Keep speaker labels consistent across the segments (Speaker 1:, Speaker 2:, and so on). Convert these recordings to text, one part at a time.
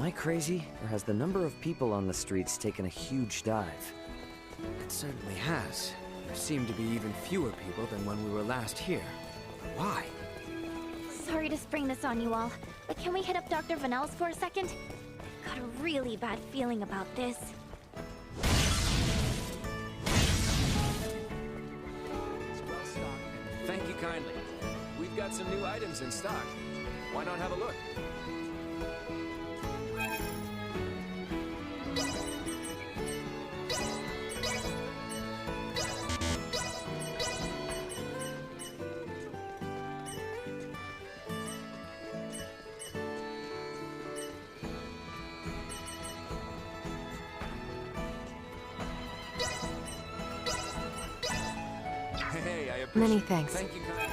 Speaker 1: Am I crazy, or has the number of people on the streets taken a huge dive?
Speaker 2: It certainly has. There seem to be even fewer people than when we were last here. Why?
Speaker 3: Sorry to spring this on you all, but can we hit up Dr. Vanel's for a second? Got a really bad feeling about this.
Speaker 2: It's well stocked. Thank you kindly. We've got some new items in stock. Why not have a look? Hey, I appreciate.
Speaker 4: Many thanks.
Speaker 2: Thank you kindly.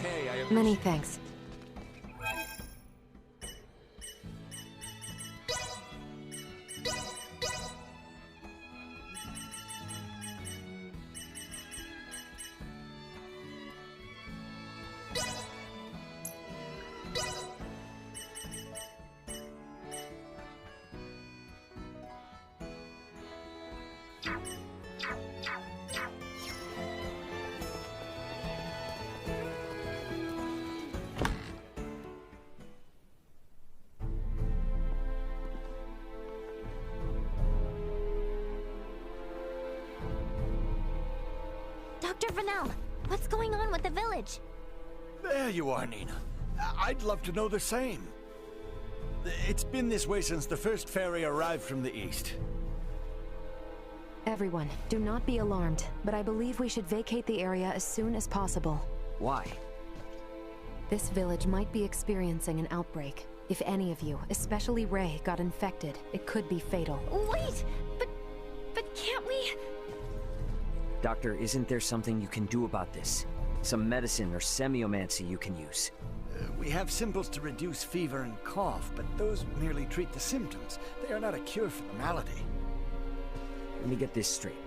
Speaker 2: Hey, I appreciate.
Speaker 4: Many thanks.
Speaker 3: Dr. Vanel, what's going on with the village?
Speaker 5: There you are, Nina. I'd love to know the same. It's been this way since the first ferry arrived from the east.
Speaker 4: Everyone, do not be alarmed, but I believe we should vacate the area as soon as possible.
Speaker 1: Why?
Speaker 4: This village might be experiencing an outbreak. If any of you, especially Ray, got infected, it could be fatal.
Speaker 3: Wait! But can't we...
Speaker 1: Doctor, isn't there something you can do about this? Some medicine or semiomancy you can use?
Speaker 5: We have symbols to reduce fever and cough, but those merely treat the symptoms. They are not a cure for the malady.
Speaker 1: Let me get this straight.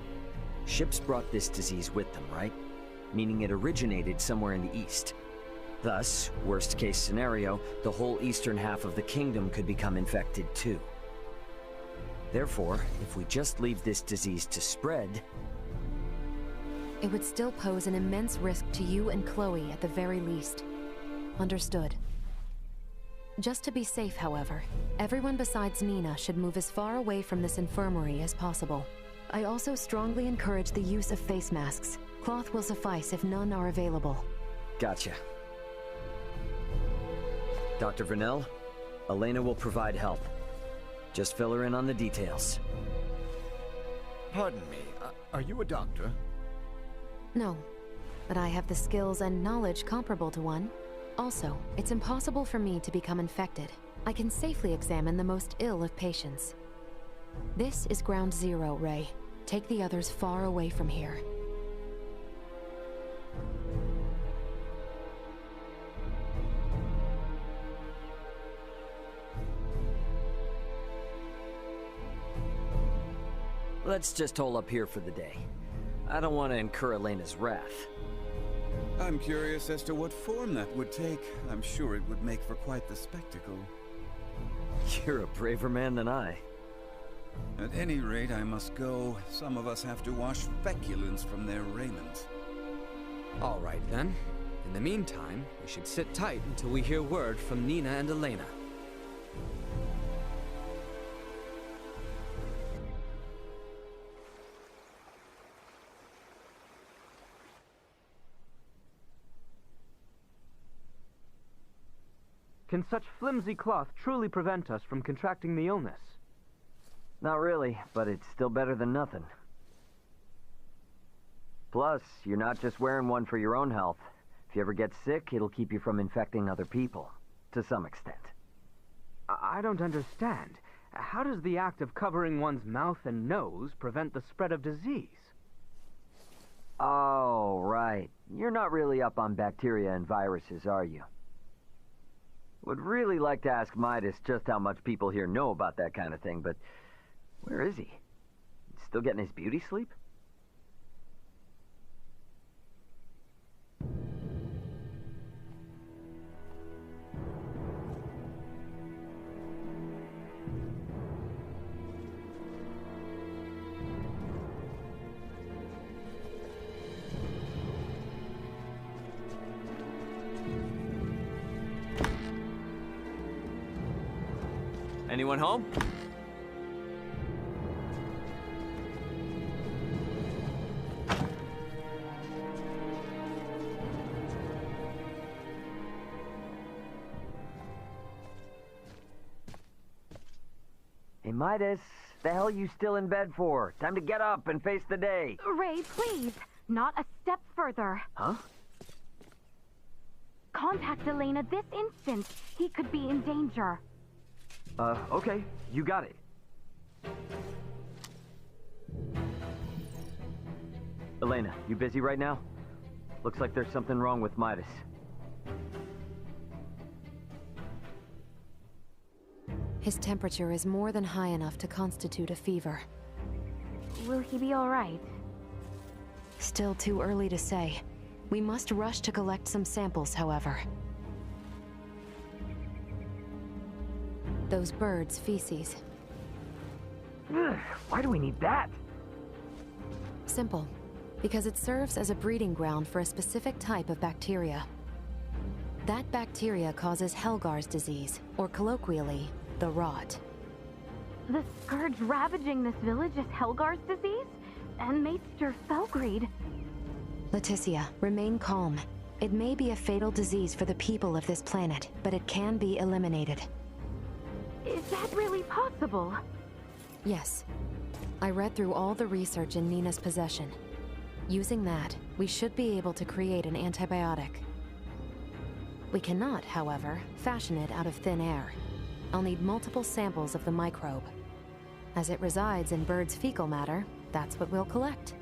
Speaker 1: Ships brought this disease with them, right? Meaning it originated somewhere in the east. Thus, worst case scenario, the whole eastern half of the kingdom could become infected too. Therefore, if we just leave this disease to spread...
Speaker 4: It would still pose an immense risk to you and Chloe at the very least. Understood. Just to be safe, however, everyone besides Nina should move as far away from this infirmary as possible. I also strongly encourage the use of face masks. Cloth will suffice if none are available.
Speaker 1: Gotcha. Dr. Vanel, Elena will provide help. Just fill her in on the details.
Speaker 5: Pardon me, are you a doctor?
Speaker 4: No, but I have the skills and knowledge comparable to one. Also, it's impossible for me to become infected. I can safely examine the most ill of patients. This is ground zero, Ray. Take the others far away from here.
Speaker 1: Let's just hole up here for the day. I don't want to incur Elena's wrath.
Speaker 6: I'm curious as to what form that would take. I'm sure it would make for quite the spectacle.
Speaker 1: You're a braver man than I.
Speaker 6: At any rate, I must go. Some of us have to wash feculence from their raiment.
Speaker 2: All right, then. In the meantime, we should sit tight until we hear word from Nina and Elena.
Speaker 7: Can such flimsy cloth truly prevent us from contracting the illness?
Speaker 1: Not really, but it's still better than nothing. Plus, you're not just wearing one for your own health. If you ever get sick, it'll keep you from infecting other people. To some extent.
Speaker 7: I don't understand. How does the act of covering one's mouth and nose prevent the spread of disease?
Speaker 1: Oh, right. You're not really up on bacteria and viruses, are you? Would really like to ask Midas just how much people here know about that kind of thing, but where is he? Still getting his beauty sleep?
Speaker 2: Anyone home?
Speaker 1: Hey, Midas, the hell you still in bed for? Time to get up and face the day.
Speaker 8: Ray, please. Not a step further.
Speaker 1: Huh?
Speaker 8: Contact Elena this instant. He could be in danger.
Speaker 1: Okay. You got it. Elena, you busy right now? Looks like there's something wrong with Midas.
Speaker 4: His temperature is more than high enough to constitute a fever.
Speaker 8: Will he be all right?
Speaker 4: Still too early to say. We must rush to collect some samples, however. Those birds' feces.
Speaker 1: Ugh, why do we need that?
Speaker 4: Simple. Because it serves as a breeding ground for a specific type of bacteria. That bacteria causes Helgar's disease, or colloquially, the rot.
Speaker 8: The scourge ravaging this village is Helgar's disease? And Maester Felgreed.
Speaker 4: Leticia, remain calm. It may be a fatal disease for the people of this planet, but it can be eliminated.
Speaker 8: Is that really possible?
Speaker 4: Yes. I read through all the research in Nina's possession. Using that, we should be able to create an antibiotic. We cannot, however, fashion it out of thin air. I'll need multiple samples of the microbe. As it resides in birds' fecal matter, that's what we'll collect.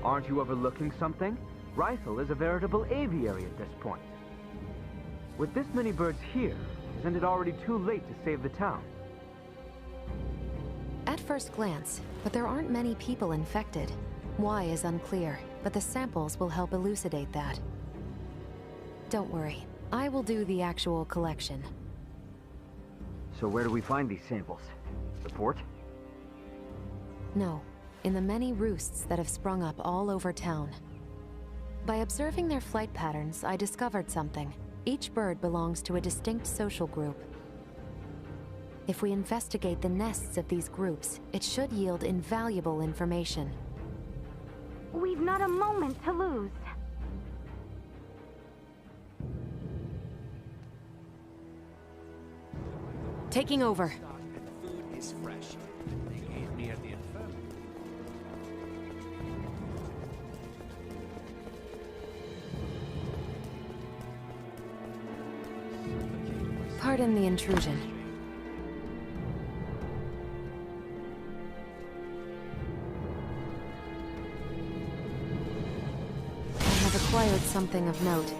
Speaker 7: Aren't you overlooking something? Rifle is a veritable aviary at this point. With this many birds here, isn't it already too late to save the town?
Speaker 4: At first glance, but there aren't many people infected. Why is unclear, but the samples will help elucidate that. Don't worry, I will do the actual collection.
Speaker 1: So where do we find these samples? The port?
Speaker 4: No, in the many roosts that have sprung up all over town. By observing their flight patterns, I discovered something. Each bird belongs to a distinct social group. If we investigate the nests of these groups, it should yield invaluable information.
Speaker 8: We've not a moment to lose.
Speaker 4: Taking over.
Speaker 2: And the food is fresh. They gave me at the infirmary.
Speaker 4: Pardon the intrusion. I have acquired something of note.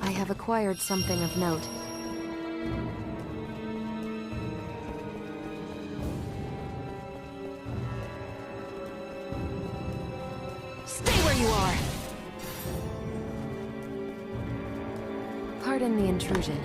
Speaker 4: I have acquired something of note. Stay where you are! Pardon the intrusion.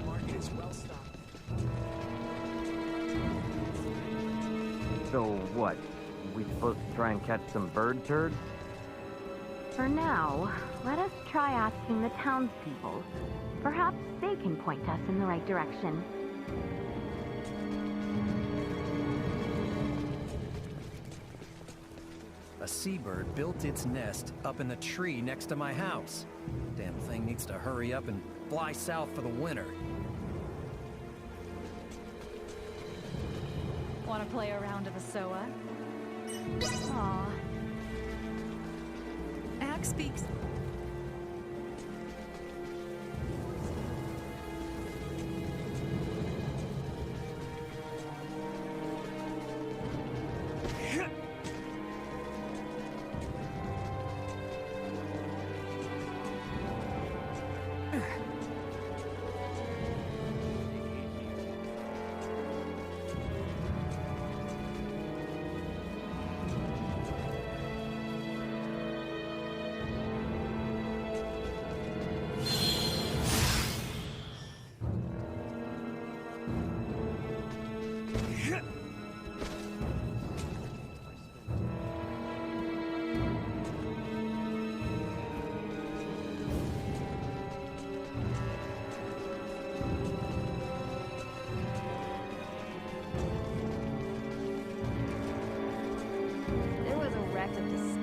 Speaker 2: Market is well stocked.
Speaker 7: So what? We supposed to try and catch some bird turds?
Speaker 8: For now, let us try asking the townspeople. Perhaps they can point us in the right direction.
Speaker 9: A seabird built its nest up in the tree next to my house. Damn thing needs to hurry up and fly south for the winter.
Speaker 10: Want to play a round of Asoa? Aw. Axe speaks.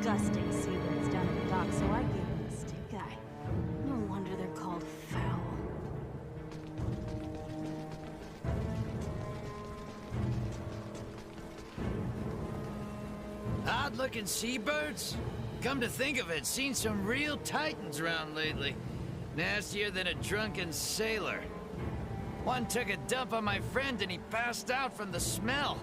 Speaker 10: Disgusting seabirds down at the dock, so I gave them a stink eye. No wonder they're called foul.
Speaker 11: Odd-looking seabirds? Come to think of it, seen some real titans around lately. Nastier than a drunken sailor. One took a dump on my friend and he passed out from the smell.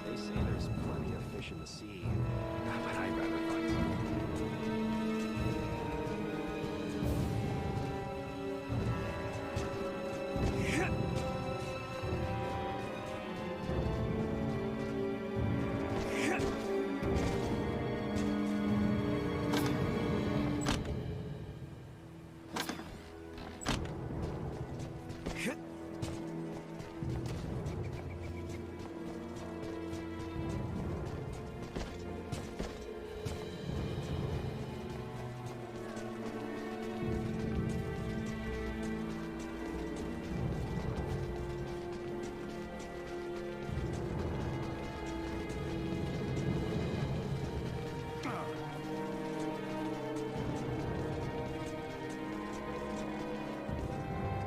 Speaker 2: They say there's plenty of fish in the sea, but I'd rather find some.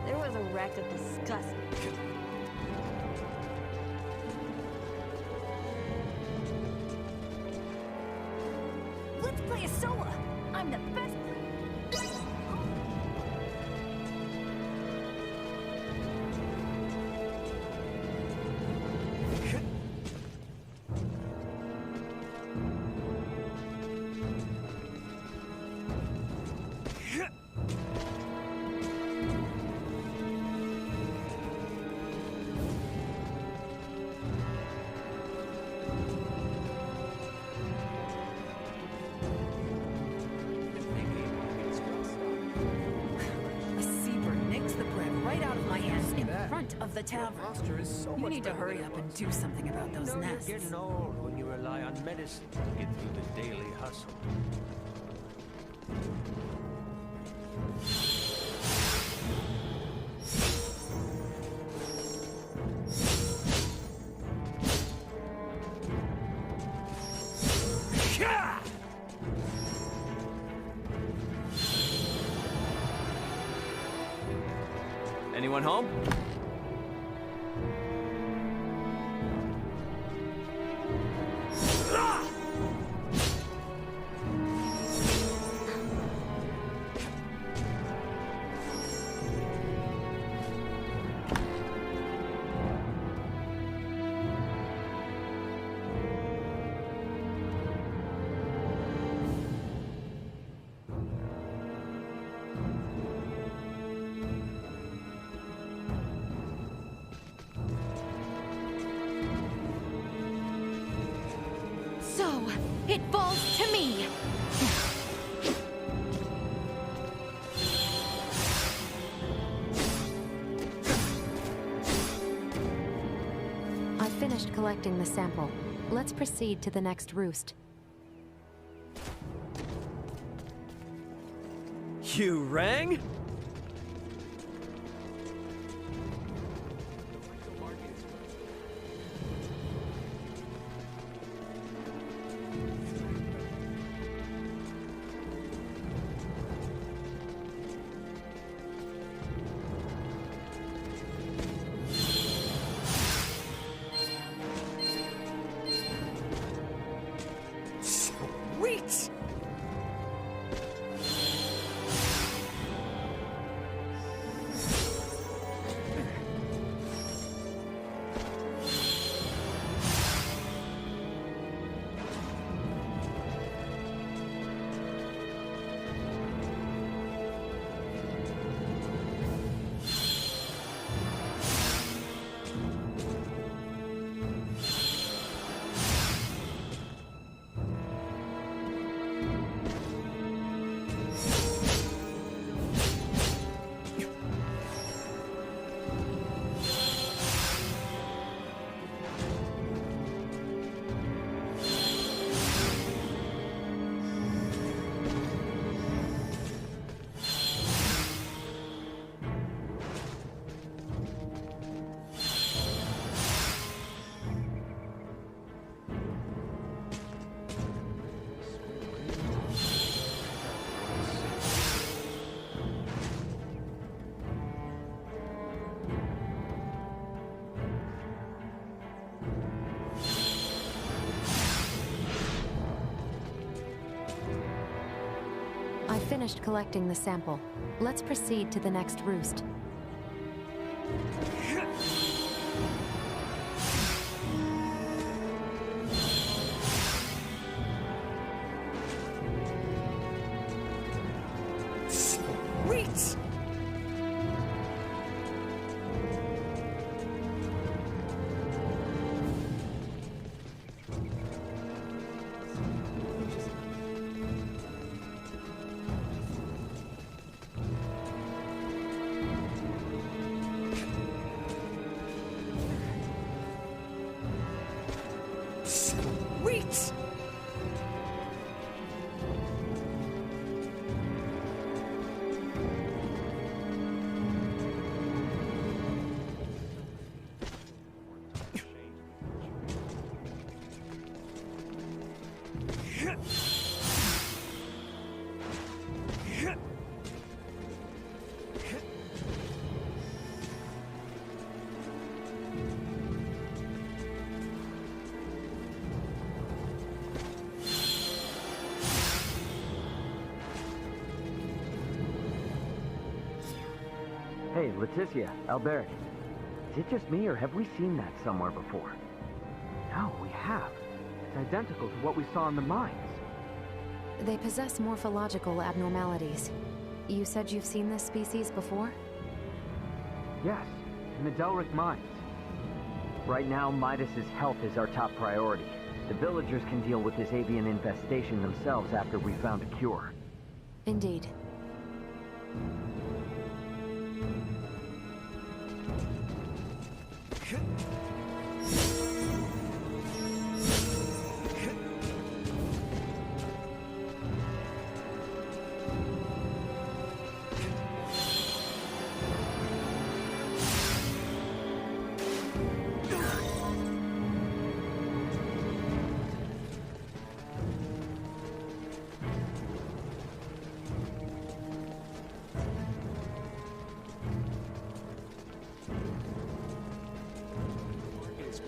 Speaker 10: There was a wreck of disgust. Let's play Asoa! I'm the best.
Speaker 12: Of the tavern. You need to hurry up and do something about those nests.
Speaker 13: Getting old when you're
Speaker 12: rely on medicine to get through the daily hustle.
Speaker 1: Anyone home?
Speaker 4: So, it falls to me! I finished collecting the sample. Let's proceed to the next roost.
Speaker 1: You rang? Sweet!
Speaker 4: I finished collecting the sample. Let's proceed to the next roost.
Speaker 1: Sweet! Sweet!
Speaker 7: Hey, Leticia, Albert. Is it just me, or have we seen that somewhere before? No, we have. It's identical to what we saw in the mines.
Speaker 4: They possess morphological abnormalities. You said you've seen this species before?
Speaker 7: Yes, in the Delric mines. Right now, Midas's health is our top priority. The villagers can deal with this avian infestation themselves after we found a cure.
Speaker 4: Indeed.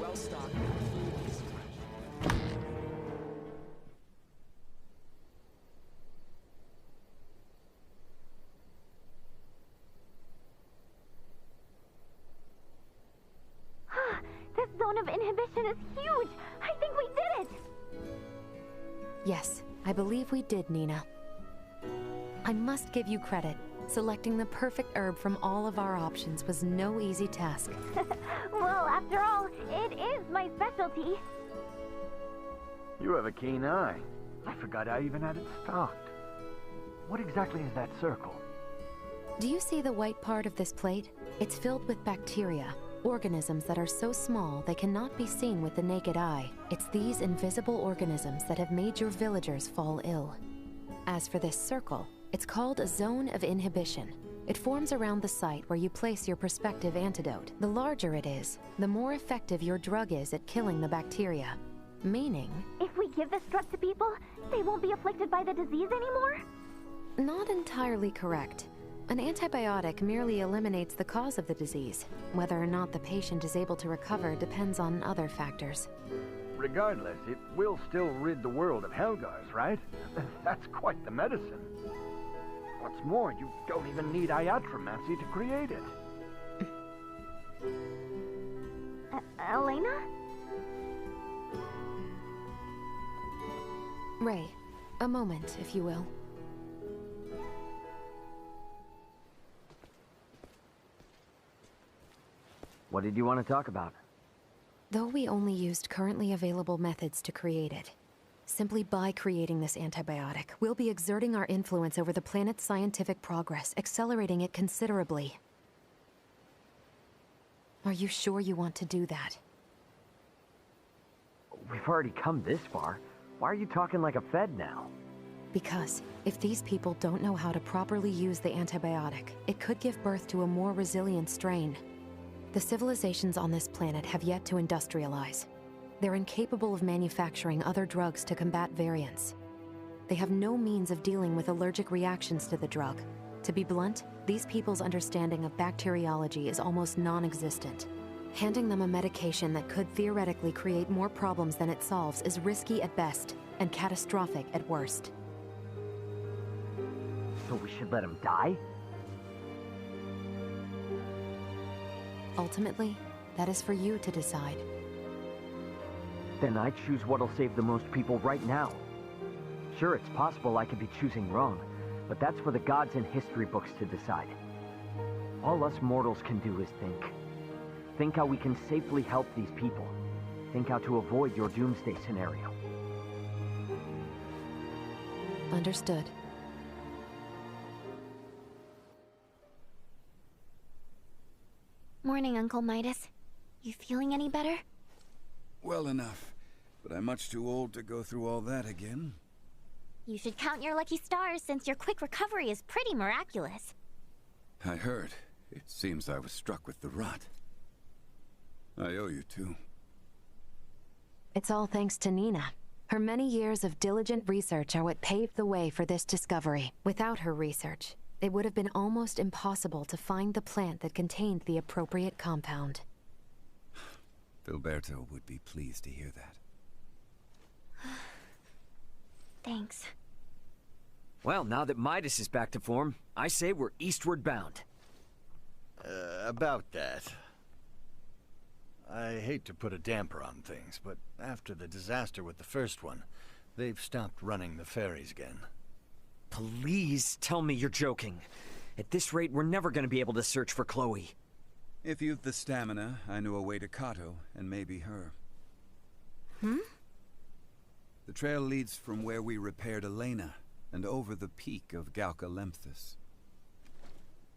Speaker 2: well-stocked and the food is fresh.
Speaker 8: This zone of inhibition is huge! I think we did it!
Speaker 4: Yes, I believe we did, Nina. I must give you credit. Selecting the perfect herb from all of our options was no easy task.
Speaker 8: Well, after all, it is my specialty.
Speaker 7: You have a keen eye. I forgot I even had it stocked. What exactly is that circle?
Speaker 4: Do you see the white part of this plate? It's filled with bacteria, organisms that are so small they cannot be seen with the naked eye. It's these invisible organisms that have made your villagers fall ill. As for this circle, it's called a zone of inhibition. It forms around the site where you place your prospective antidote. The larger it is, the more effective your drug is at killing the bacteria. Meaning...
Speaker 8: If we give this drug to people, they won't be afflicted by the disease anymore?
Speaker 4: Not entirely correct. An antibiotic merely eliminates the cause of the disease. Whether or not the patient is able to recover depends on other factors.
Speaker 7: Regardless, it will still rid the world of Helgars, right? That's quite the medicine. What's more, you don't even need iatromancy to create it.
Speaker 8: Elena?
Speaker 4: Ray, a moment, if you will.
Speaker 1: What did you want to talk about?
Speaker 4: Though we only used currently available methods to create it, simply by creating this antibiotic, we'll be exerting our influence over the planet's scientific progress, accelerating it considerably. Are you sure you want to do that?
Speaker 7: We've already come this far. Why are you talking like a Fed now?
Speaker 4: Because if these people don't know how to properly use the antibiotic, it could give birth to a more resilient strain. The civilizations on this planet have yet to industrialize. They're incapable of manufacturing other drugs to combat variants. They have no means of dealing with allergic reactions to the drug. To be blunt, these people's understanding of bacteriology is almost non-existent. Handing them a medication that could theoretically create more problems than it solves is risky at best, and catastrophic at worst.
Speaker 7: So we should let him die?
Speaker 4: Ultimately, that is for you to decide.
Speaker 7: Then I choose what'll save the most people right now. Sure, it's possible I could be choosing wrong, but that's for the gods and history books to decide. All us mortals can do is think. Think how we can safely help these people. Think how to avoid your doomsday scenario.
Speaker 4: Understood.
Speaker 3: Morning, Uncle Midas. You feeling any better?
Speaker 6: Well enough, but I'm much too old to go through all that again.
Speaker 3: You should count your lucky stars since your quick recovery is pretty miraculous.
Speaker 6: I heard. It seems I was struck with the rot. I owe you two.
Speaker 4: It's all thanks to Nina. Her many years of diligent research are what paved the way for this discovery. Without her research, it would have been almost impossible to find the plant that contained the appropriate compound.
Speaker 6: Filberto would be pleased to hear that.
Speaker 3: Thanks.
Speaker 1: Well, now that Midas is back to form, I say we're eastward bound.
Speaker 5: About that. I hate to put a damper on things, but after the disaster with the first one, they've stopped running the ferries again.
Speaker 1: Please tell me you're joking. At this rate, we're never going to be able to search for Chloe.
Speaker 6: If you've the stamina, I know a way to Kato, and maybe her. The trail leads from where we repaired Elena, and over the peak of Galca-Lemphis.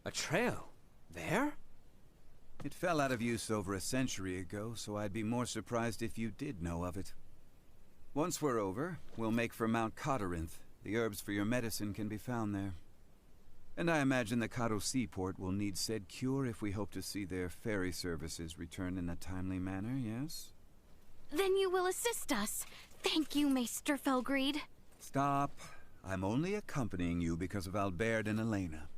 Speaker 2: A trail? There?
Speaker 6: It fell out of use over a century ago, so I'd be more surprised if you did know of it. Once we're over, we'll make for Mount Cotarinth. The herbs for your medicine can be found there. And I imagine the Kato seaport will need said cure if we hope to see their ferry services return in a timely manner, yes?
Speaker 10: Then you will assist us. Thank you, Maester Felgreed.
Speaker 6: Stop. I'm only accompanying you because of Albert and Elena.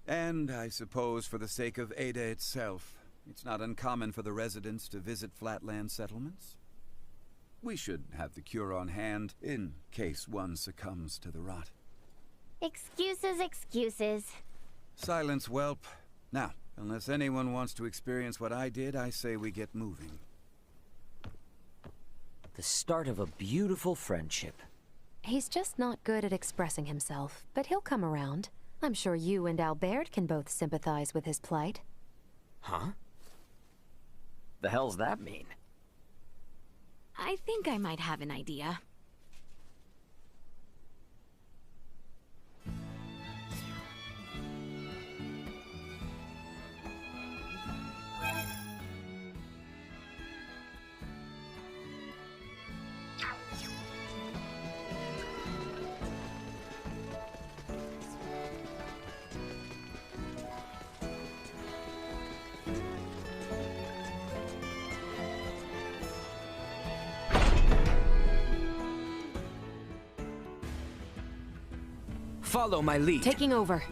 Speaker 6: And I suppose for the sake of Ada itself, It's not uncommon for the residents to visit flatland settlements. We should have the cure on hand in case one succumbs to the rot.
Speaker 3: Excuses, excuses.
Speaker 6: Silence, whelp. Now, unless anyone wants to experience what I did, I say we get moving.
Speaker 1: The start of a beautiful friendship.
Speaker 4: He's just not good at expressing himself, but he'll come around. I'm sure you and Albert can both sympathize with his plight.
Speaker 1: Huh? The hell's that mean?
Speaker 10: I think I might have an idea.
Speaker 2: Follow my lead.
Speaker 4: Taking over.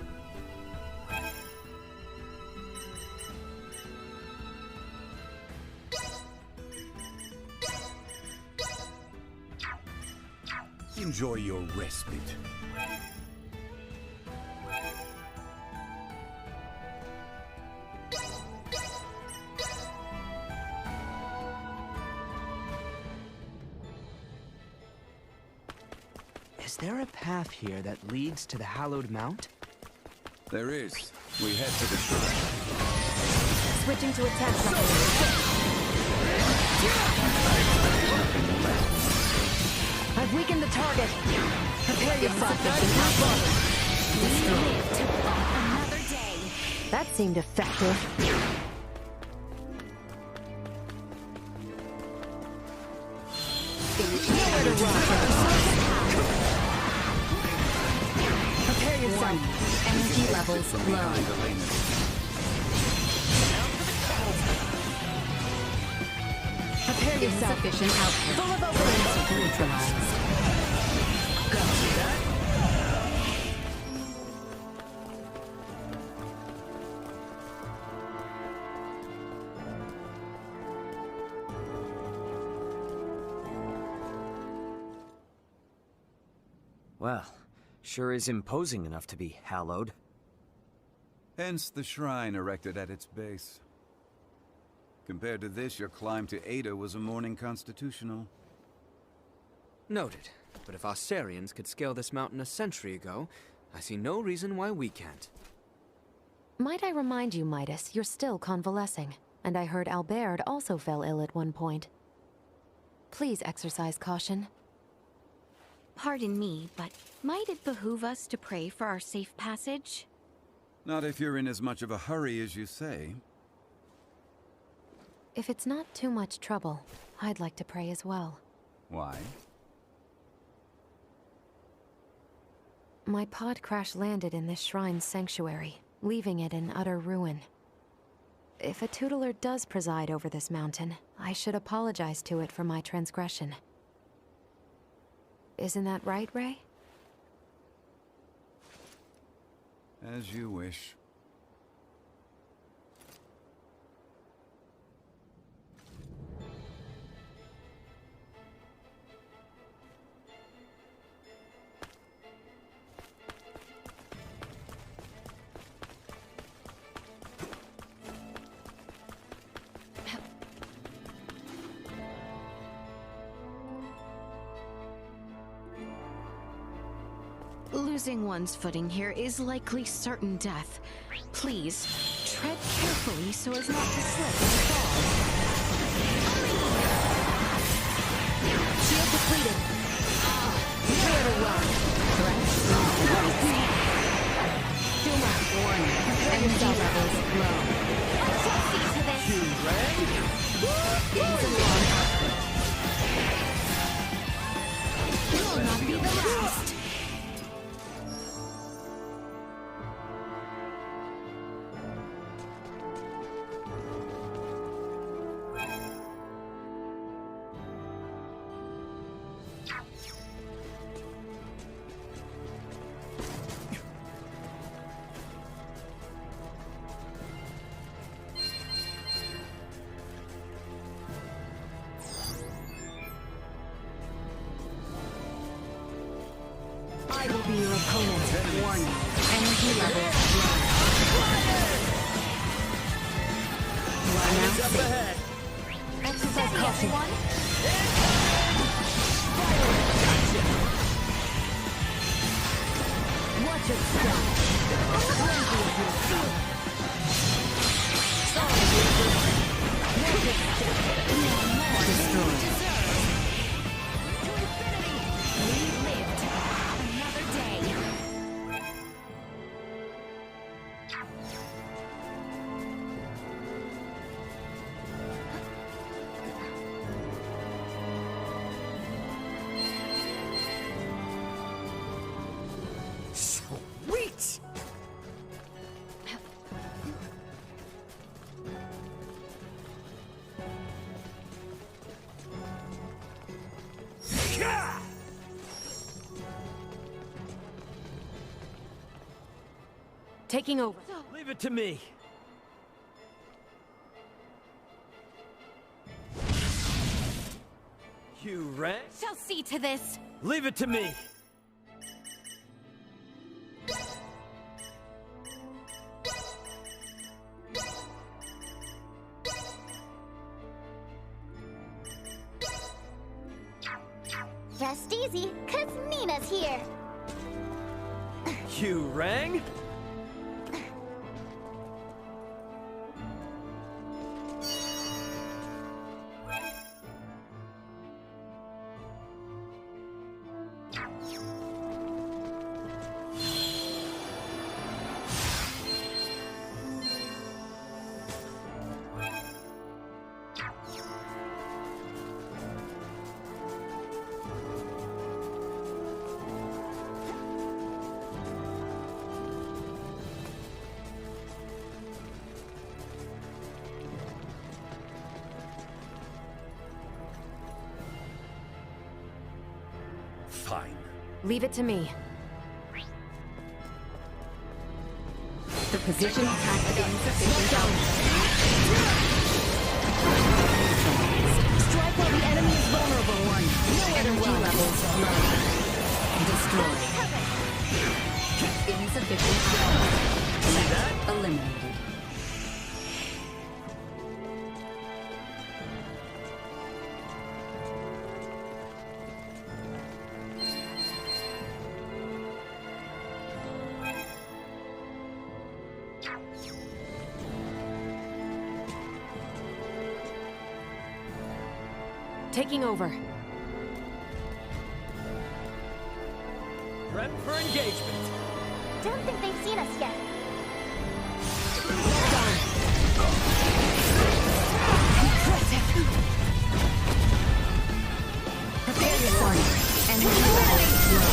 Speaker 5: Enjoy your respite.
Speaker 13: Is there a path here that leads to the Hallowed Mount?
Speaker 6: There is. We head to the shrine.
Speaker 4: Switching to attack. I've weakened the target. Prepare yourself.
Speaker 10: Another day.
Speaker 4: That seemed effective. Nowhere to run. Prepare yourself. Energy levels low. Prepare yourself. Insufficient output. Full of openings. Neutralized. Go.
Speaker 1: Well, sure is imposing enough to be hallowed.
Speaker 6: Hence the shrine erected at its base. Compared to this, your climb to Ada was a morning constitutional.
Speaker 13: Noted. But if Australians could scale this mountain a century ago, I see no reason why we can't.
Speaker 4: Might I remind you, Midas, you're still convalescing. And I heard Albert also fell ill at one point. Please exercise caution.
Speaker 10: Pardon me, but might it behoove us to pray for our safe passage?
Speaker 6: Not if you're in as much of a hurry as you say.
Speaker 4: If it's not too much trouble, I'd like to pray as well.
Speaker 6: Why?
Speaker 4: My pod crash-landed in this shrine's sanctuary, leaving it in utter ruin. If a tutelar does preside over this mountain, I should apologize to it for my transgression. Isn't that right, Ray?
Speaker 6: As you wish.
Speaker 10: Losing one's footing here is likely certain death. Please, tread carefully so as not to slip and fall.
Speaker 4: Shield depleted. Nowhere to run. Correct? Too much. Warning. Energy levels low.
Speaker 10: You ready?
Speaker 4: Gains a long output.
Speaker 10: Will not be the last.
Speaker 4: Pride will be your opponent.
Speaker 10: Warning. Energy levels low. You are now safe.
Speaker 4: Exercise caution. Watch your step.
Speaker 10: Destroyed.
Speaker 3: We lived another day.
Speaker 1: Sweet!
Speaker 4: Taking over.
Speaker 7: Leave it to me. You ran?
Speaker 3: Shall see to this.
Speaker 7: Leave it to me.
Speaker 3: Rest easy, 'cause Nina's here.
Speaker 7: You rang? Fine.
Speaker 4: Leave it to me.
Speaker 10: The position has insufficient
Speaker 4: Strike while the enemy is vulnerable.
Speaker 10: energy levels low. Destroyed. Insufficient power. Eliminated.
Speaker 4: Taking over.
Speaker 7: Prep for engagement.
Speaker 3: Don't think they've seen us yet.
Speaker 10: Prepare yourself. Energy levels low.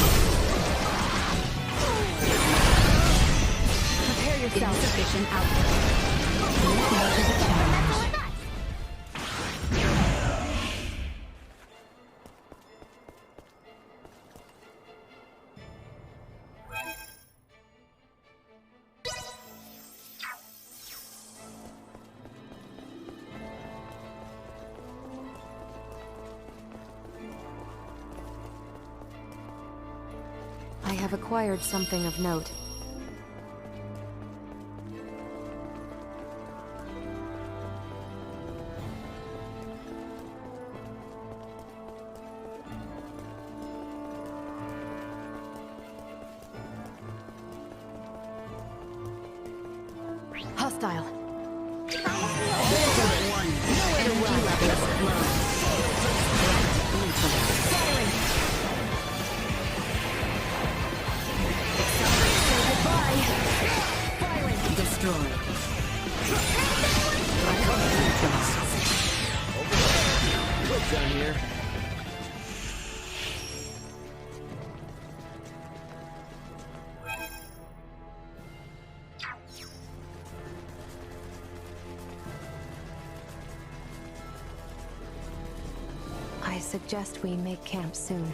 Speaker 4: Prepare yourself.
Speaker 10: Insufficient output. This measures a challenge.
Speaker 4: I have acquired something of note. Hostile.
Speaker 10: Energy levels low.
Speaker 4: Firing.
Speaker 10: Destroyed.
Speaker 7: What's down here?
Speaker 4: I suggest we make camp soon.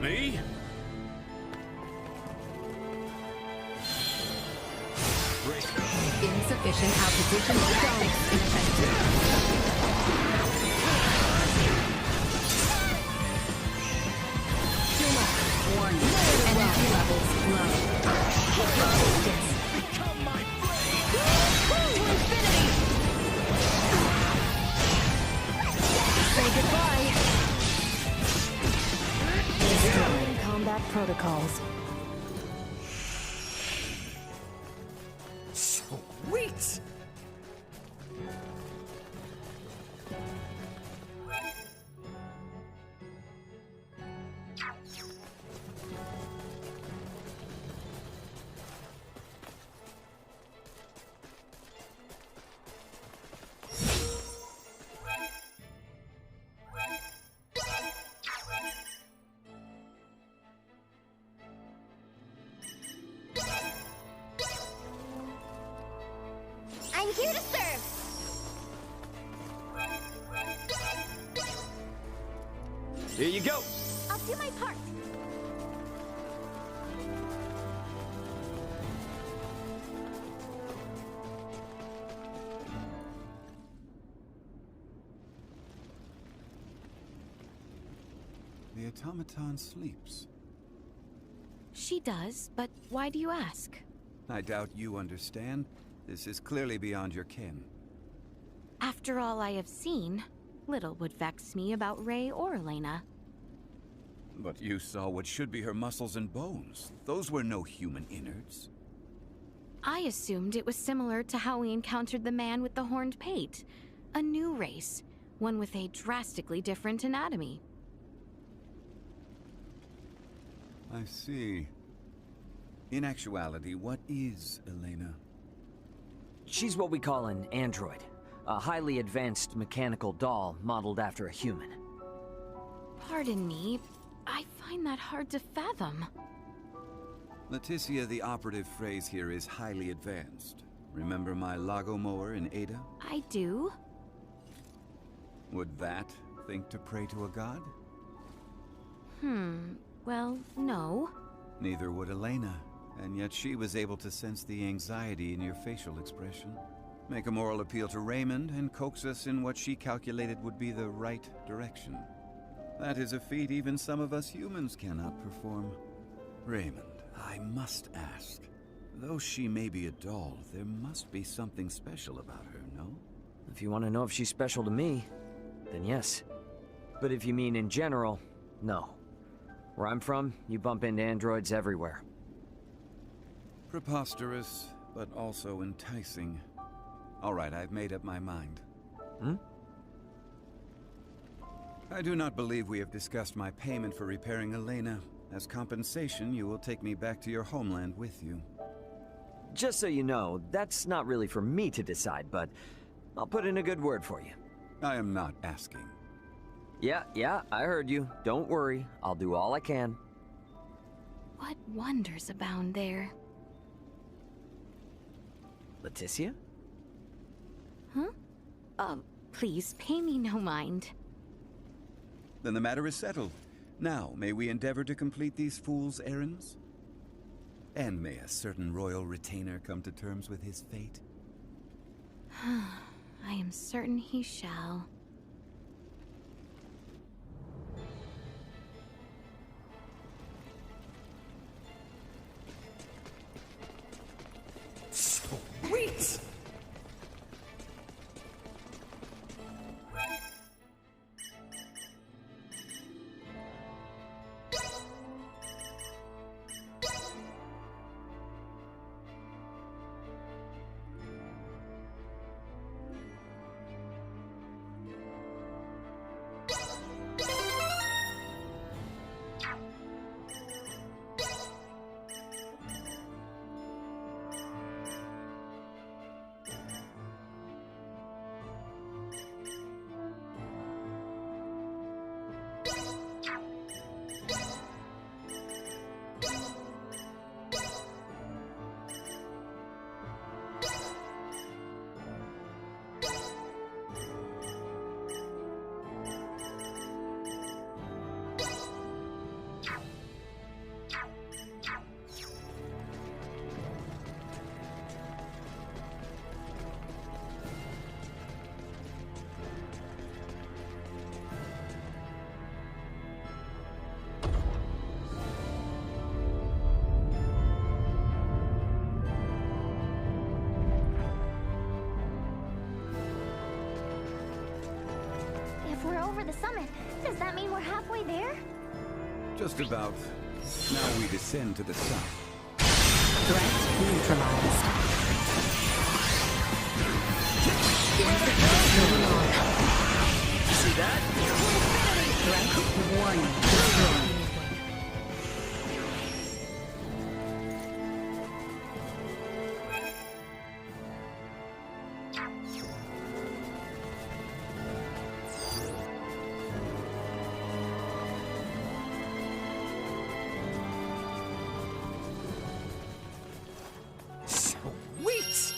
Speaker 12: Me?
Speaker 4: efficient outposition Daleks in effect. Warning. Energy levels low.
Speaker 5: Become my blade!
Speaker 4: To infinity! Say goodbye. Destroying combat protocols.
Speaker 5: Sweet!
Speaker 3: I'm here to serve!
Speaker 1: Here you go!
Speaker 3: I'll do my part.
Speaker 6: The automaton sleeps.
Speaker 4: She does, but why do you ask?
Speaker 6: I doubt you understand. This is clearly beyond your ken.
Speaker 8: After all I have seen, little would vex me about Ray or Elena.
Speaker 6: But you saw what should be her muscles and bones. Those were no human innards.
Speaker 8: I assumed it was similar to how we encountered the man with the horned pate. A new race, one with a drastically different anatomy.
Speaker 6: I see. In actuality, what is Elena?
Speaker 1: She's what we call an android. A highly advanced mechanical doll modeled after a human.
Speaker 8: Pardon me, I find that hard to fathom.
Speaker 6: Leticia, the operative phrase here is highly advanced. Remember my Lago mower in Ada?
Speaker 8: I do.
Speaker 6: Would that think to pray to a god?
Speaker 8: Well, no.
Speaker 6: Neither would Elena, and yet she was able to sense the anxiety in your facial expression. Make a moral appeal to Raymond and coax us in what she calculated would be the right direction. That is a feat even some of us humans cannot perform. Raymond, I must ask. Though she may be a doll, there must be something special about her, no?
Speaker 1: If you want to know if she's special to me, then yes. But if you mean in general, no. Where I'm from, you bump into androids everywhere.
Speaker 6: Preposterous, but also enticing. All right, I've made up my mind. I do not believe we have discussed my payment for repairing Elena. As compensation, you will take me back to your homeland with you.
Speaker 1: Just so you know, that's not really for me to decide, but I'll put in a good word for you.
Speaker 6: I am not asking.
Speaker 1: Yeah, I heard you. Don't worry, I'll do all I can.
Speaker 8: What wonders abound there?
Speaker 1: Leticia?
Speaker 8: Huh? Please, pay me no mind.
Speaker 6: Then the matter is settled. Now, may we endeavor to complete these fool's errands? And may a certain royal retainer come to terms with his fate?
Speaker 8: I am certain he shall.
Speaker 5: Sweet!
Speaker 3: the summit. Does that mean we're halfway there?
Speaker 6: Just about. Now we descend to the south.
Speaker 4: Threat neutralized.
Speaker 9: See that?
Speaker 4: Threat 1 destroyed.
Speaker 1: Sweet!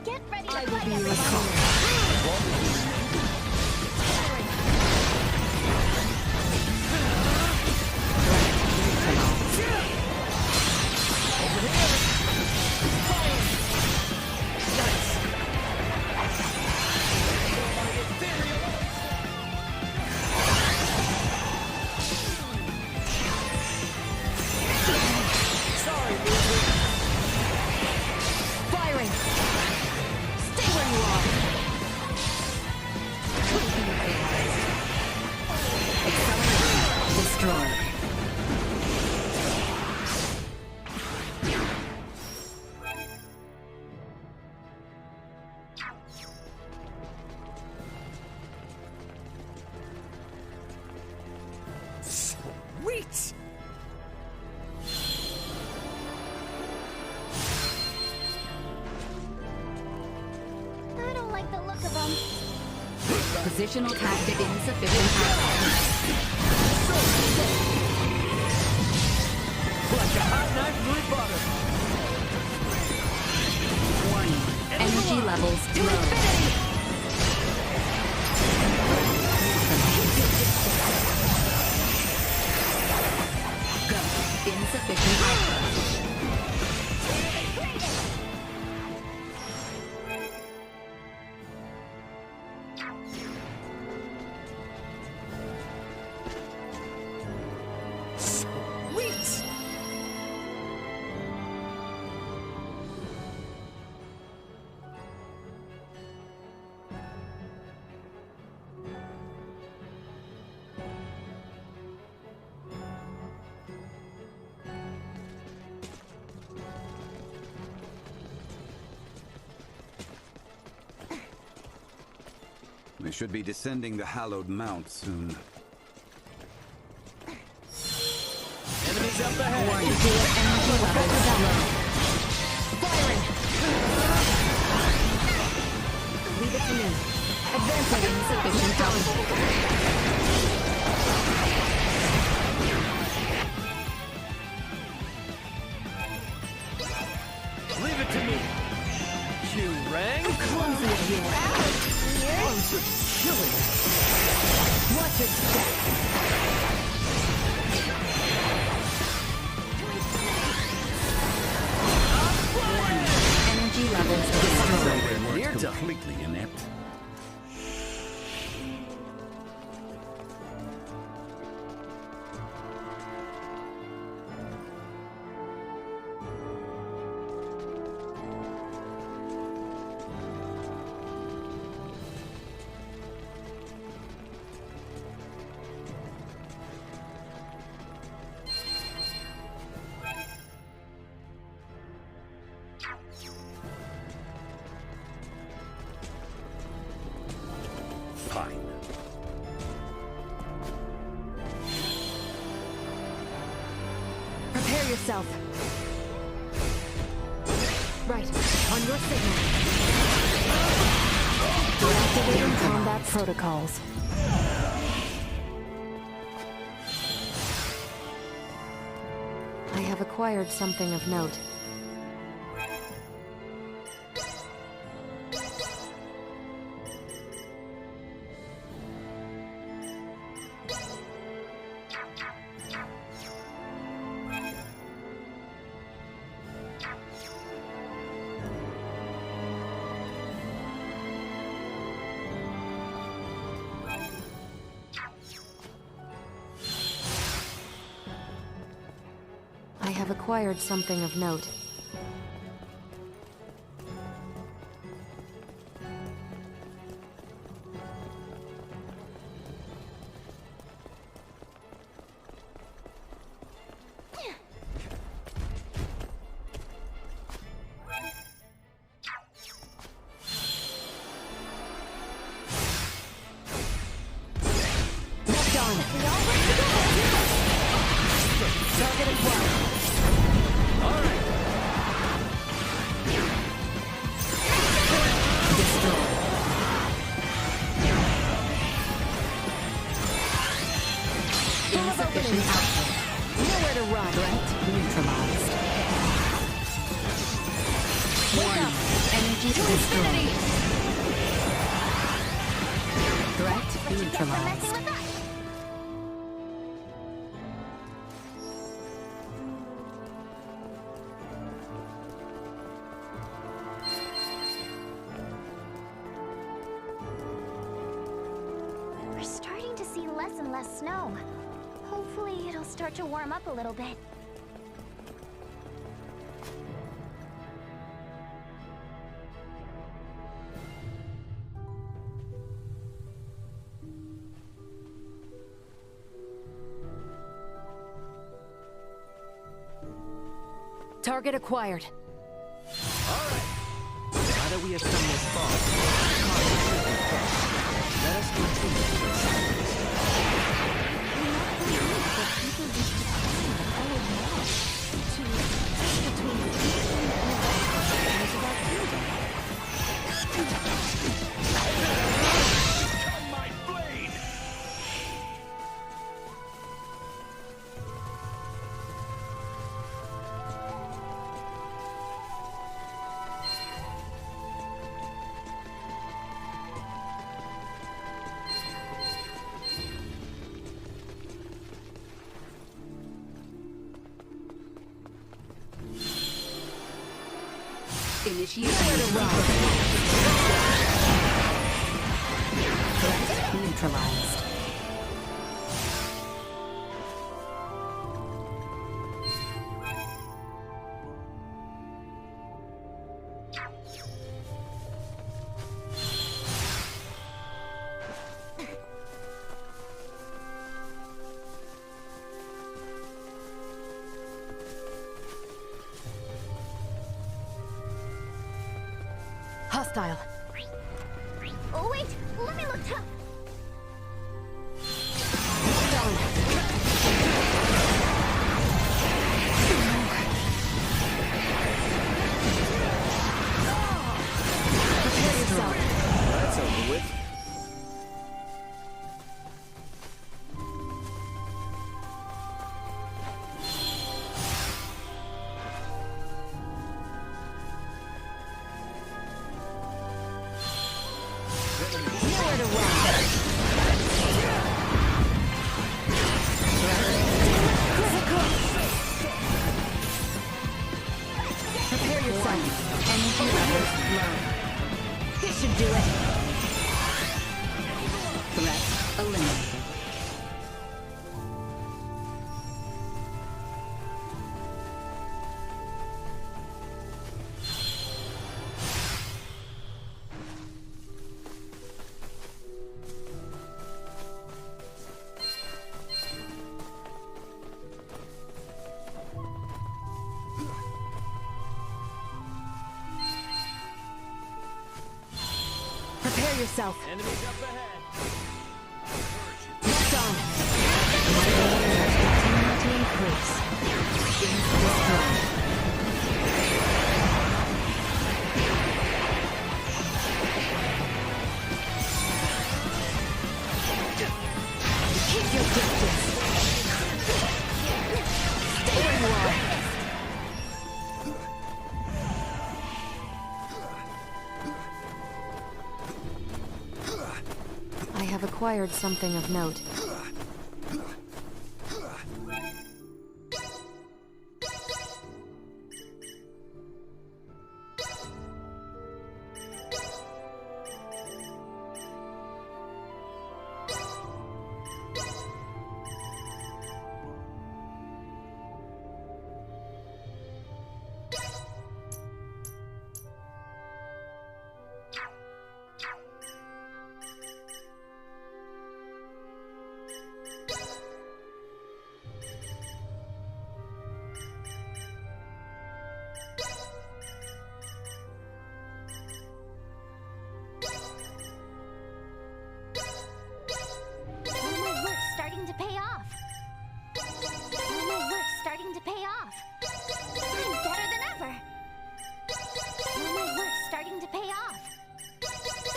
Speaker 3: Get ready to
Speaker 4: I will
Speaker 3: fight,
Speaker 4: be
Speaker 3: everyone!
Speaker 4: recalled. Firing! Stay where you are! Accelerate. Destroy.
Speaker 1: Sweet!
Speaker 3: I don't like the look of them.
Speaker 4: Positional tactic insufficient.
Speaker 9: Like a hot knife through butter.
Speaker 4: Warning. Energy levels low. Go. Insufficient output.
Speaker 1: Sweet!
Speaker 6: We should be descending the hallowed mount soon.
Speaker 9: Enemies up ahead.
Speaker 4: Warning. Energy levels low. Firing! Leave it to me. Advancing insufficient output.
Speaker 9: Leave it to me. You rang?
Speaker 4: Clumsy of you.
Speaker 9: Arms are killing.
Speaker 4: Watch it step. Energy levels destroyed.
Speaker 9: Near done.
Speaker 12: Completely inept. Fine.
Speaker 4: Prepare yourself. Right, on your signal. Deactivating combat protocols. I have acquired something of note. have acquired something of note.
Speaker 3: We're starting to see less and less snow. Hopefully, it'll start to warm up a little bit.
Speaker 4: Target acquired.
Speaker 13: Alright. Now that we have come this far, let us continue this.
Speaker 3: People used to climb the old wall to between the Eastern and the Western
Speaker 5: Come, my blade!
Speaker 10: Initiate neutralized.
Speaker 4: Hostile.
Speaker 3: Oh, wait! Let me look tough!
Speaker 13: That's over with.
Speaker 3: Prepare yourself. Energy levels low. This should do it.
Speaker 10: Threat eliminated.
Speaker 4: Prepare yourself.
Speaker 2: Enemies up ahead.
Speaker 4: Locked on.
Speaker 10: Continue to increase. Destroy.
Speaker 4: Keep your distance. Stay where you are. I have acquired something of note.
Speaker 3: All my work's starting to pay off. All my work's starting to pay off. I'm better than ever. All my work's starting to pay off.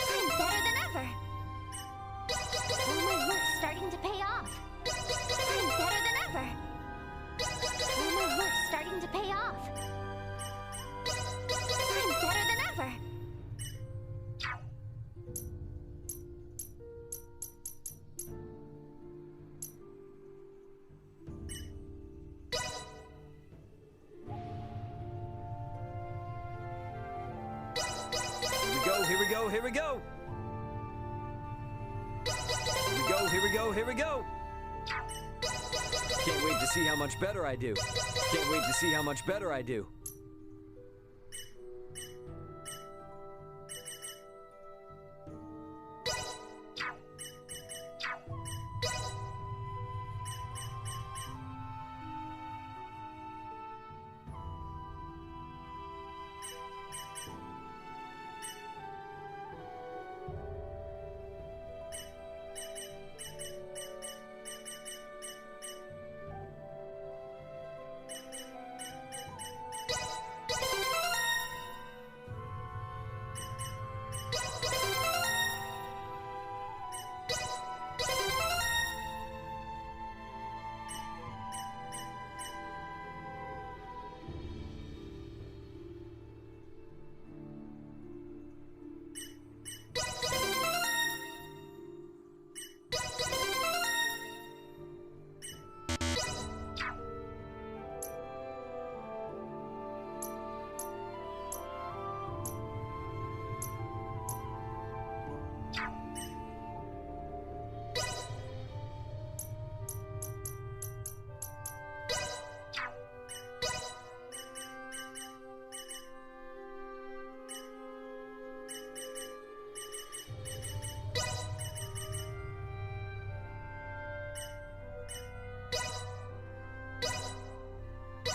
Speaker 3: I'm better than ever. All my work's starting to pay off. I'm better than ever. All my work's starting to pay off. I'm better than ever.
Speaker 2: Here we go, here we go! Here we go, here we go, here we go! Can't wait to see how much better I do. Can't wait to see how much better I do.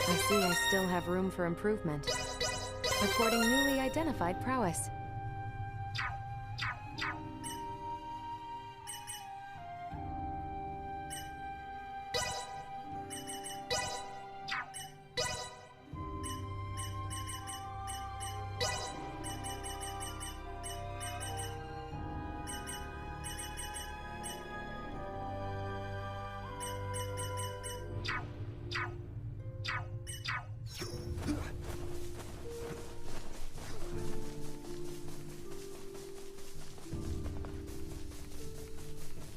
Speaker 4: I see I still have room for improvement. Reporting newly identified prowess.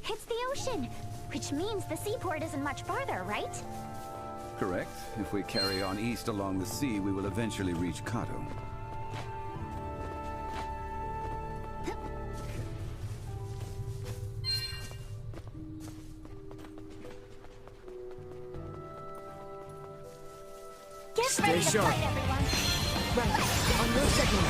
Speaker 3: It's the ocean, which means the seaport isn't much farther, right?
Speaker 6: Correct. If we carry on east along the sea, we will eventually reach Kato.
Speaker 3: Get ready to
Speaker 2: sharp.
Speaker 3: fight, everyone!
Speaker 4: Right, on your signal.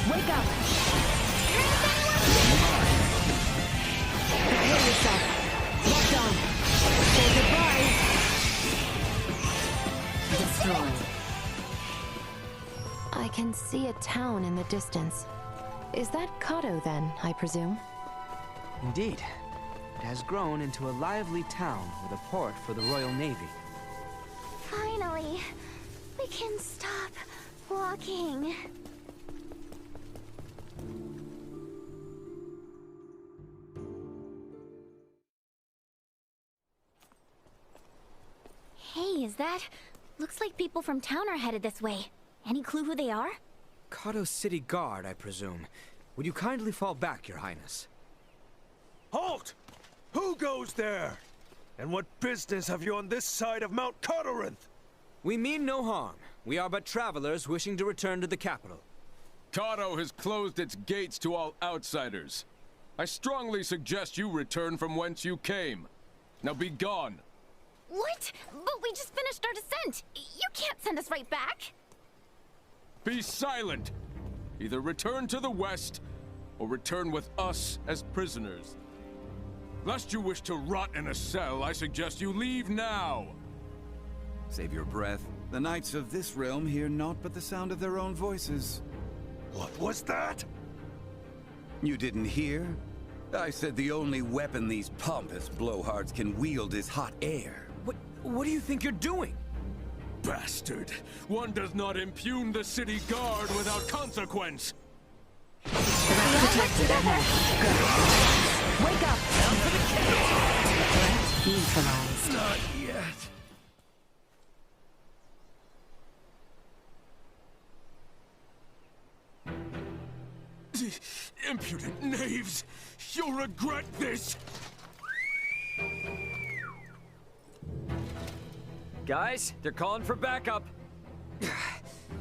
Speaker 4: Wake up! Prepare yourself. Locked on. Say goodbye. Destroyed. I can see a town in the distance. Is that Kato then, I presume?
Speaker 13: Indeed. It has grown into a lively town with a port for the Royal Navy.
Speaker 3: Finally, we can stop walking. Hey, is that? Looks like people from town are headed this way. Any clue who they are?
Speaker 13: Kato City Guard, I presume. Would you kindly fall back, Your Highness?
Speaker 14: Halt! Who goes there? And what business have you on this side of Mount Corinth?
Speaker 13: We mean no harm. We are but travelers wishing to return to the capital.
Speaker 15: Kato has closed its gates to all outsiders. I strongly suggest you return from whence you came. Now be gone.
Speaker 3: What? But we just finished our descent. You can't send us right back.
Speaker 15: Be silent! Either return to the west, or return with us as prisoners. Lest you wish to rot in a cell, I suggest you leave now!
Speaker 6: Save your breath. The knights of this realm hear naught but the sound of their own voices.
Speaker 14: What was that?
Speaker 6: You didn't hear? I said the only weapon these pompous blowhards can wield is hot air.
Speaker 13: What do you think you're doing?
Speaker 15: Bastard! One does not impugn the city guard without consequence!
Speaker 4: Protected ahead. Go. Wake up! Down for the kill! Threat neutralized.
Speaker 15: Not yet. Impudent knaves! You'll regret this!
Speaker 1: Guys, they're calling for backup.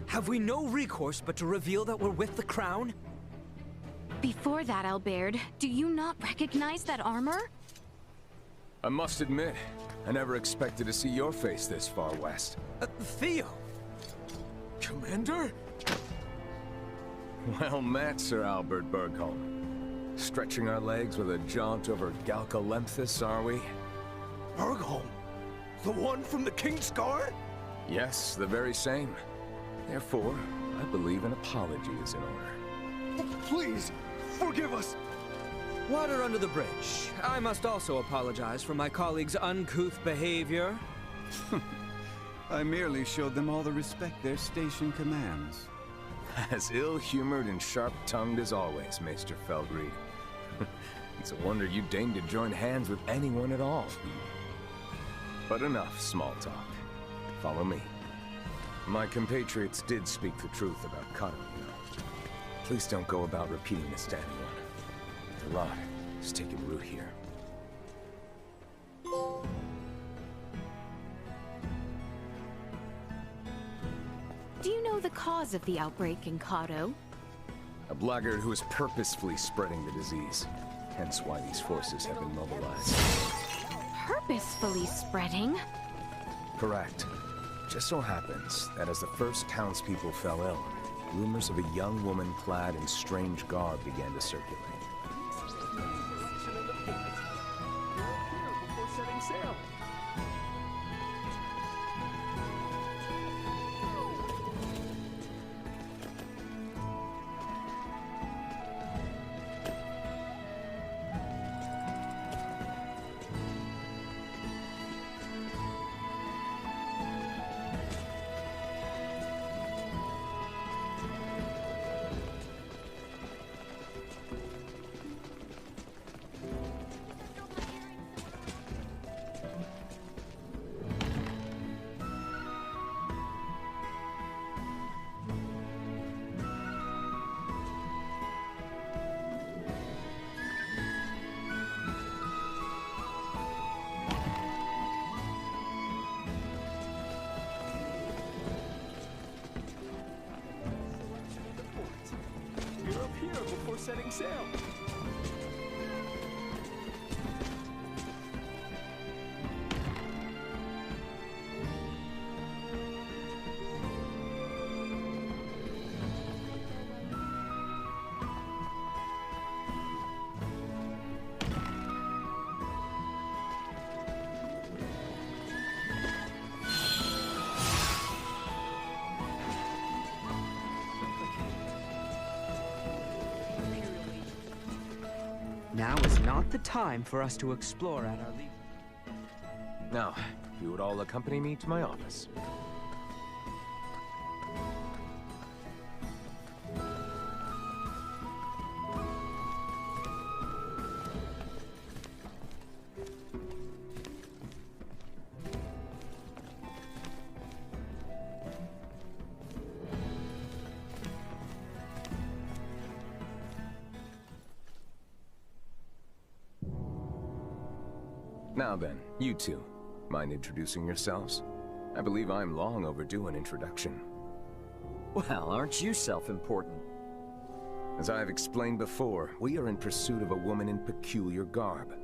Speaker 13: Have we no recourse but to reveal that we're with the crown?
Speaker 8: Before that, Albert, do you not recognize that armor?
Speaker 2: I must admit, I never expected to see your face this far west.
Speaker 13: Theo!
Speaker 2: Commander? Well met, Sir Albert Bergholm. Stretching our legs with a jaunt over Galcalemthus, are we?
Speaker 14: Bergholm? The one from the King's Guard?
Speaker 2: Yes, the very same. Therefore, I believe an apology is in order.
Speaker 14: Please, forgive us!
Speaker 13: Water under the bridge. I must also apologize for my colleagues' uncouth behavior.
Speaker 6: I merely showed them all the respect their station commands.
Speaker 2: As ill-humored and sharp-tongued as always, Maester Feldreed. It's a wonder you deigned to join hands with anyone at all. But enough small talk. Follow me. My compatriots did speak the truth about Cotton, you know. Please don't go about repeating this to anyone. The rot is taking root here.
Speaker 8: Do you know the cause of the outbreak in Kato?
Speaker 2: A blackguard who is purposefully spreading the disease. Hence why these forces have been mobilized.
Speaker 8: Purposefully spreading?
Speaker 2: Correct. Just so happens that as the first townspeople fell ill, rumors of a young woman clad in strange garb began to circulate. Setting sail.
Speaker 16: Now is not the time for us to explore at our leisure.
Speaker 2: Now, if you would all accompany me to my office. Now then, you two, mind introducing yourselves? I believe I'm long overdue an introduction.
Speaker 1: Well, aren't you self-important?
Speaker 2: As I have explained before, we are in pursuit of a woman in peculiar garb.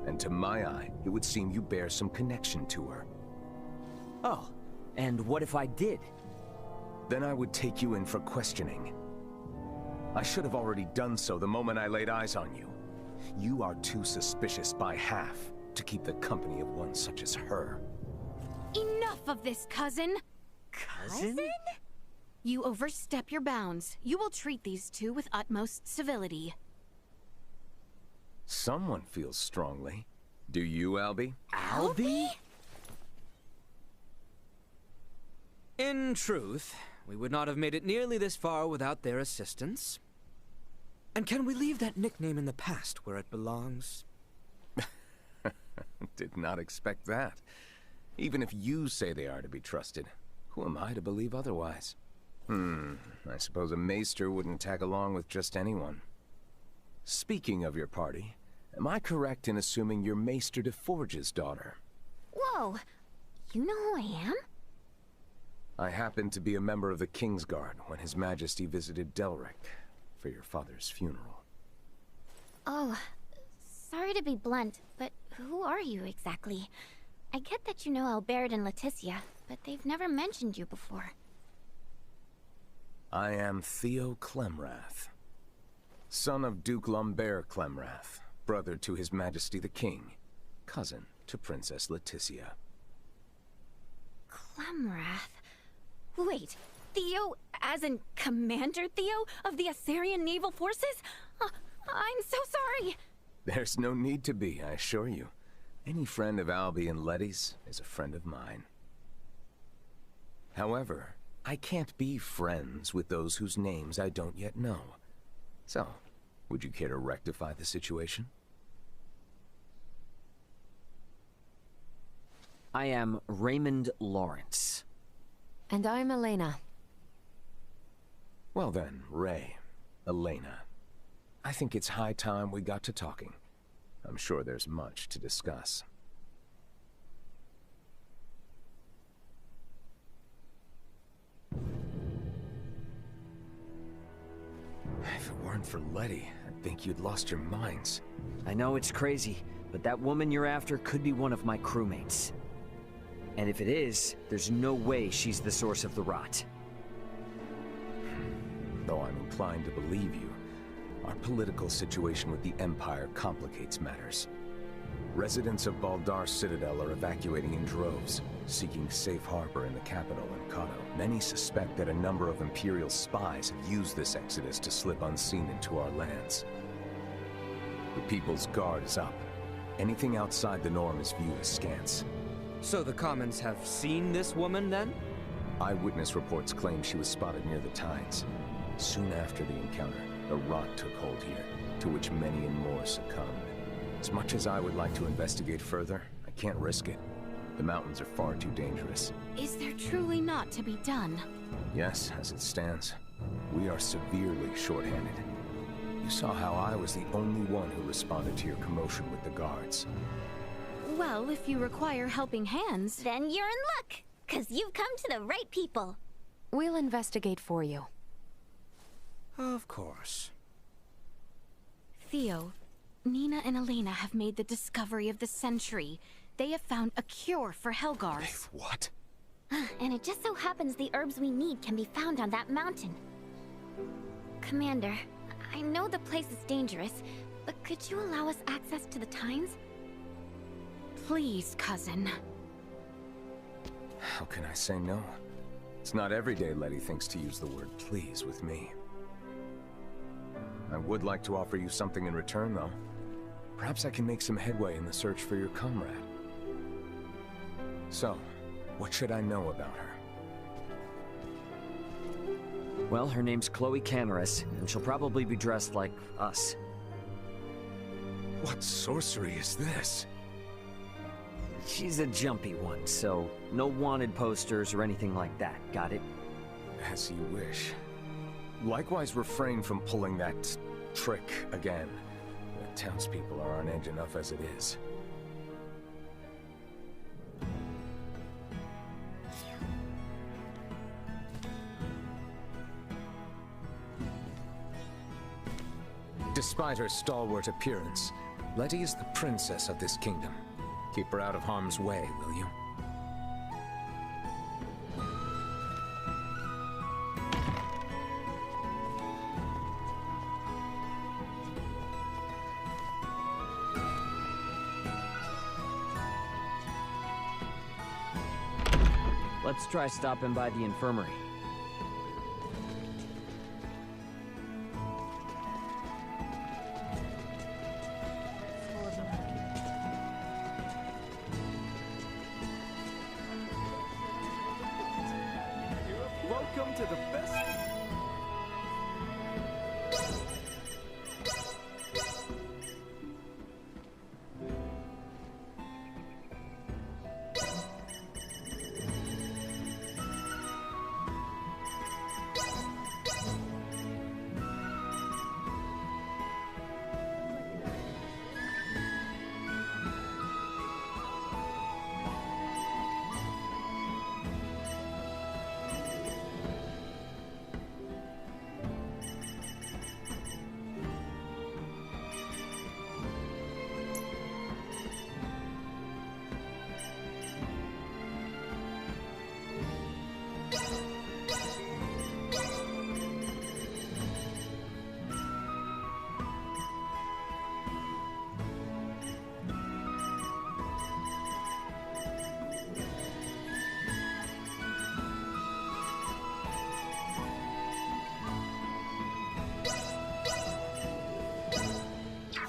Speaker 2: And to my eye, it would seem you bear some connection to her.
Speaker 1: Oh, and what if I did?
Speaker 2: Then I would take you in for questioning. I should have already done so the moment I laid eyes on you. You are too suspicious by half to keep the company of one such as her.
Speaker 8: Enough of this, cousin!
Speaker 1: Cousin?
Speaker 8: You overstep your bounds. You will treat these two with utmost civility.
Speaker 2: Someone feels strongly. Do you, Albie?
Speaker 1: Albie?
Speaker 13: In truth, we would not have made it nearly this far without their assistance. And can we leave that nickname in the past where it belongs?
Speaker 2: Did not expect that. Even if you say they are to be trusted, who am I to believe otherwise? I suppose a maester wouldn't tag along with just anyone. Speaking of your party, am I correct in assuming you're Maester de Forge's daughter?
Speaker 3: Whoa, you know who I am?
Speaker 2: I happened to be a member of the Kingsguard when His Majesty visited Delric for your father's funeral.
Speaker 3: Oh, sorry to be blunt, but who are you exactly? I get that you know Albert and Leticia, but they've never mentioned you before.
Speaker 2: I am Theo Clemrath, son of Duke Lambert Clemrath, brother to His Majesty the King, cousin to Princess Leticia.
Speaker 3: Clemrath? Wait, Theo, as in Commander Theo of the Assyrian Naval Forces? I'm so sorry!
Speaker 2: There's no need to be, I assure you. Any friend of Albie and Letty's is a friend of mine. However, I can't be friends with those whose names I don't yet know. So, would you care to rectify the situation?
Speaker 1: I am Raymond Lawrence.
Speaker 4: And I'm Elena.
Speaker 2: Well then, Ray, Elena. I think it's high time we got to talking. I'm sure there's much to discuss. If it weren't for Letty, I'd think you'd lost your minds.
Speaker 1: I know it's crazy, but that woman you're after could be one of my crewmates. And if it is, there's no way she's the source of the rot.
Speaker 2: Though I'm inclined to believe you, our political situation with the Empire complicates matters. Residents of Baldar Citadel are evacuating in droves, seeking safe harbor in the capital, Kato. Many suspect that a number of Imperial spies have used this exodus to slip unseen into our lands. The People's Guard is up. Anything outside the norm is viewed askance.
Speaker 13: So the Commons have seen this woman, then?
Speaker 2: Eyewitness reports claim she was spotted near the Tides. Soon after the encounter, a rot took hold here, to which many and more succumbed. As much as I would like to investigate further, I can't risk it. The mountains are far too dangerous.
Speaker 8: Is there truly not to be done?
Speaker 2: Yes, as it stands. We are severely short-handed. You saw how I was the only one who responded to your commotion with the guards.
Speaker 8: Well, if you require helping hands...
Speaker 3: Then you're in luck, 'cause you've come to the right people.
Speaker 4: We'll investigate for you.
Speaker 13: Of course.
Speaker 8: Theo, Nina and Elena have made the discovery of the century. They have found a cure for Helgars.
Speaker 2: What?
Speaker 3: And it just so happens the herbs we need can be found on that mountain. Commander, I know the place is dangerous, but could you allow us access to the Times?
Speaker 8: Please, cousin.
Speaker 2: How can I say no? It's not every day Letty thinks to use the word please with me. I would like to offer you something in return, though. Perhaps I can make some headway in the search for your comrade. So, what should I know about her?
Speaker 1: Well, her name's Chloe Canaris, and she'll probably be dressed like us.
Speaker 2: What sorcery is this?
Speaker 1: She's a jumpy one, so no wanted posters or anything like that, got it?
Speaker 2: As you wish. Likewise, refrain from pulling that trick again. The townspeople are on edge enough as it is. Despite her stalwart appearance, Letty is the princess of this kingdom. Keep her out of harm's way, will you?
Speaker 1: Let's try stopping by the infirmary.
Speaker 14: Welcome to the best.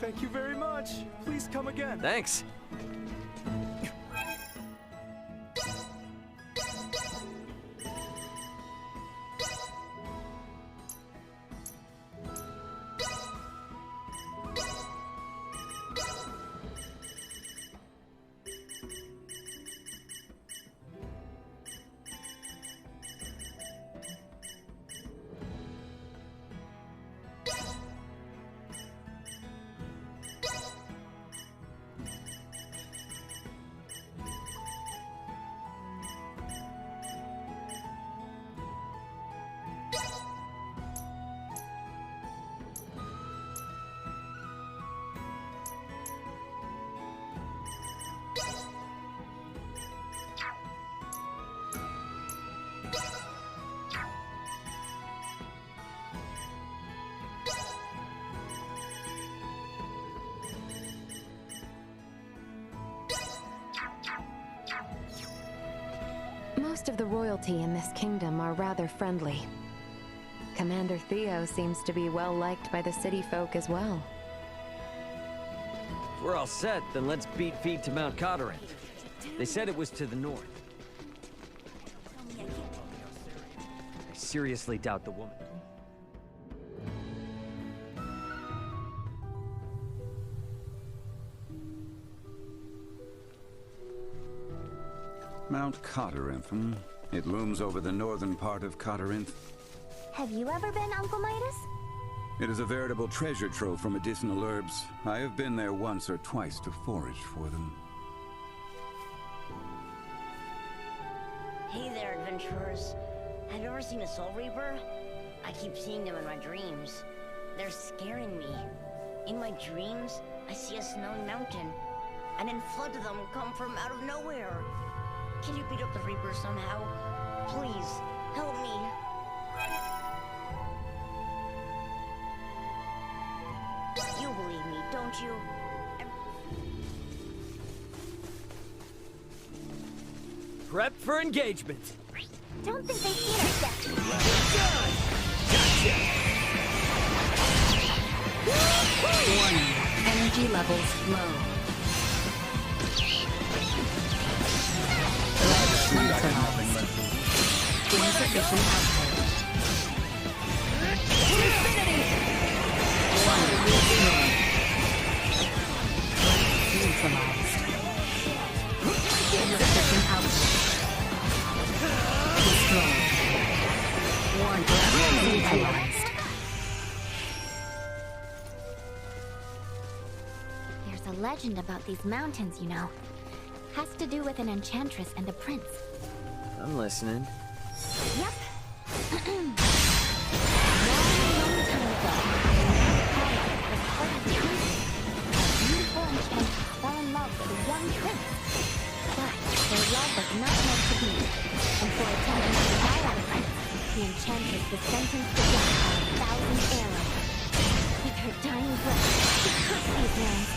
Speaker 14: Thank you very much. Please come again.
Speaker 1: Thanks.
Speaker 4: Most of the royalty in this kingdom are rather friendly. Commander Theo seems to be well liked by the city folk as well.
Speaker 1: If we're all set, then let's beat feet to Mount Cotterint. They said it was to the north. I seriously doubt the woman.
Speaker 6: Mount Cotterint, hmm? It looms over the northern part of Cotterint.
Speaker 3: Have you ever been, Uncle Midas?
Speaker 6: It is a veritable treasure trove for medicinal herbs. I have been there once or twice to forage for them.
Speaker 17: Hey there, adventurers. Have you ever seen a Soul Reaper? I keep seeing them in my dreams. They're scaring me. In my dreams, I see a snowy mountain, and then floods of them come from out of nowhere. Can you beat up the Reaper somehow? Please, help me. You believe me, don't you?
Speaker 1: Prep for engagement.
Speaker 3: Don't think they've seen us yet.
Speaker 1: Gotcha!
Speaker 10: Warning. Energy levels low. Insufficient output. Infinity! Neutralized. Insufficient output. Destroyed. Warning. Neutralized.
Speaker 3: There's a legend about these mountains, you know. Has to do with an enchantress and a prince.
Speaker 1: I'm listening.
Speaker 3: Yep. Long, long time ago, was part of the kingdom. A beautiful enchantress fell in love with a young prince. But their love was not meant to be, and for attempting to devour the prince, the enchantress was sentenced to death by 1,000 arrows. With her dying breath, she cursed these lands,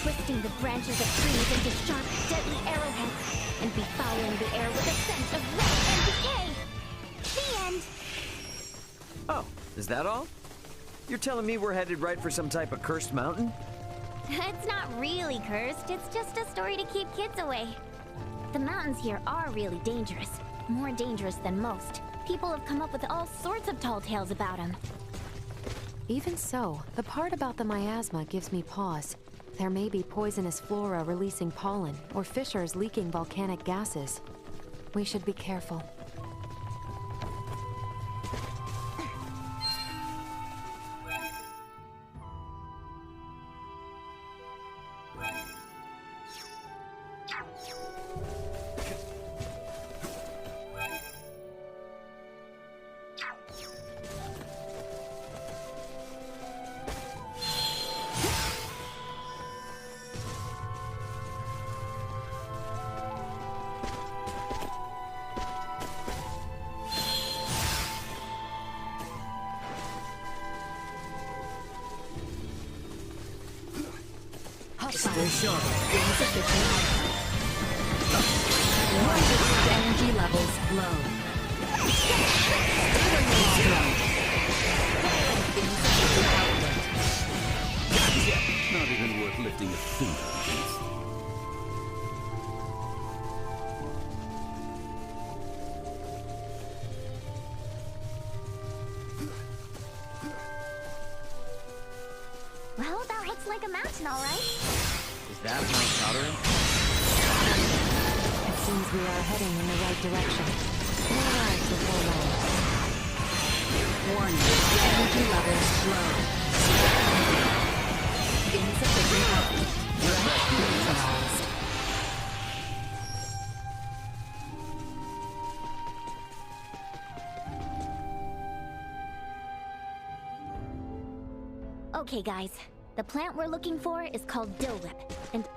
Speaker 3: twisting the branches of trees into sharp, deadly arrowheads, and befouling the air with a scent of rot and decay. The end.
Speaker 1: Oh, is that all? You're telling me we're headed right for some type of cursed mountain?
Speaker 3: It's not really cursed, it's just a story to keep kids away. The mountains here are really dangerous. More dangerous than most. People have come up with all sorts of tall tales about them.
Speaker 4: Even so, the part about the miasma gives me pause. There may be poisonous flora releasing pollen, or fissures leaking volcanic gases. We should be careful.
Speaker 13: Stay sharp.
Speaker 10: Energy levels low.
Speaker 12: Not even worth lifting a finger against.
Speaker 3: Well, that looks like a mountain, all right.
Speaker 1: Is that Mount Cotterin?
Speaker 4: It seems we are heading in the right direction. We'll arrive before long.
Speaker 10: Warning. Energy levels low. Insufficient output. Neutralized.
Speaker 3: Okay, guys. The plant we're looking for is called dill whip, and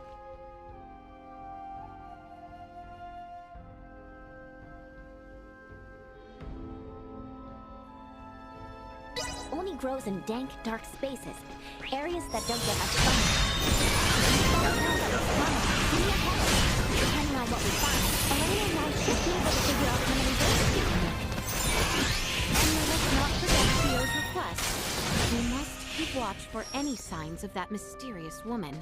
Speaker 3: only grows in dank, dark spaces, areas that don't get much sunlight. Depending on what we find, Elena and I should be able to figure out how many birds we can make. And let's not forget Theo's request.
Speaker 8: We must keep watch for any signs of that mysterious woman.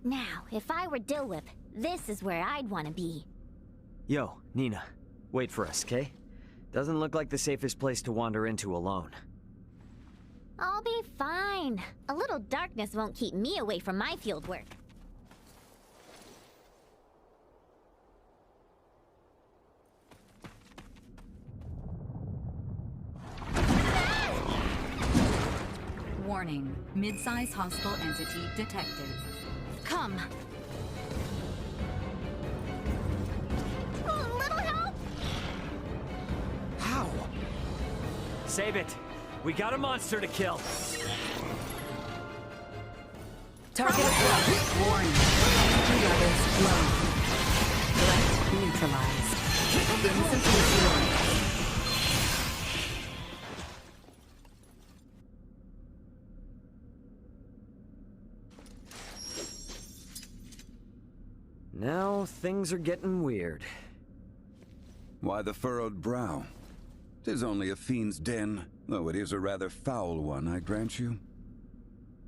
Speaker 3: Now, if I were Dill Whip, this is where I'd want to be.
Speaker 1: Yo, Nina. Wait for us, okay? Doesn't look like the safest place to wander into alone.
Speaker 3: I'll be fine. A little darkness won't keep me away from my field work.
Speaker 18: Warning. Mid-size hostile entity detected.
Speaker 8: Come.
Speaker 3: A little help?
Speaker 1: How? Save it. We got a monster to kill.
Speaker 18: Target acquired. Warning. Energy levels low. Threat neutralized. Insufficient.
Speaker 1: Now things are getting weird.
Speaker 6: Why the furrowed brow? 'Tis only a fiend's den, though it is a rather foul one, I grant you.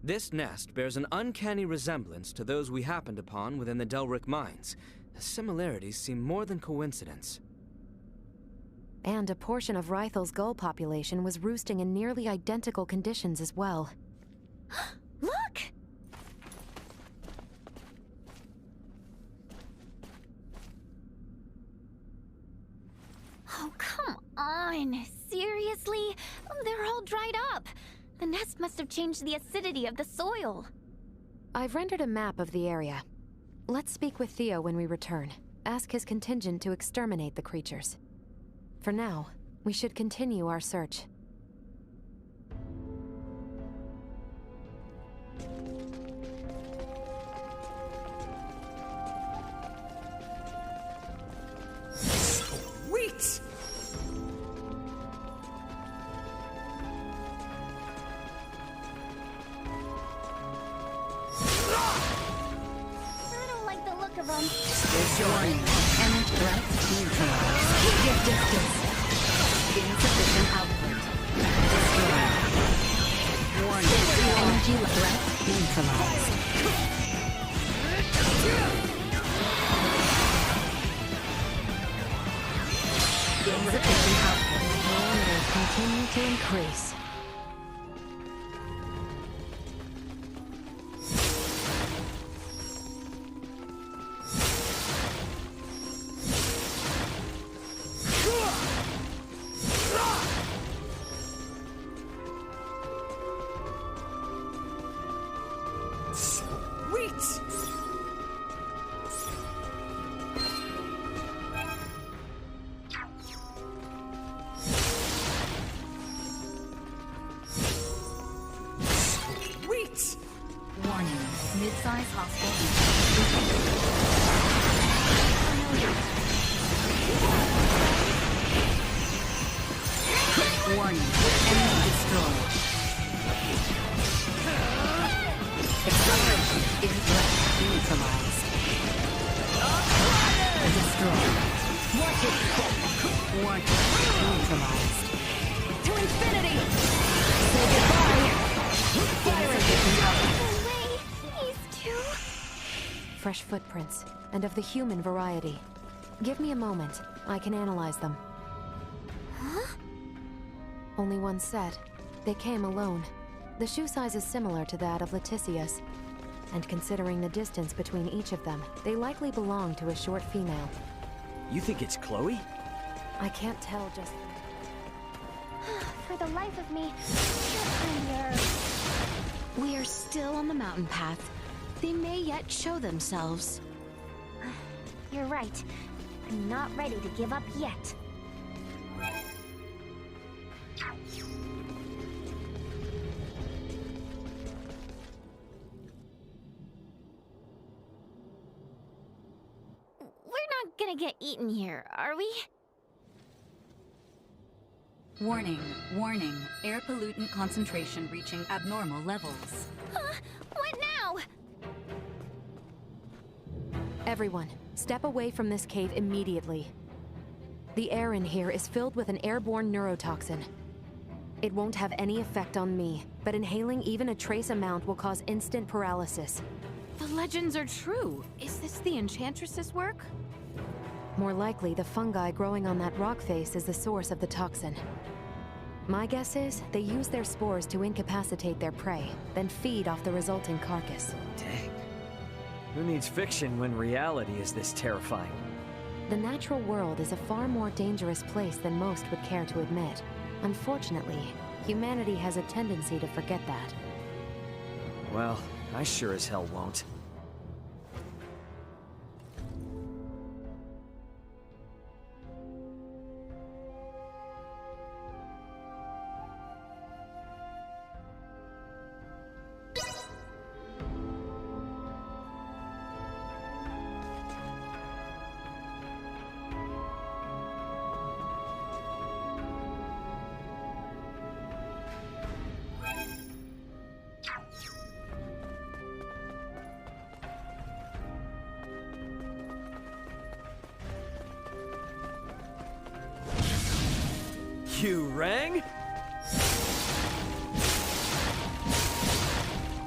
Speaker 13: This nest bears an uncanny resemblance to those we happened upon within the Delric mines. The similarities seem more than coincidence.
Speaker 4: And a portion of Rythel's gull population was roosting in nearly identical conditions as well.
Speaker 3: Look! on. Seriously? They're all dried up. The nest must have changed the acidity of the soil.
Speaker 4: I've rendered a map of the area. Let's speak with Theo when we return. Ask his contingent to exterminate the creatures. For now, we should continue our search.
Speaker 1: Sweet!
Speaker 3: I don't like the look of them.
Speaker 18: Warning. Energy threat neutralized. Get distance. Insufficient output. Destroyed. Warning. Energy threat neutralized. Insufficient output.
Speaker 4: Parameters continue to increase.
Speaker 18: Warning. Mid-size hostile. Warning. Enemy destroyed. Acceleration in threat neutralized. Destroyed. Watch it. Warning. Neutralized. To infinity! Say goodbye! Fire engine up!
Speaker 4: Fresh footprints, and of the human variety. Give me a moment. I can analyze them.
Speaker 3: Huh?
Speaker 4: Only one set. They came alone. The shoe size is similar to that of Leticia's. And considering the distance between each of them, they likely belong to a short female.
Speaker 1: You think it's Chloe?
Speaker 4: I can't tell just...
Speaker 3: For the life of me,
Speaker 10: We are still on the mountain path. They may yet show themselves.
Speaker 3: You're right. I'm not ready to give up yet. We're not gonna get eaten here, are we?
Speaker 18: Warning. Warning. Air pollutant concentration reaching abnormal levels.
Speaker 3: What now?
Speaker 4: Everyone, step away from this cave immediately. The air in here is filled with an airborne neurotoxin. It won't have any effect on me, but inhaling even a trace amount will cause instant paralysis.
Speaker 8: The legends are true. Is this the Enchantress's work?
Speaker 4: More likely, the fungi growing on that rock face is the source of the toxin. My guess is they use their spores to incapacitate their prey, then feed off the resulting carcass.
Speaker 1: Dang. Who needs fiction when reality is this terrifying?
Speaker 4: The natural world is a far more dangerous place than most would care to admit. Unfortunately, humanity has a tendency to forget that.
Speaker 1: Well, I sure as hell won't. You rang?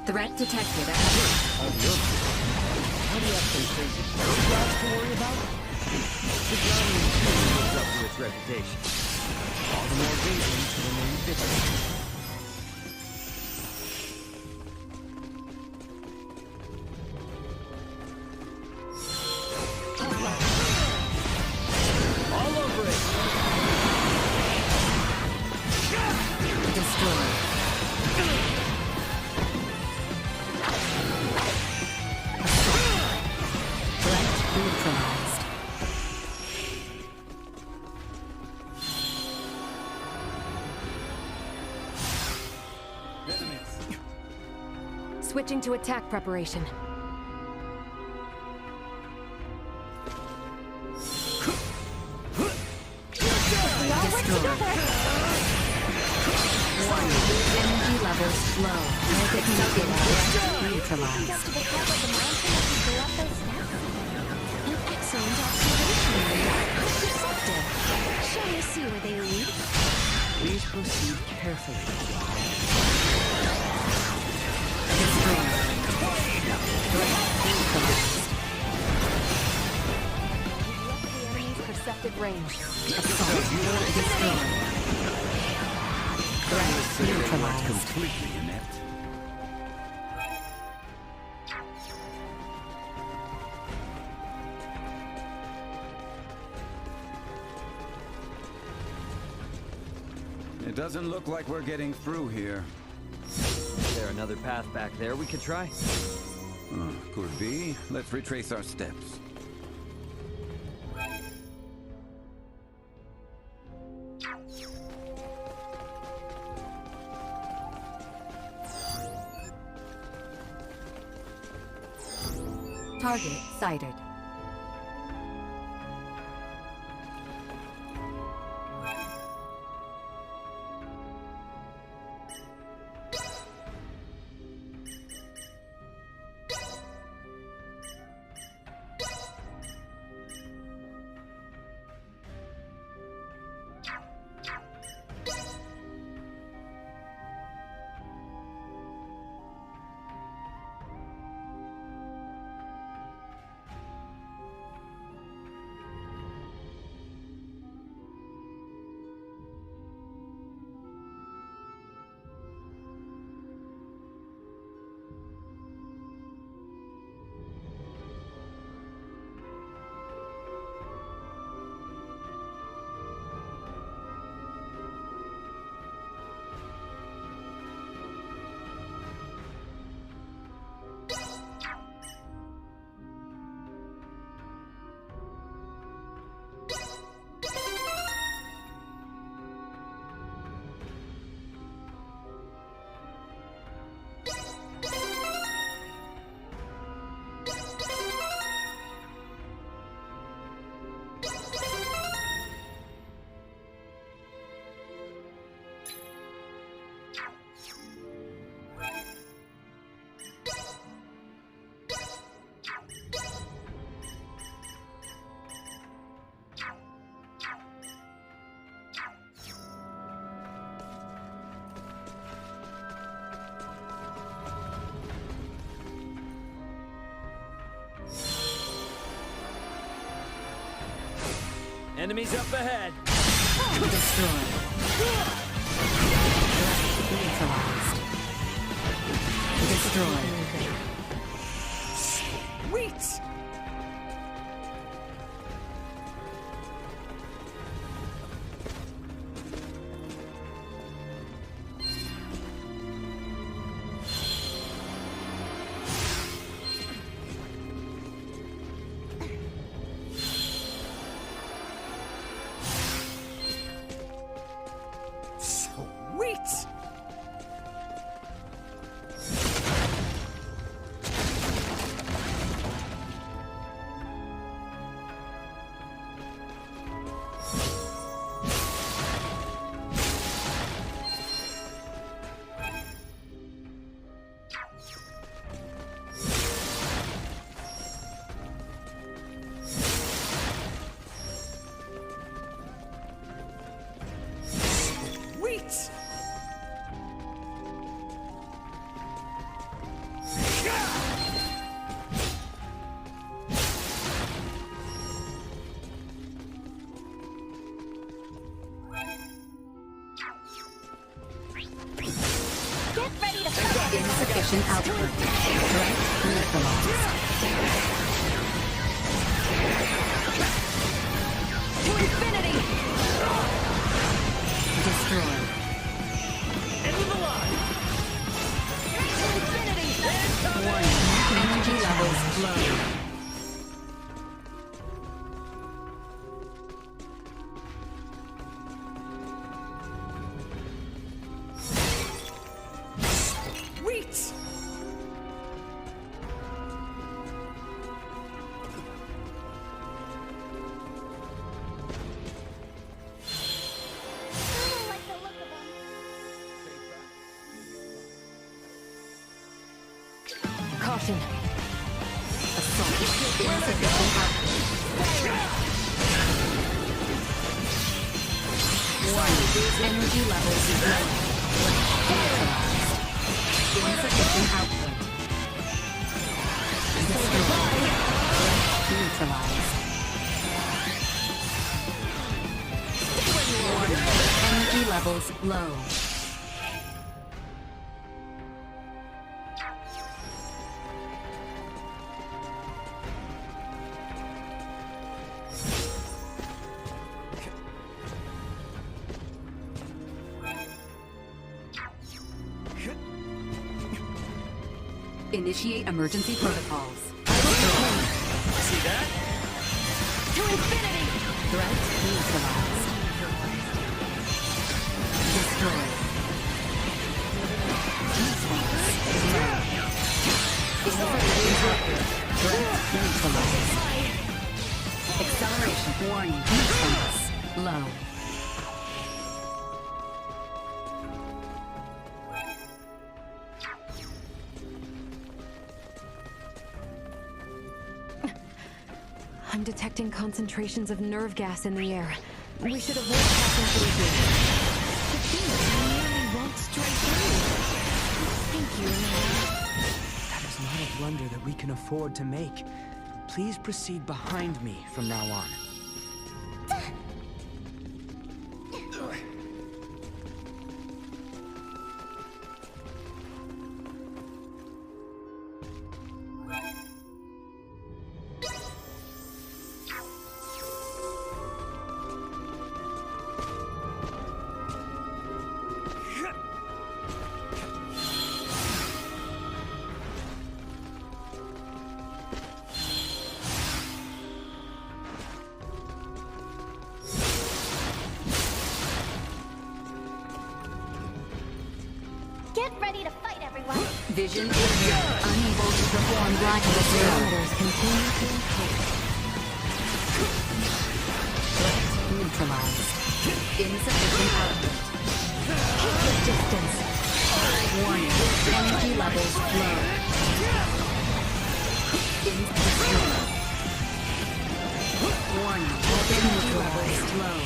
Speaker 18: Threat detected at
Speaker 1: How do you have some crazy jobs to worry about? The Johnny lives up to its reputation. All the more reason to remain vigilant. All over it!
Speaker 4: Switching to attack preparation. Energy levels low. Target neutralized.
Speaker 8: An excellent observation. Perceptive. Shall we see where they lead?
Speaker 16: Please proceed carefully.
Speaker 4: The enemy's perceptive range.
Speaker 6: Threat neutralized. Completely inept. It doesn't look like we're getting through here.
Speaker 1: Is there another path back there we could try?
Speaker 6: Could be. Let's retrace our steps.
Speaker 18: Target sighted.
Speaker 13: Enemies up ahead.
Speaker 18: Destroyed. Neutralized. Destroyed.
Speaker 5: Sweet! Sweet! Sweet!
Speaker 3: Get ready to fight!
Speaker 18: Insufficient output. Threat neutralized.
Speaker 3: To infinity!
Speaker 18: Destroyed.
Speaker 13: End of the line.
Speaker 3: To infinity!
Speaker 18: Warning. Energy levels low.
Speaker 5: Sweet!
Speaker 4: detection. Assault. Insufficient output. Warning. Energy levels low. Neutralized. Insufficient output. Destroyed. Neutralized. Warning. Energy levels low. Initiate emergency protocols.
Speaker 9: See that?
Speaker 4: To infinity! Threat neutralized. Destroyed. Threat neutralized. Acceleration warning. Defense low. I'm detecting concentrations of nerve gas in the air. We should avoid passing through here.
Speaker 10: The thing nearly walked straight through. Thank you, Amanda.
Speaker 16: That is not a blunder that we can afford to make. Please proceed behind me from now on.
Speaker 3: Get ready to fight, everyone!
Speaker 18: Vision impaired. Unable to perform blindness
Speaker 4: Parameters continue to increase.
Speaker 18: Threat neutralized. Insufficient output.
Speaker 4: Keep your distance.
Speaker 18: Warning. Energy levels low. Destroyed. Warning. Energy levels low.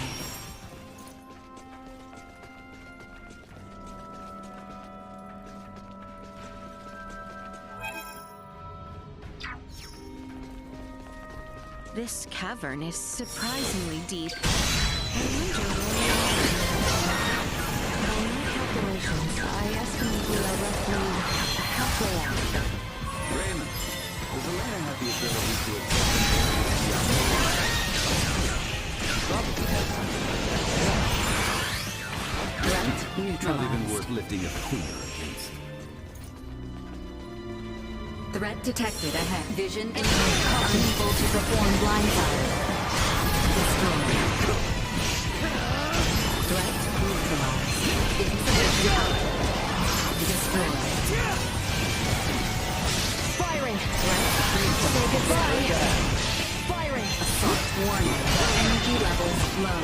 Speaker 10: This cavern is surprisingly deep. I wonder
Speaker 4: By my calculations, I estimate we are roughly halfway out.
Speaker 6: Raymond, does Elena have the ability to probably has something.
Speaker 18: Threat neutralized.
Speaker 12: Not even worth lifting a finger against.
Speaker 18: Threat detected ahead. Vision impaired. Unable to perform blindfire. Destroyed. Threat neutralized. Insufficient output. Destroyed.
Speaker 4: Firing!
Speaker 18: Threat neutralized.
Speaker 4: Say goodbye! Firing!
Speaker 18: Assault warning. Energy levels low.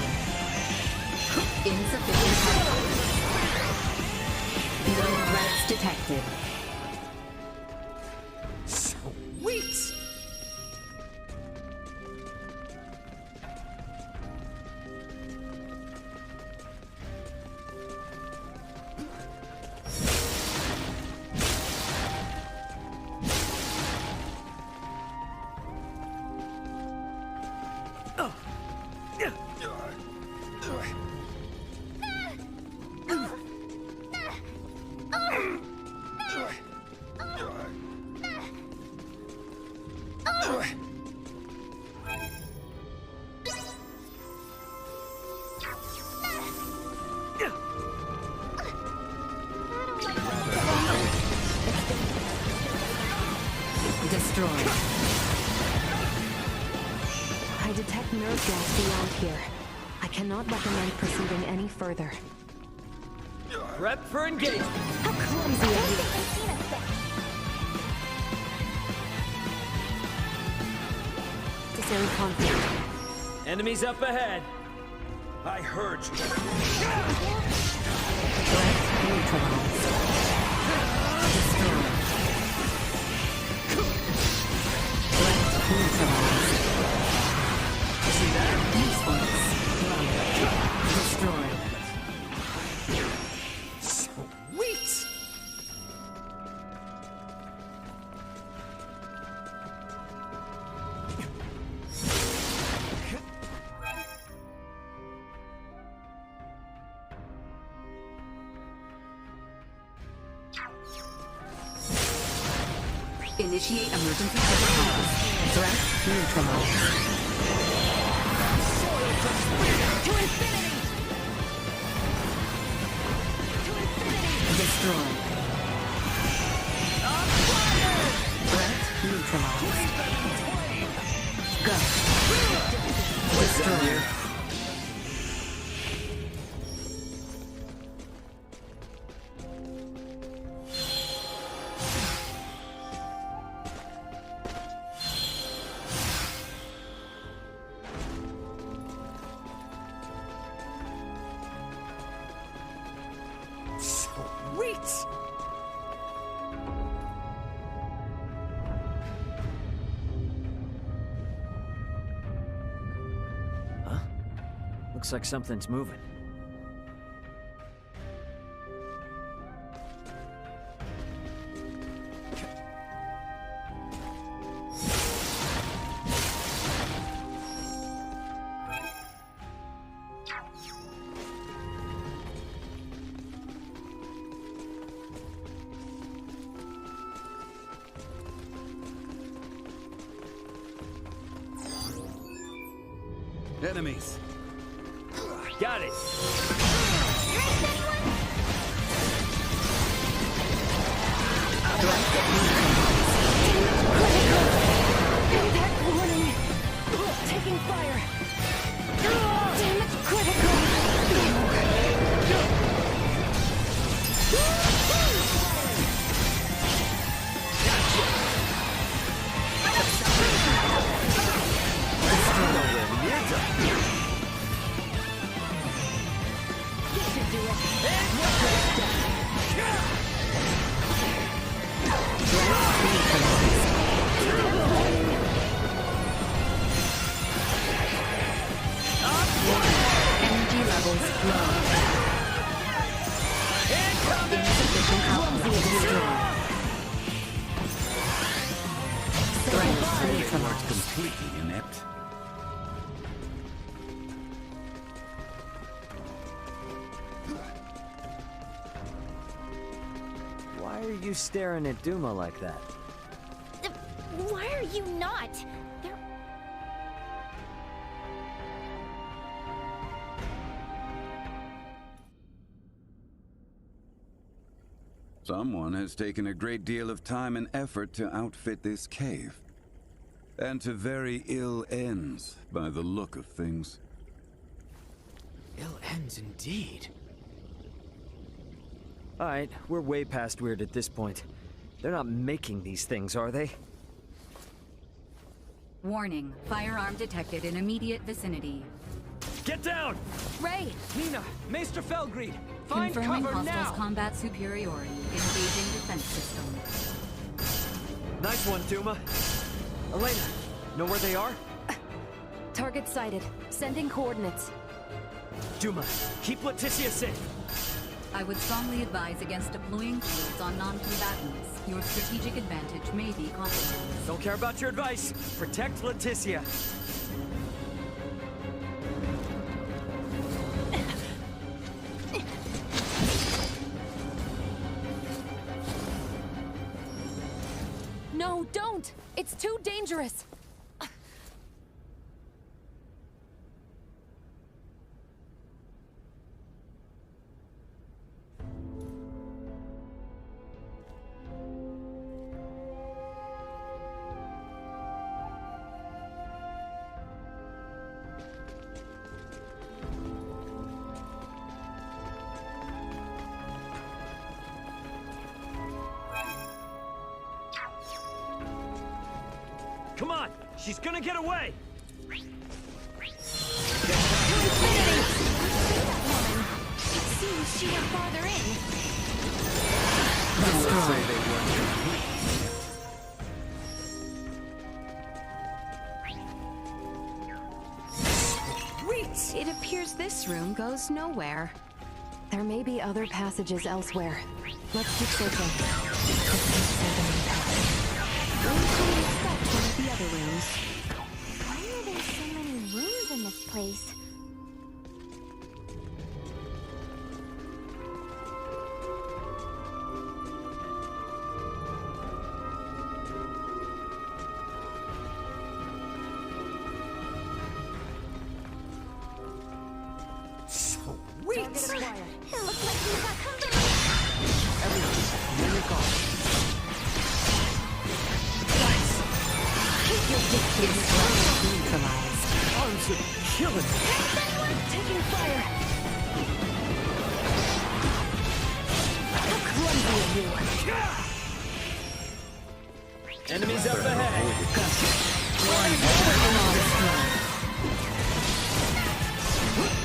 Speaker 18: Insufficient output. No threats detected.
Speaker 9: Sweet!
Speaker 18: Destroyed.
Speaker 4: I detect nerve gas beyond here. I cannot recommend proceeding any further.
Speaker 13: Prep for engagement.
Speaker 4: How clumsy of you! Necessary conflict.
Speaker 13: Enemies up ahead.
Speaker 14: I heard you.
Speaker 18: Threat neutralized. Destroyed. Initiate emergency protocols. Threat neutralized.
Speaker 3: To infinity!
Speaker 18: Destroy. Threat neutralized. Go. Destroy.
Speaker 1: Sweet! Huh? Looks like something's moving.
Speaker 12: Enemies.
Speaker 1: Got it!
Speaker 3: Impact warning! Taking fire! Damage critical!
Speaker 18: Energy levels low. Insufficient output. Destroy. Threat neutralized.
Speaker 12: Completely inept.
Speaker 1: Why are you staring at Duma like that?
Speaker 3: Why are you not? They're...
Speaker 6: Someone has taken a great deal of time and effort to outfit this cave. And to very ill ends, by the look of things.
Speaker 13: Ill ends indeed.
Speaker 1: Alright, we're way past weird at this point. They're not making these things, are they?
Speaker 18: Warning. Firearm detected in immediate vicinity.
Speaker 13: Get down!
Speaker 3: Ray!
Speaker 13: Nina! Maester Felgreed! Find
Speaker 18: Confirming
Speaker 13: cover
Speaker 18: hostiles'
Speaker 13: now!
Speaker 18: combat superiority. Engaging defense system.
Speaker 1: Nice one, Duma. Elena, know where they are?
Speaker 4: Target sighted. Sending coordinates.
Speaker 1: Duma, keep Leticia safe.
Speaker 18: I would strongly advise against deploying shields on non-combatants. Your strategic advantage may be compromised.
Speaker 1: Don't care about your advice. Protect Leticia.
Speaker 4: No, don't! It's too dangerous!
Speaker 1: Come on! She's gonna get away!
Speaker 3: It seems she went farther in.
Speaker 8: It appears this room goes nowhere.
Speaker 4: There may be other passages elsewhere. Let's keep searching.
Speaker 8: One of the other rooms.
Speaker 3: Why are there so many rooms in this place?
Speaker 8: freaks!
Speaker 3: It looks like we got company.
Speaker 16: Everyone, near your guard.
Speaker 18: Keep your distance. Neutralized.
Speaker 16: Arms are killing me.
Speaker 3: Taking fire.
Speaker 18: How clumsy of you.
Speaker 13: Enemies up ahead!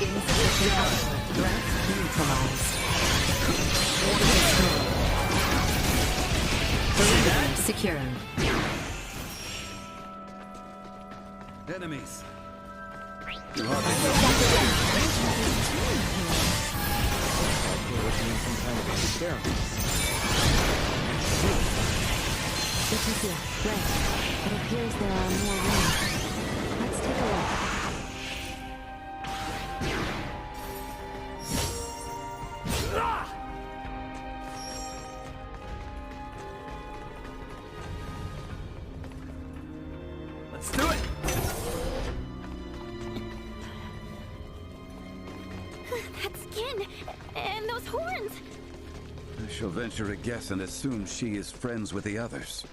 Speaker 18: Insufficient. Threat neutralized. Perimeter secured.
Speaker 6: Enemies.
Speaker 4: Leticia, Brent, it appears there are more rooms. Let's take a look.
Speaker 13: Let's do it!
Speaker 3: That skin and those horns.
Speaker 6: I shall venture a guess and assume she is friends with the others.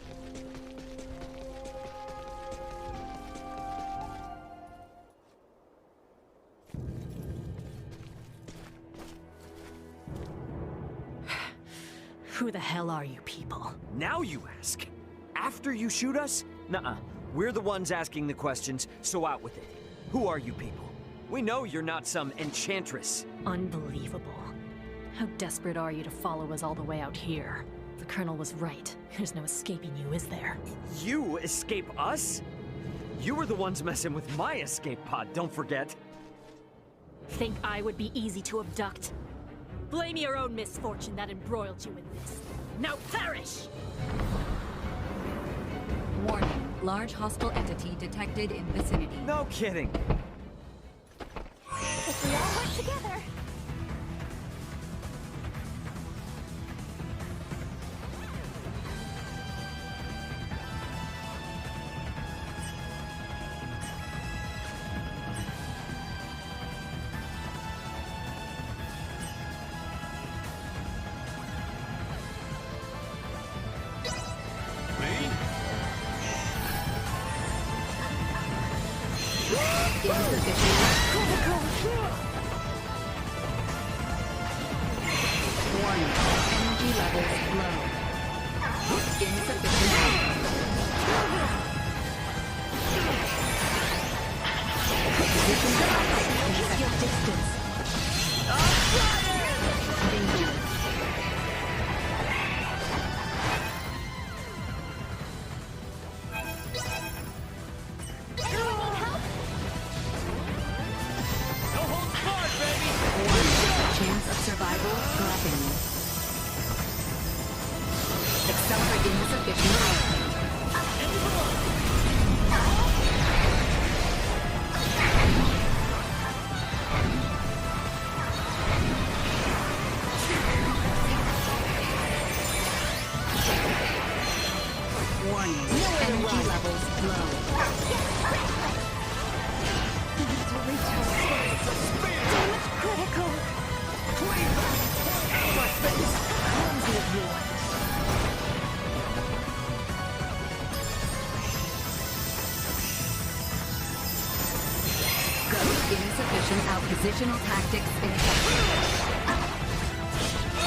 Speaker 18: Who the hell are you people?
Speaker 1: Now you ask. After you shoot us? Nuh-uh. We're the ones asking the questions, so out with it. Who are you people? We know you're not some enchantress.
Speaker 19: Unbelievable. How desperate are you to follow us all the way out here? The Colonel was right. There's no escaping you, is there?
Speaker 1: You escape us? You were the ones messing with my escape pod, don't forget.
Speaker 19: Think I would be easy to abduct? Blame your own misfortune that embroiled you in this. Now perish!
Speaker 18: Warning. Large hostile entity detected in vicinity.
Speaker 1: No kidding.
Speaker 3: If we all work together.
Speaker 18: Warning. Energy levels low. Insufficient. Keep your distance. Danger. Chance of survival dropping. Accelerate insufficient. Warning. Energy levels low.
Speaker 3: Damage critical. Clumsy of you.
Speaker 18: Insufficient oppositional tactics ineffective.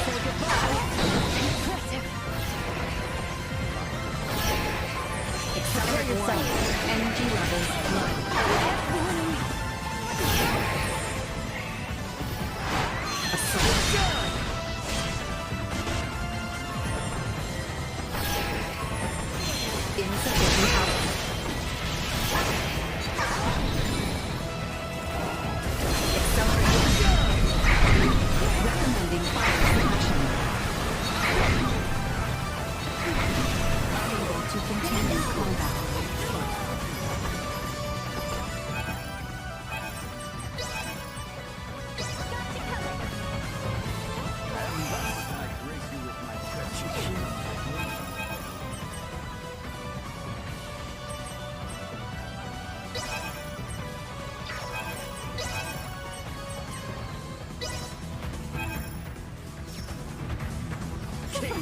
Speaker 3: Say goodbye. Impressive.
Speaker 18: Accelerate warning. Energy levels low. Insufficient output. Accelerate.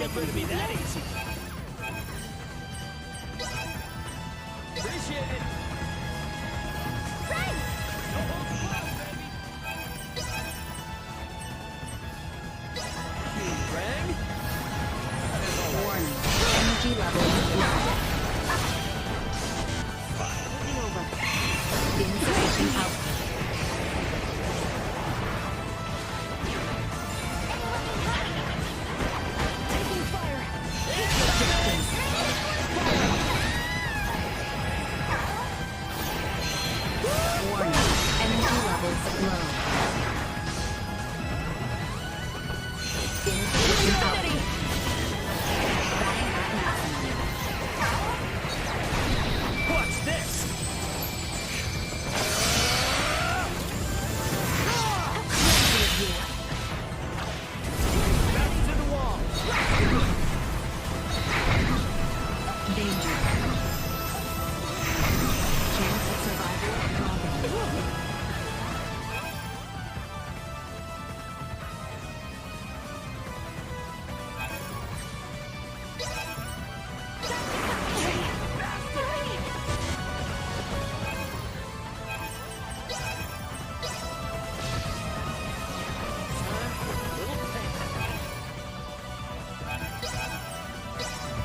Speaker 9: Never gonna be that easy. Appreciate it.
Speaker 3: Run!
Speaker 9: Rang?
Speaker 18: Warning. Energy levels low. Insufficient output.
Speaker 3: Taking fire!
Speaker 18: Warning. Energy levels low. Insufficient output. Batting at maximum.
Speaker 9: What's this? Bounce to the wall.
Speaker 18: Danger. Chance of survival dropping.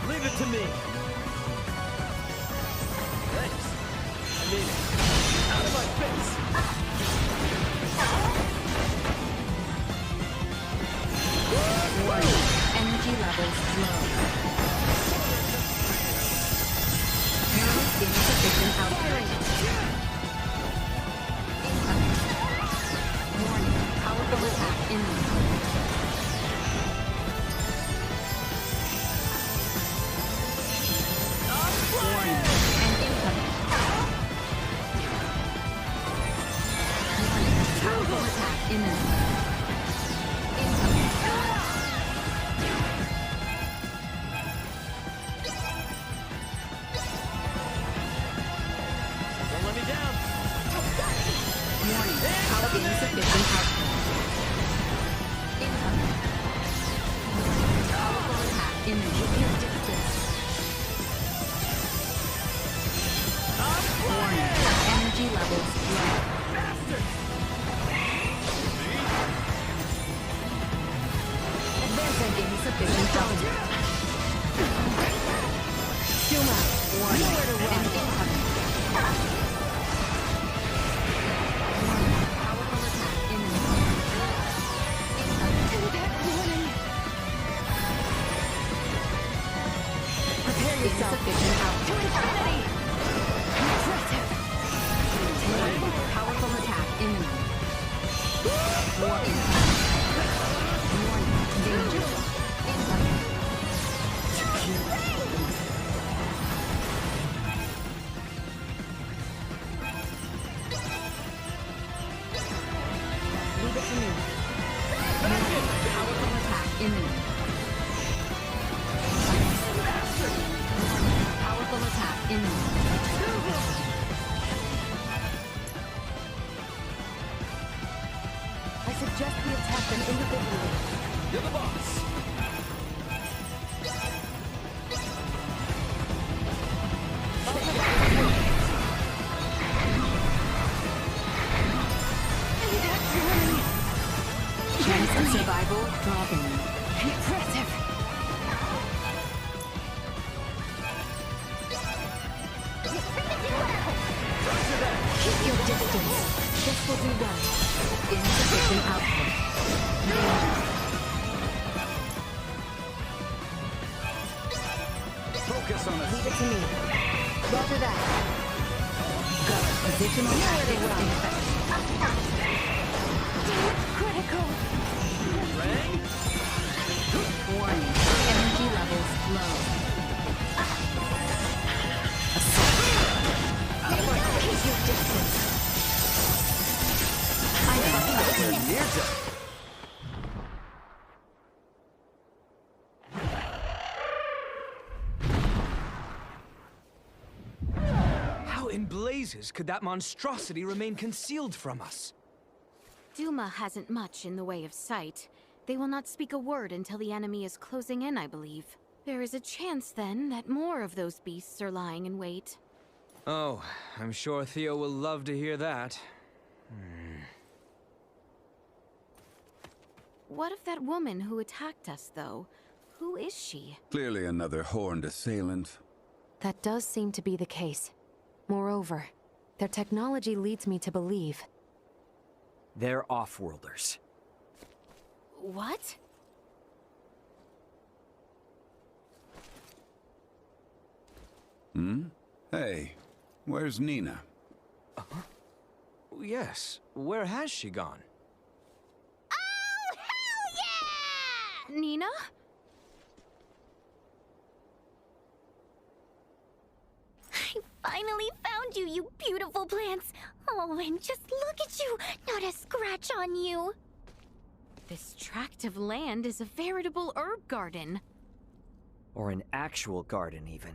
Speaker 9: Leave it to me. Thanks. I mean, out of my face.
Speaker 18: Warning. Energy levels low. Apparent insufficient output. Warning. Powerful attack imminent. Warning. And incoming. Warning. Powerful attack imminent.
Speaker 9: Don't let me down.
Speaker 18: Warning. Powerful insufficient output. Incoming. Powerful attack imminent. Warning. Energy levels low. Advancing insufficient output. Duma. Warning. And incoming. Warning. Powerful attack imminent. Incoming. Prepare yourself. Insufficient output. Powerful attack imminent. War incoming. Warning. Danger. Incoming. Leave it to me. Warning. Powerful attack imminent. Warning. Powerful attack imminent.
Speaker 4: I suggest we attack them individually.
Speaker 9: You're the boss.
Speaker 18: Chance of survival dropping.
Speaker 4: Impressive. Keep your distance. This will do well.
Speaker 18: Insufficient output. Danger.
Speaker 6: Focus on us.
Speaker 4: Leave it to me. Roger that.
Speaker 18: Go. Positional tactics in effect.
Speaker 4: Critical.
Speaker 9: Rang?
Speaker 18: Warning. Energy levels low. Assault.
Speaker 4: Keep your distance.
Speaker 18: I fucked up.
Speaker 9: Near done.
Speaker 16: How in blazes could that monstrosity remain concealed from us?
Speaker 8: Duma hasn't much in the way of sight, They will not speak a word until the enemy is closing in, I believe. There is a chance, then, that more of those beasts are lying in wait.
Speaker 13: Oh, I'm sure Theo will love to hear that.
Speaker 8: What of that woman who attacked us, though? Who is she?
Speaker 12: Clearly another horned assailant.
Speaker 4: That does seem to be the case. Moreover, their technology leads me to believe...
Speaker 1: They're off-worlders.
Speaker 8: What?
Speaker 12: Hey, where's Nina?
Speaker 13: Yes, where has she gone?
Speaker 3: Oh, hell yeah!
Speaker 8: Nina?
Speaker 3: I finally found you, you beautiful plants. Oh, and just look at you, not a scratch on you.
Speaker 8: This tract of land is a veritable herb garden.
Speaker 1: Or an actual garden, even.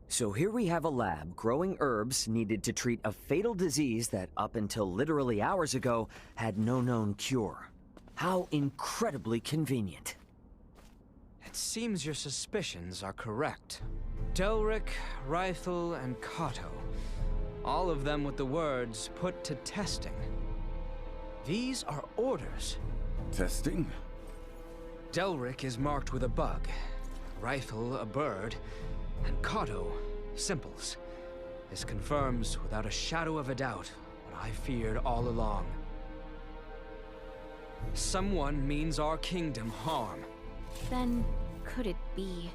Speaker 1: So here we have a lab growing herbs needed to treat a fatal disease that, up until literally hours ago, had no known cure. How incredibly convenient.
Speaker 13: It seems your suspicions are correct. Delric, Rythel, and Kato. All of them with the words, "put to testing." These are orders.
Speaker 12: Testing?
Speaker 13: Delric is marked with a bug, Rythel a bird, and Kato, simples. This confirms without a shadow of a doubt what I feared all along. Someone means our kingdom harm.
Speaker 8: Then, could it be?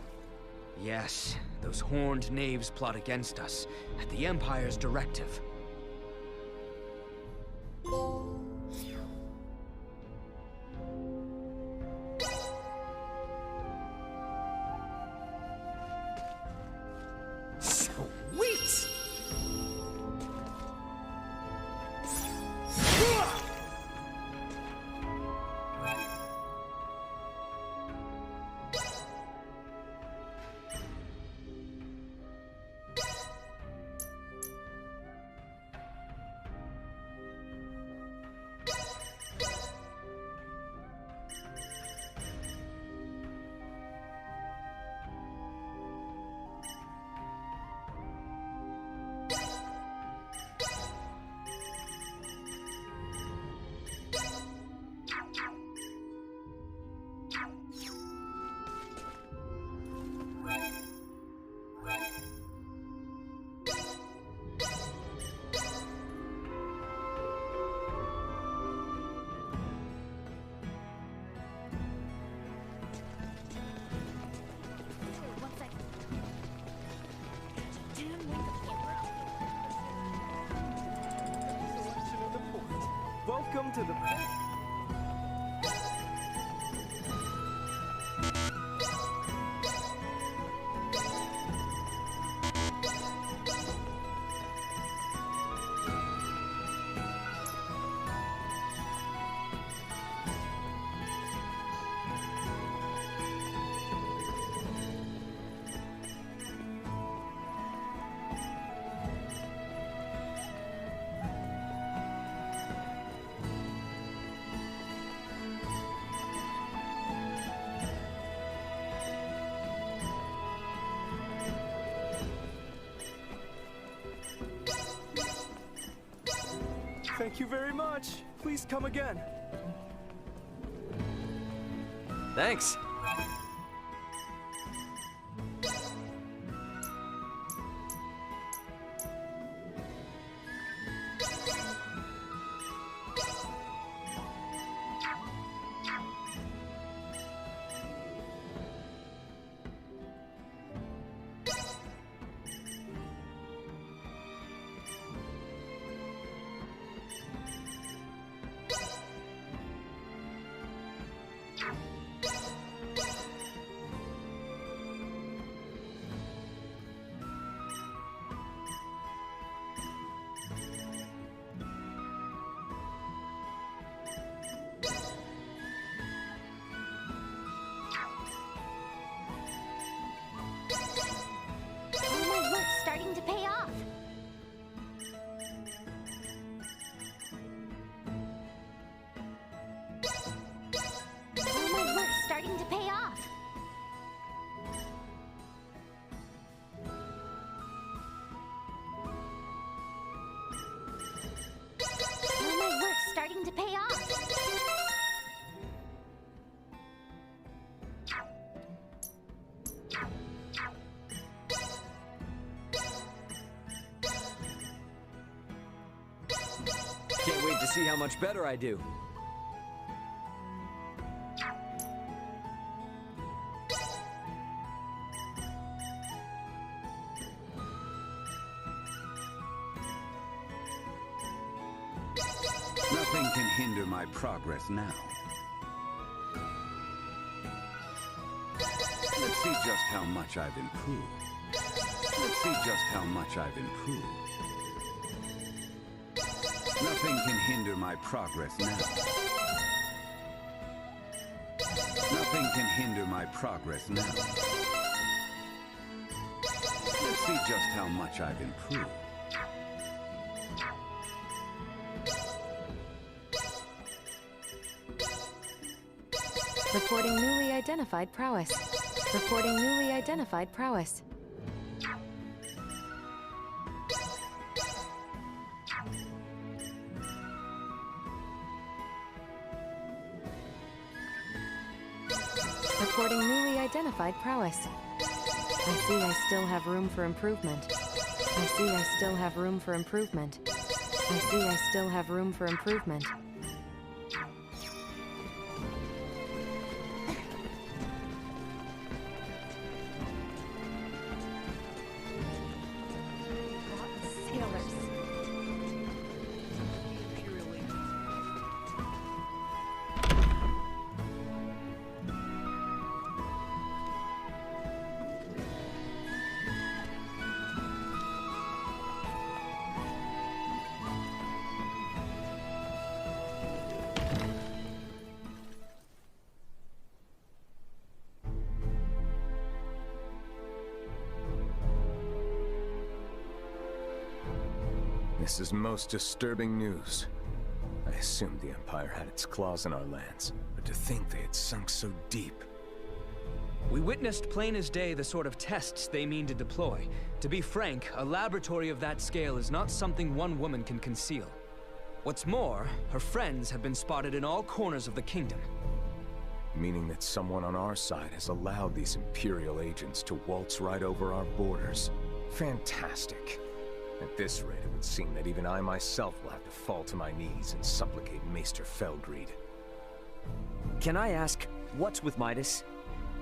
Speaker 13: Yes, those horned knaves plot against us, at the Empire's directive.
Speaker 1: Sweet!
Speaker 16: Welcome to the... Thank you very much. Please come again.
Speaker 1: Thanks.
Speaker 3: All my work's starting to pay off.
Speaker 1: see how much better I do.
Speaker 6: Nothing can hinder my progress now. Let's see just how much I've improved. Let's see just how much I've improved. Nothing can hinder my progress now. Nothing can hinder my progress now. Let's see just how much I've improved.
Speaker 4: Reporting newly identified prowess. Reporting newly identified prowess. Reporting newly identified prowess. I see I still have room for improvement. I see I still have room for improvement. I see I still have room for improvement.
Speaker 2: This is most disturbing news. I assumed the Empire had its claws in our lands, but to think they had sunk so deep.
Speaker 13: We witnessed plain as day the sort of tests they mean to deploy. To be frank, a laboratory of that scale is not something one woman can conceal. What's more, her friends have been spotted in all corners of the kingdom.
Speaker 2: Meaning that someone on our side has allowed these Imperial agents to waltz right over our borders. Fantastic. At this rate, it would seem that even I myself will have to fall to my knees and supplicate Maester Feldgreed.
Speaker 1: Can I ask, what's with Midas?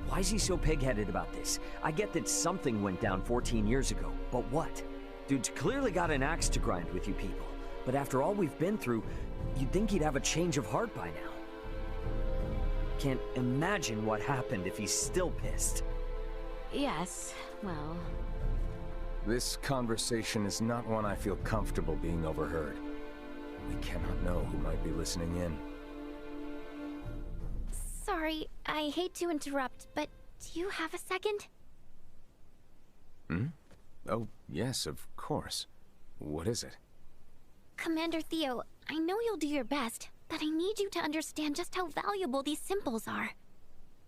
Speaker 1: Why is he so pig-headed about this? I get that something went down 14 years ago, but what? Dude's clearly got an axe to grind with you people. But after all we've been through, you'd think he'd have a change of heart by now. Can't imagine what happened if he's still pissed.
Speaker 8: Yes, well...
Speaker 2: This conversation is not one I feel comfortable being overheard. We cannot know who might be listening in.
Speaker 3: Sorry, I hate to interrupt, but do you have a second?
Speaker 2: Hmm? Oh, yes, of course. What is it?
Speaker 3: Commander Theo, I know you'll do your best, but I need you to understand just how valuable these symbols are.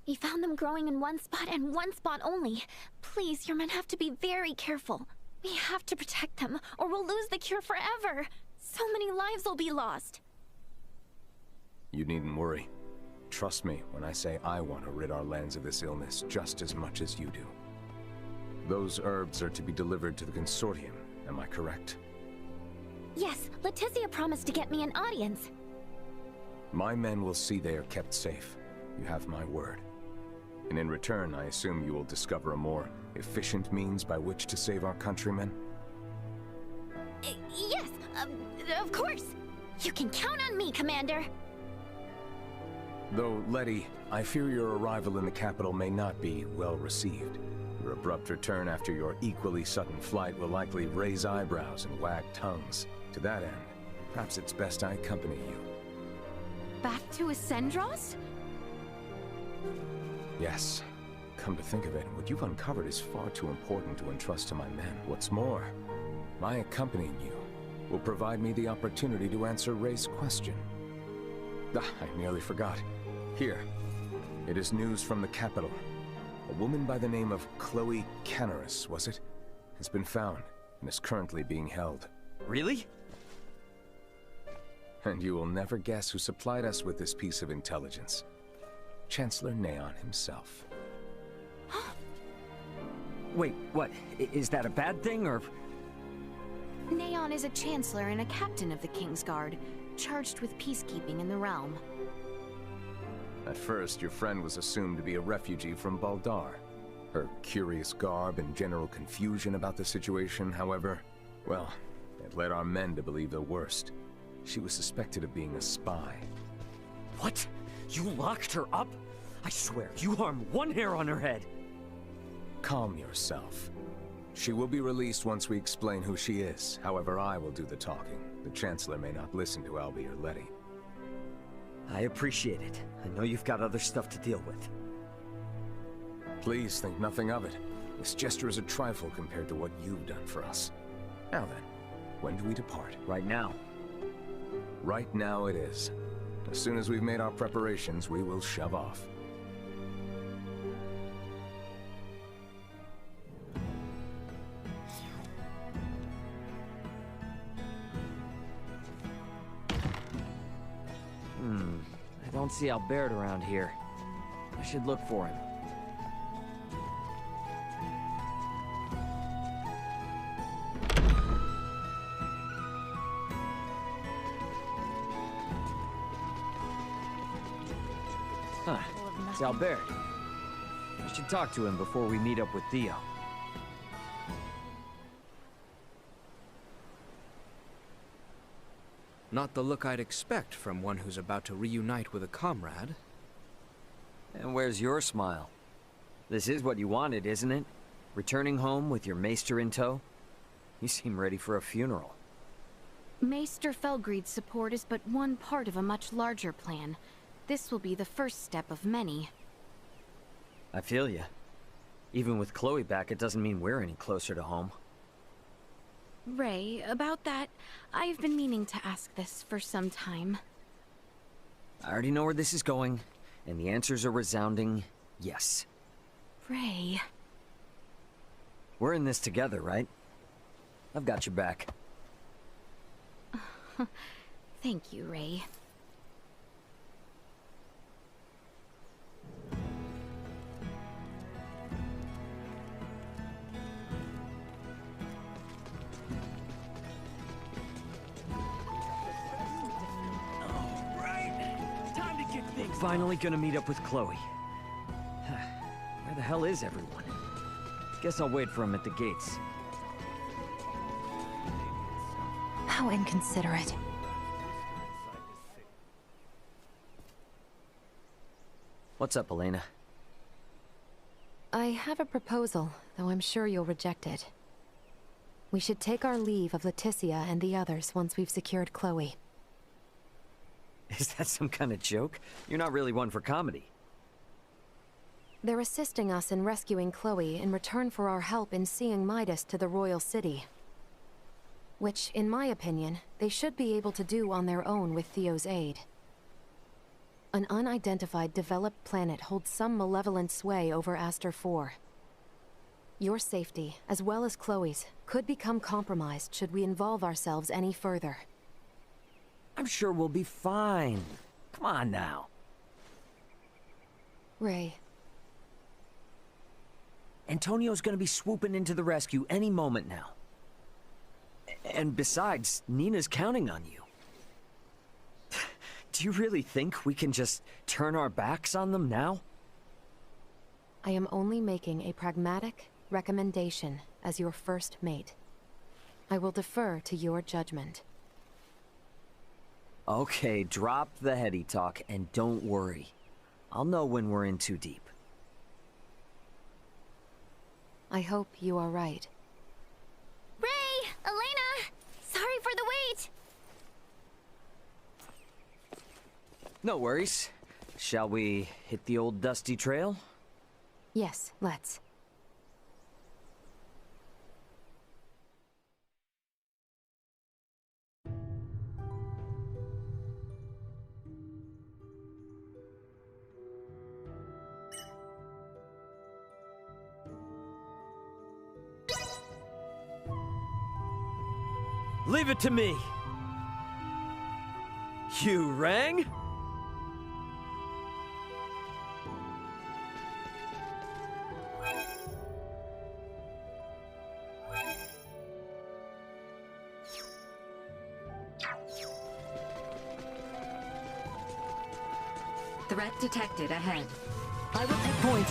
Speaker 3: We found them growing in one spot and one spot only. Please, your men have to be very careful. We have to protect them, or we'll lose the cure forever. So many lives will be lost.
Speaker 2: You needn't worry. Trust me when I say I want to rid our lands of this illness just as much as you do. Those herbs are to be delivered to the Consortium, am I correct?
Speaker 3: Yes, Leticia promised to get me an audience.
Speaker 2: My men will see they are kept safe. You have my word. And in return, I assume you will discover a more efficient means by which to save our countrymen?
Speaker 3: Yes, of course. You can count on me, Commander.
Speaker 2: Though, Letty, I fear your arrival in the capital may not be well received. Your abrupt return after your equally sudden flight will likely raise eyebrows and wag tongues. To that end, perhaps it's best I accompany you.
Speaker 8: Back to Ascendros?
Speaker 2: Yes. Come to think of it, what you've uncovered is far too important to entrust to my men. What's more, my accompanying you will provide me the opportunity to answer Ray's question. Ah, I nearly forgot. Here, it is news from the capital. A woman by the name of Chloe Canaris, was it? Has been found and is currently being held.
Speaker 1: Really?
Speaker 2: And you will never guess who supplied us with this piece of intelligence. Chancellor Neon himself.
Speaker 1: Wait, what? Is that a bad thing, or...?
Speaker 8: Neon is a chancellor and a captain of the Kingsguard. charged with peacekeeping in the realm.
Speaker 2: At first, your friend was assumed to be a refugee from Baldar. Her curious garb and general confusion about the situation, however, well, it led our men to believe the worst. She was suspected of being a spy.
Speaker 1: What? You locked her up? I swear, you harm one hair on her head.
Speaker 2: Calm yourself. She will be released once we explain who she is. However, I will do the talking. The Chancellor may not listen to Albie or Letty.
Speaker 1: I appreciate it. I know you've got other stuff to deal with.
Speaker 2: Please think nothing of it. This gesture is a trifle compared to what you've done for us. Now then, when do we depart?
Speaker 1: Right now.
Speaker 2: Right now it is. As soon as we've made our preparations, we will shove off.
Speaker 1: I don't see Albert around here. I should look for him. Huh, it's Albert. I should talk to him before we meet up with Theo.
Speaker 13: Not the look I'd expect from one who's about to reunite with a comrade.
Speaker 1: And where's your smile? This is what you wanted, isn't it? Returning home with your maester in tow? You seem ready for a funeral.
Speaker 8: Maester Felgreid's support is but one part of a much larger plan. This will be the first step of many.
Speaker 1: I feel ya. Even with Chloe back, it doesn't mean we're any closer to home.
Speaker 8: Ray, about that, I've been meaning to ask this for some time.
Speaker 1: I already know where this is going, and the answer's a resounding yes.
Speaker 8: Ray...
Speaker 1: We're in this together, right? I've got your back.
Speaker 8: Thank you, Ray.
Speaker 1: Finally gonna meet up with Chloe. Where the hell is everyone? Guess I'll wait for him at the gates.
Speaker 4: How inconsiderate.
Speaker 1: What's up, Elena?
Speaker 4: I have a proposal, though I'm sure you'll reject it. We should take our leave of Leticia and the others once we've secured Chloe.
Speaker 1: Is that some kind of joke? You're not really one for comedy.
Speaker 4: They're assisting us in rescuing Chloe in return for our help in seeing Midas to the royal city. Which, in my opinion, they should be able to do on their own with Theo's aid. An unidentified developed planet holds some malevolent sway over Aster 4. Your safety, as well as Chloe's, could become compromised should we involve ourselves any further.
Speaker 1: I'm sure we'll be fine. Come on now.
Speaker 4: Ray.
Speaker 1: Antonio's gonna be swooping into the rescue any moment now. And besides, Nina's counting on you. Do you really think we can just turn our backs on them now?
Speaker 4: I am only making a pragmatic recommendation as your first mate. I will defer to your judgment.
Speaker 1: Okay, drop the heady talk and don't worry. I'll know when we're in too deep.
Speaker 4: I hope you are right.
Speaker 3: Ray! Elena! Sorry for the wait!
Speaker 1: No worries. Shall we hit the old dusty trail?
Speaker 4: Yes, let's.
Speaker 1: Leave it to me! You rang?
Speaker 18: Threat detected ahead.
Speaker 19: I will take point.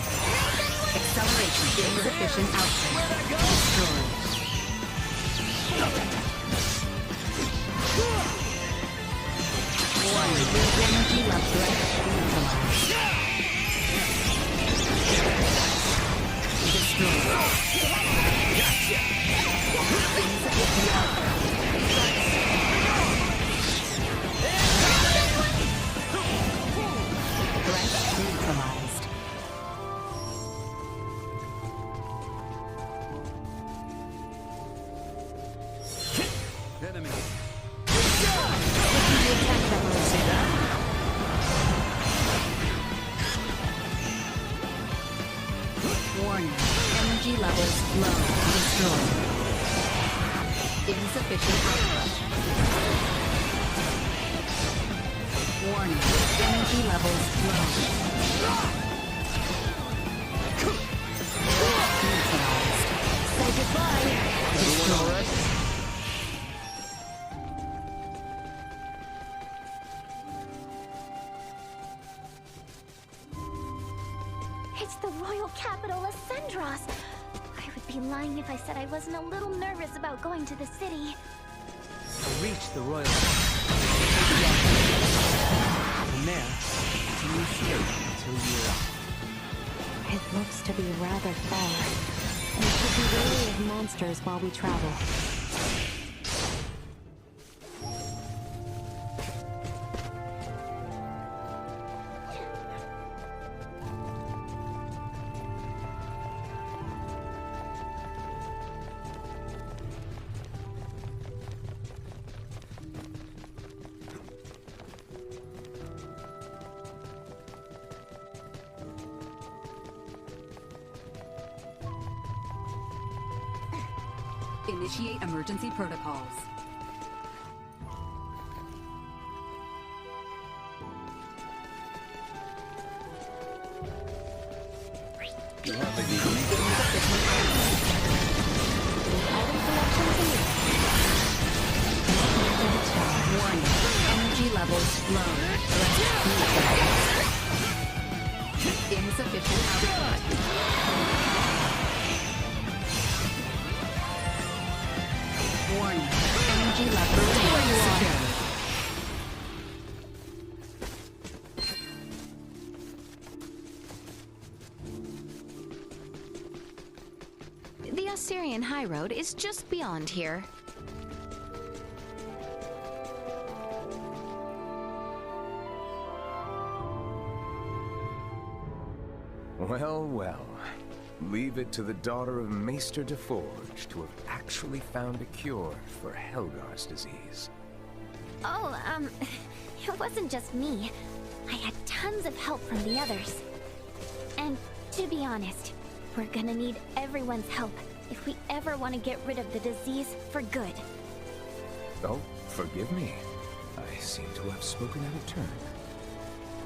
Speaker 18: Acceleration insufficient output. Destroyed. Warning. Energy level threat neutralized. Destroyed. Insufficient output. Threat neutralized.
Speaker 6: Enemy.
Speaker 18: Warning. Energy levels low. Destroyed. Insufficient output. Warning. Energy levels low. Neutralized.
Speaker 19: Say goodbye.
Speaker 18: Destroyed.
Speaker 3: It's the royal capital of Sendros. I would be lying if I said I wasn't a little nervous about going to the city.
Speaker 16: To reach the royal. From there, continue straight until you arrive.
Speaker 4: It looks to be rather far. We should be wary of monsters while we travel.
Speaker 18: Initiate emergency protocols.
Speaker 6: You hardly need me.
Speaker 18: Warning. Energy levels low. Insufficient output. Warning. Energy levels secured.
Speaker 10: The Assyrian High Road is just beyond here.
Speaker 2: Well, well. Leave it to the daughter of Maester DeForge to have actually found a cure for Helgar's disease.
Speaker 3: Oh, it wasn't just me. I had tons of help from the others. And to be honest, we're gonna need everyone's help if we ever want to get rid of the disease for good.
Speaker 2: Oh, forgive me. I seem to have spoken out of turn.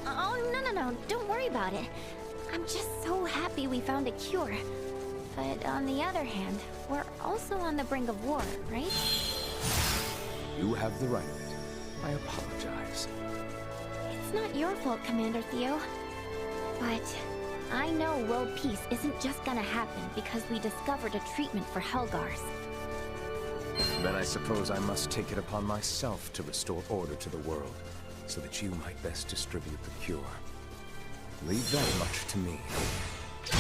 Speaker 3: Oh, no, don't worry about it. I'm just so happy we found a cure. But on the other hand, we're also on the brink of war, right?
Speaker 2: You have the right of it. I apologize.
Speaker 3: It's not your fault, Commander Theo. But I know world peace isn't just gonna happen because we discovered a treatment for Helgars.
Speaker 2: Then I suppose I must take it upon myself to restore order to the world, so that you might best distribute the cure. Leave that much to me.
Speaker 3: I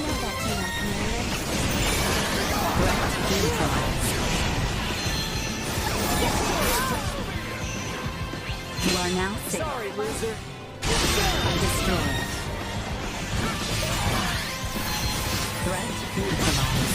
Speaker 3: know that you are,
Speaker 18: You are now safe.
Speaker 19: Sorry, loser.
Speaker 18: Destroyed. Threat neutralized.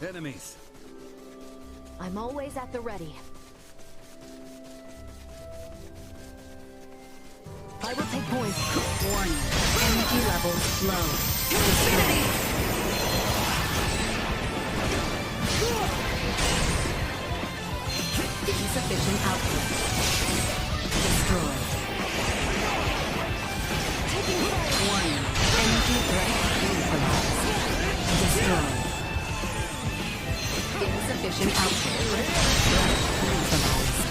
Speaker 6: Enemies.
Speaker 4: I'm always at the ready. I will take point.
Speaker 18: Warning. Energy levels low. Destroyed. Insufficient output. Destroyed. Warning. Energy threat neutralized. Destroyed. Insufficient output. Threat neutralized.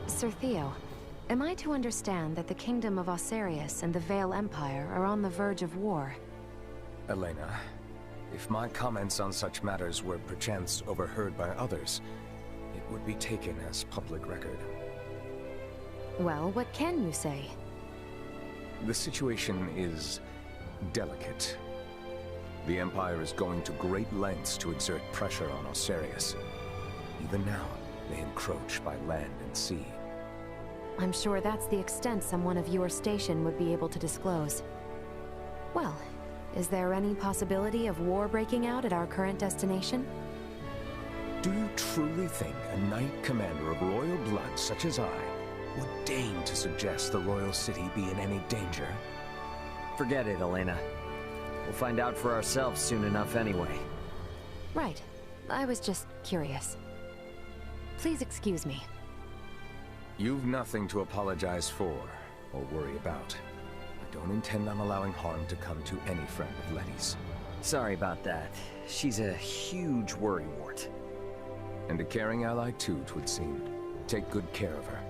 Speaker 4: Sir Theo, am I to understand that the Kingdom of Osarius and the Vale Empire are on the verge of war?
Speaker 2: Elena, if my comments on such matters were perchance overheard by others, it would be taken as public record.
Speaker 4: Well, what can you say?
Speaker 2: The situation is delicate. The Empire is going to great lengths to exert pressure on Osarius. Even now, they encroach by land and sea.
Speaker 4: I'm sure that's the extent someone of your station would be able to disclose. Well, is there any possibility of war breaking out at our current destination?
Speaker 2: Do you truly think a knight commander of royal blood such as I would deign to suggest the royal city be in any danger?
Speaker 1: Forget it, Elena. We'll find out for ourselves soon enough anyway.
Speaker 4: Right. I was just curious. Please excuse me.
Speaker 2: You've nothing to apologize for or worry about. I don't intend on allowing harm to come to any friend of Letty's.
Speaker 1: Sorry about that. She's a huge worrywart.
Speaker 2: And a caring ally too, 'twould seem. Take good care of her.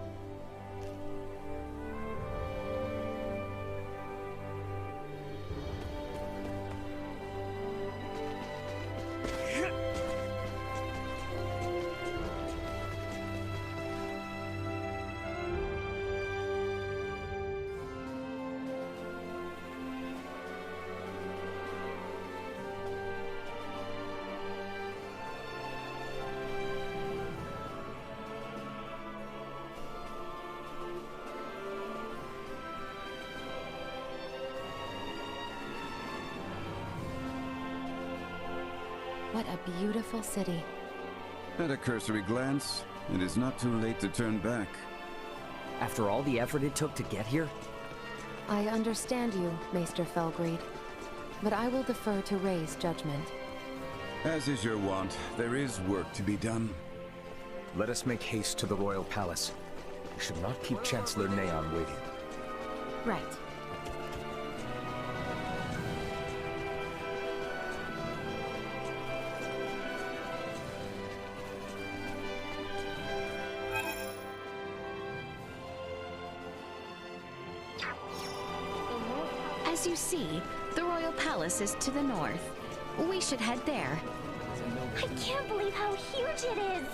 Speaker 4: What a beautiful city.
Speaker 6: At a cursory glance, it is not too late to turn back.
Speaker 1: After all the effort it took to get here?
Speaker 4: I understand you, Maester Felgreed, but I will defer to Ray's judgment.
Speaker 6: As is your wont, there is work to be done.
Speaker 2: Let us make haste to the royal palace. We should not keep Chancellor Neon waiting.
Speaker 4: Right.
Speaker 10: As you see, the royal palace is to the north. We should head there.
Speaker 3: I can't believe how huge it is!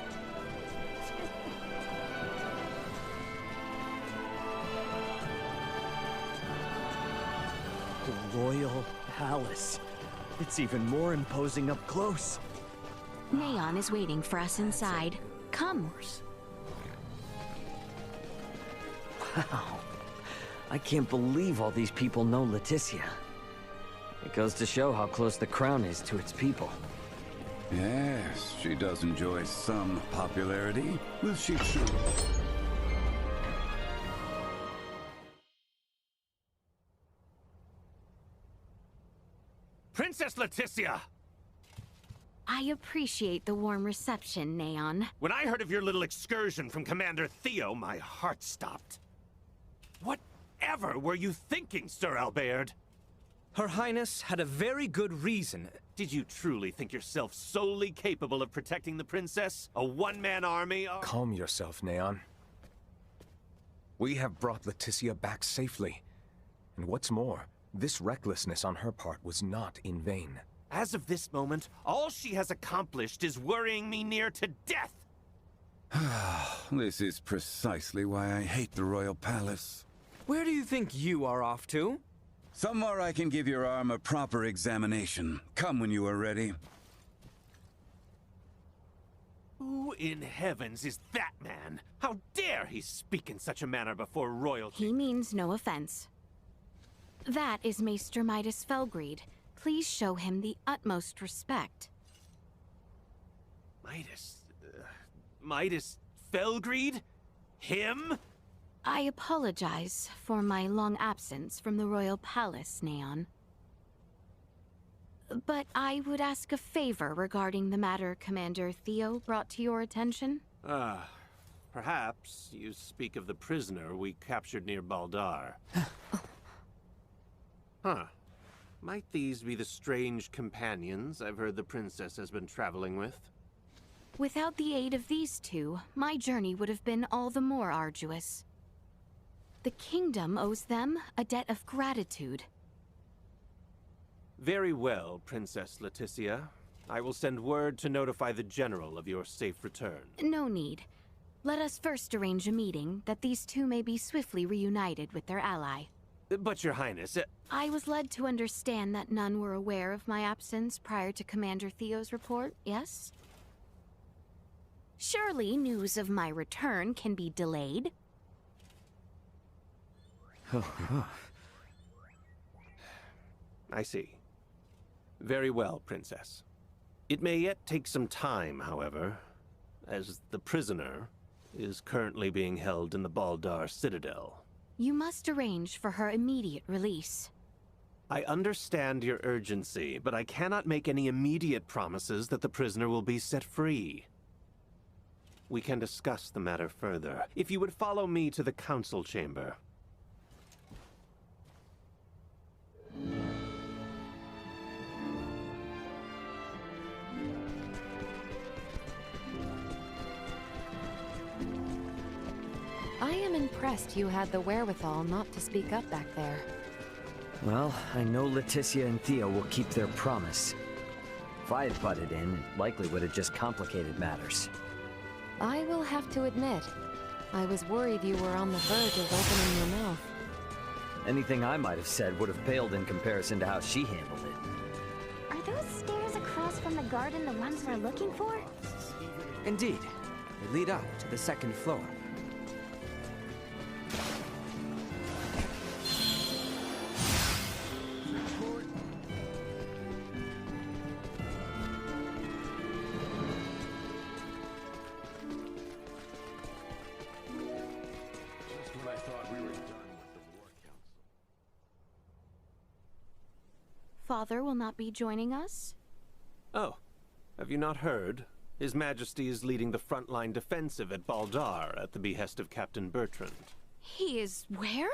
Speaker 5: The royal palace. It's even more imposing up close.
Speaker 10: Neon is waiting for us inside. Come.
Speaker 1: Wow. I can't believe all these people know Leticia. It goes to show how close the crown is to its people.
Speaker 6: Yes, she does enjoy some popularity. Will she show?
Speaker 14: Princess Leticia!
Speaker 8: I appreciate the warm reception, Neon.
Speaker 14: When I heard of your little excursion from Commander Theo, my heart stopped. Whatever were you thinking, Sir Albert?
Speaker 13: Her Highness had a very good reason.
Speaker 14: Did you truly think yourself solely capable of protecting the princess? A one-man army?
Speaker 2: Calm yourself, Neon. We have brought Leticia back safely. And what's more, this recklessness on her part was not in vain.
Speaker 14: As of this moment, all she has accomplished is worrying me near to death!
Speaker 6: This is precisely why I hate the royal palace.
Speaker 13: Where do you think you are off to?
Speaker 6: Somewhere I can give your arm a proper examination. Come when you are ready.
Speaker 14: Who in heavens is that man? How dare he speak in such a manner before royalty?
Speaker 8: He means no offense. That is Maester Midas Felgreed. Please show him the utmost respect.
Speaker 14: Midas Felgreed? Him?
Speaker 8: I apologize for my long absence from the royal palace, Neon. But I would ask a favor regarding the matter Commander Theo brought to your attention.
Speaker 14: Perhaps you speak of the prisoner we captured near Baldar. Huh. Might these be the strange companions I've heard the princess has been traveling with?
Speaker 8: Without the aid of these two, my journey would have been all the more arduous. The kingdom owes them a debt of gratitude.
Speaker 14: Very well, Princess Leticia. I will send word to notify the general of your safe return.
Speaker 8: No need. Let us first arrange a meeting that these two may be swiftly reunited with their ally.
Speaker 14: But, Your Highness,
Speaker 8: I was led to understand that none were aware of my absence prior to Commander Theo's report, yes? Surely news of my return can be delayed.
Speaker 14: I see. Very well, Princess. It may yet take some time, however, as the prisoner is currently being held in the Baldar Citadel.
Speaker 8: You must arrange for her immediate release.
Speaker 14: I understand your urgency, but I cannot make any immediate promises that the prisoner will be set free. We can discuss the matter further, if you would follow me to the council chamber.
Speaker 4: I am impressed you had the wherewithal not to speak up back there.
Speaker 1: Well, I know Leticia and Theo will keep their promise. If I had butted in, it likely would have just complicated matters.
Speaker 4: I will have to admit, I was worried you were on the verge of opening your mouth.
Speaker 1: Anything I might have said would have paled in comparison to how she handled it.
Speaker 3: Are those stairs across from the garden the ones we're looking for?
Speaker 13: Indeed. They lead up to the second floor.
Speaker 8: Father will not be joining us?
Speaker 14: Oh, have you not heard? His Majesty is leading the frontline defensive at Baldar at the behest of Captain Bertrand.
Speaker 8: He is where?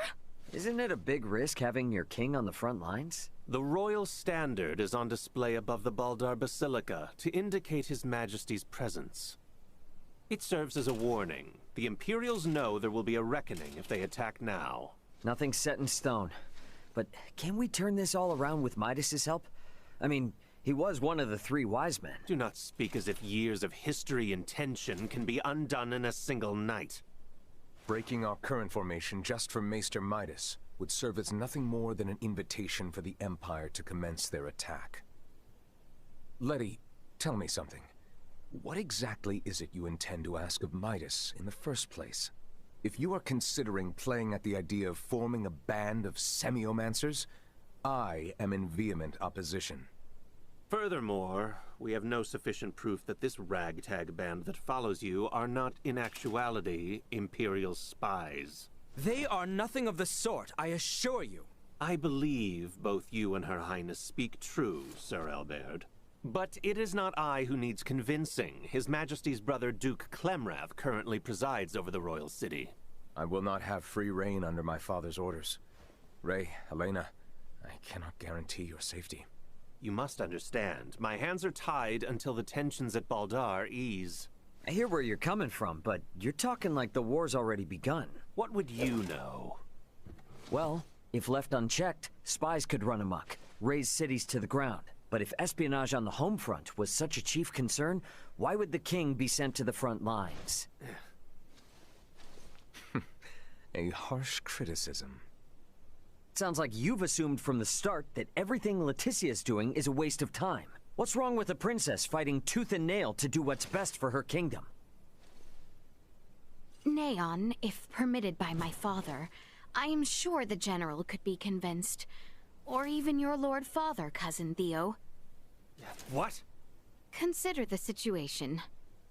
Speaker 1: Isn't it a big risk having your king on the front lines?
Speaker 14: The royal standard is on display above the Baldar Basilica to indicate His Majesty's presence. It serves as a warning. The Imperials know there will be a reckoning if they attack now.
Speaker 1: Nothing's set in stone. But can we turn this all around with Midas's help? I mean, he was one of the three wise men.
Speaker 14: Do not speak as if years of history and tension can be undone in a single night.
Speaker 2: Breaking our current formation just for Maester Midas would serve as nothing more than an invitation for the Empire to commence their attack. Letty, tell me something. What exactly is it you intend to ask of Midas in the first place? If you are considering playing at the idea of forming a band of semiomancers, I am in vehement opposition.
Speaker 14: Furthermore, we have no sufficient proof that this ragtag band that follows you are not in actuality Imperial spies.
Speaker 13: They are nothing of the sort, I assure you.
Speaker 14: I believe both you and Her Highness speak true, Sir Albert. But it is not I who needs convincing. His Majesty's brother Duke Clemrath currently presides over the royal city.
Speaker 2: I will not have free reign under my father's orders. Ray, Helena, I cannot guarantee your safety.
Speaker 14: You must understand, my hands are tied until the tensions at Baldar ease.
Speaker 1: I hear where you're coming from, but you're talking like the war's already begun.
Speaker 14: What would you know?
Speaker 1: Well, if left unchecked, spies could run amok, raze cities to the ground. But if espionage on the home front was such a chief concern, why would the king be sent to the front lines?
Speaker 2: A harsh criticism.
Speaker 1: Sounds like you've assumed from the start that everything Leticia's doing is a waste of time. What's wrong with a princess fighting tooth and nail to do what's best for her kingdom?
Speaker 8: Neon, if permitted by my father, I am sure the General could be convinced. Or even your Lord Father, Cousin Theo.
Speaker 14: What?
Speaker 8: Consider the situation.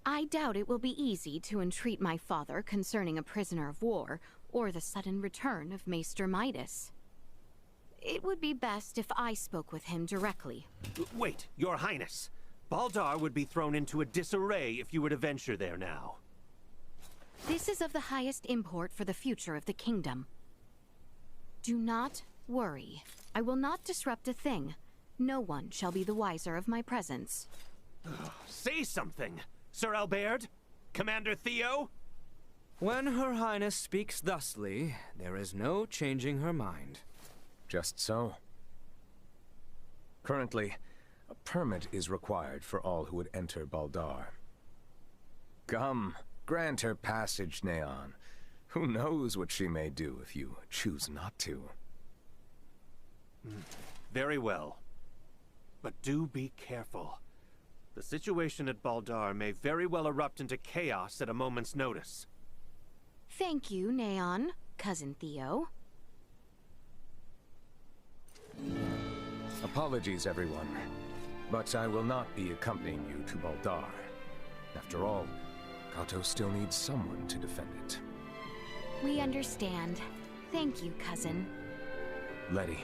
Speaker 8: I doubt it will be easy to entreat my father concerning a prisoner of war, or the sudden return of Maester Midas. It would be best if I spoke with him directly.
Speaker 14: Wait, Your Highness. Baldar would be thrown into a disarray if you were to venture there now.
Speaker 8: This is of the highest import for the future of the kingdom. Do not worry. I will not disrupt a thing. No one shall be the wiser of my presence.
Speaker 14: Say something, Sir Albert? Commander Theo?
Speaker 13: When Her Highness speaks thusly, there is no changing her mind.
Speaker 2: Just so. Currently, a permit is required for all who would enter Baldar. Come, grant her passage, Neon. Who knows what she may do if you choose not to.
Speaker 14: Very well. But do be careful. The situation at Baldar may very well erupt into chaos at a moment's notice.
Speaker 8: Thank you, Neon, Cousin Theo.
Speaker 2: Apologies, everyone. But I will not be accompanying you to Baldar. After all, Kato still needs someone to defend it.
Speaker 8: We understand. Thank you, Cousin.
Speaker 2: Letty,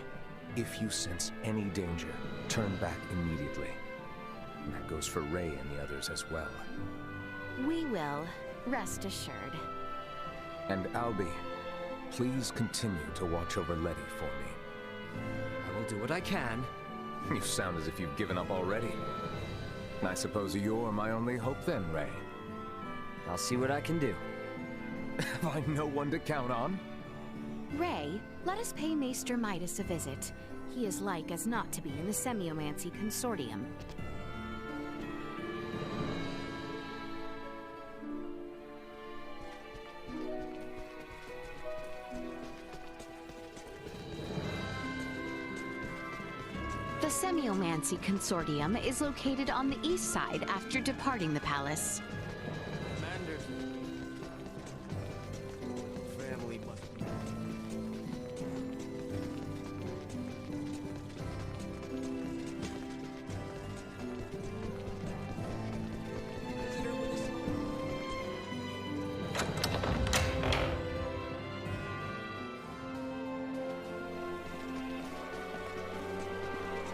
Speaker 2: if you sense any danger, turn back immediately. And that goes for Ray and the others as well.
Speaker 8: We will, rest assured.
Speaker 2: And Albie, please continue to watch over Letty for me.
Speaker 13: I will do what I can.
Speaker 2: You sound as if you've given up already. I suppose you're my only hope then, Ray.
Speaker 1: I'll see what I can do.
Speaker 2: Have I no one to count on?
Speaker 8: Ray, let us pay Maester Midas a visit. He is like as not to be in the Semiomancy Consortium. The Semiomancy Consortium is located on the east side after departing the palace.
Speaker 13: Commander. Family must...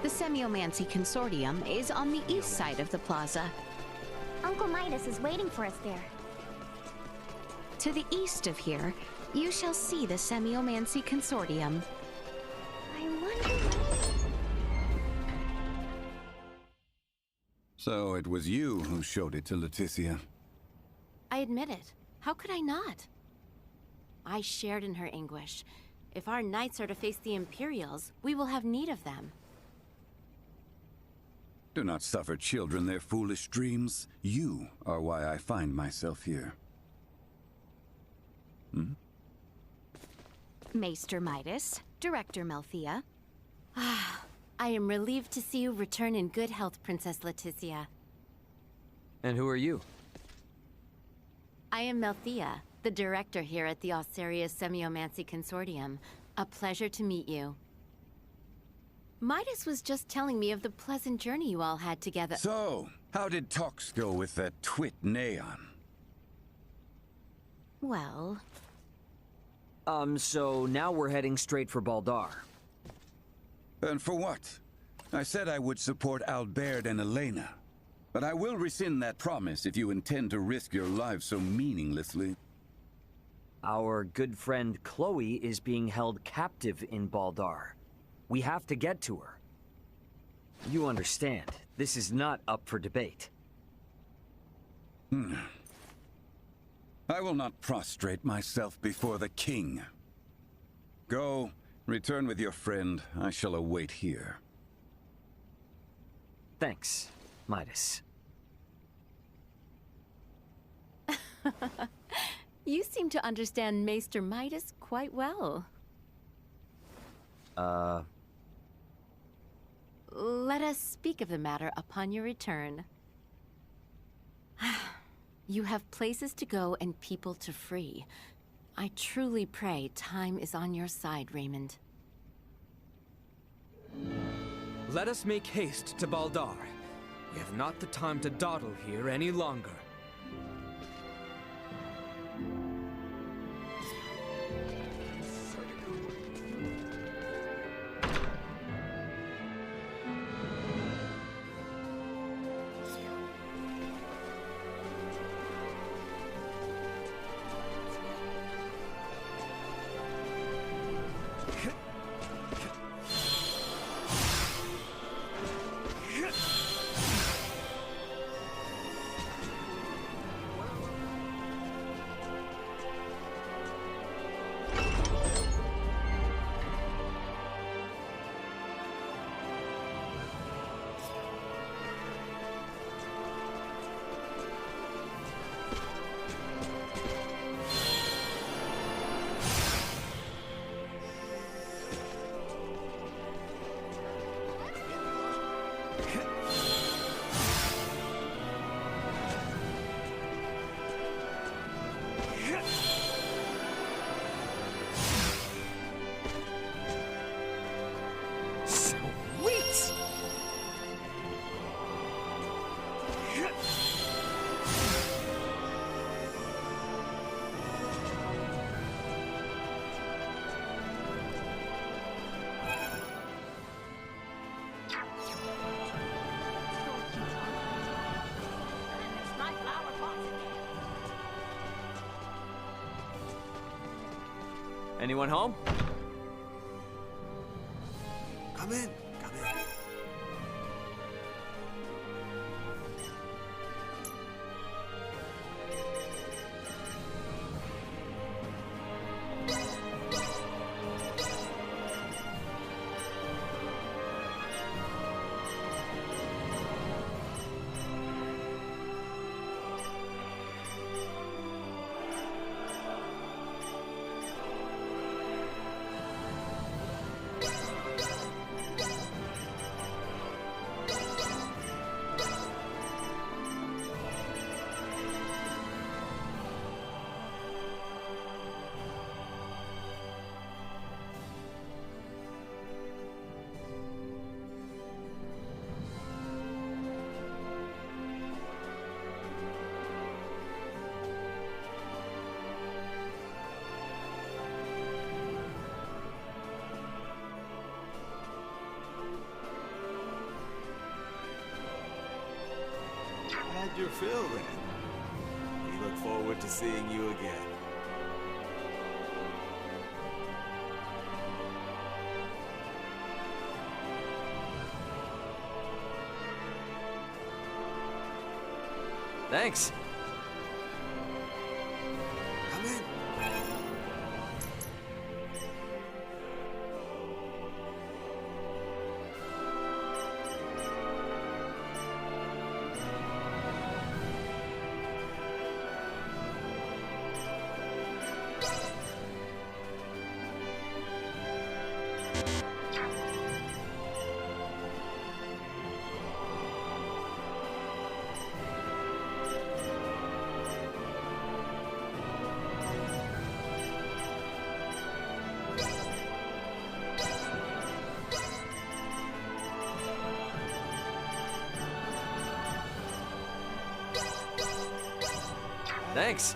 Speaker 8: The Semiomancy Consortium is on the east side of the plaza.
Speaker 3: Uncle Midas is waiting for us there.
Speaker 8: To the east of here, you shall see the Semiomancy Consortium.
Speaker 3: I wonder...
Speaker 6: So it was you who showed it to Leticia.
Speaker 20: I admit it. How could I not? I shared in her anguish. If our knights are to face the Imperials, we will have need of them.
Speaker 6: Do not suffer children their foolish dreams. You are why I find myself here.
Speaker 8: Maester Midas, Director Melthea.
Speaker 20: I am relieved to see you return in good health, Princess Leticia.
Speaker 1: And who are you?
Speaker 20: I am Melthea, the director here at the Alcerius Semiomancy Consortium. A pleasure to meet you. Midas was just telling me of the pleasant journey you all had together.
Speaker 6: So, how did talks go with that twit Neon?
Speaker 20: Well...
Speaker 1: So now we're heading straight for Baldar.
Speaker 6: And for what? I said I would support Albert and Elena. But I will rescind that promise if you intend to risk your lives so meaninglessly.
Speaker 1: Our good friend Chloe is being held captive in Baldar. We have to get to her. You understand, this is not up for debate.
Speaker 6: I will not prostrate myself before the king. Go, return with your friend. I shall await here.
Speaker 1: Thanks, Midas.
Speaker 20: You seem to understand Maester Midas quite well. Let us speak of the matter upon your return. You have places to go and people to free. I truly pray time is on your side, Raymond.
Speaker 13: Let us make haste to Baldar. We have not the time to dawdle here any longer.
Speaker 1: Anyone home?
Speaker 21: Come in. Come in. Had your fill then. We look forward to seeing you again.
Speaker 1: Thanks.
Speaker 21: Come in.
Speaker 1: Thanks.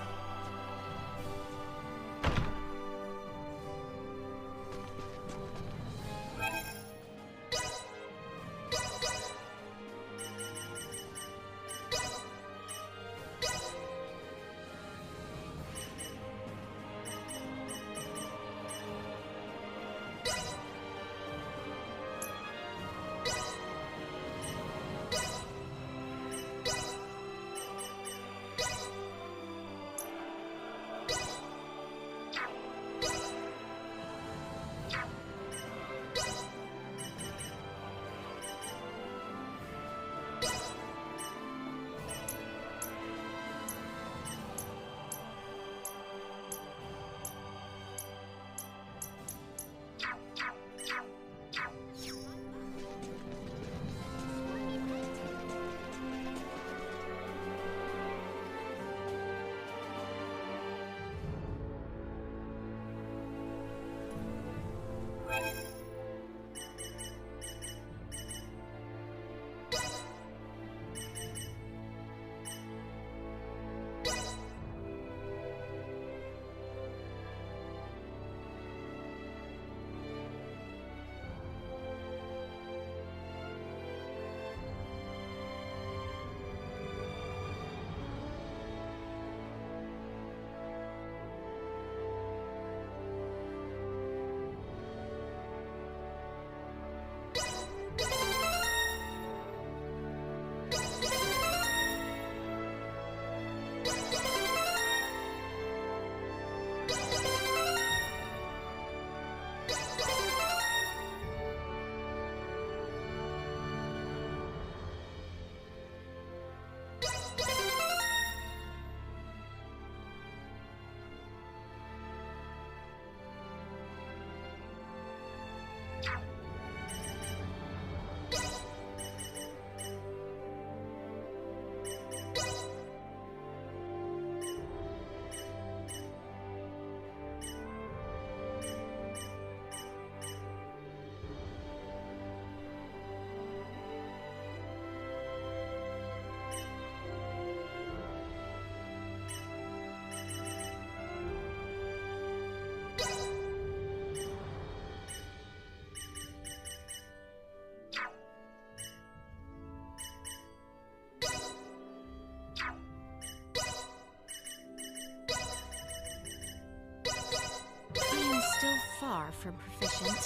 Speaker 8: from proficient.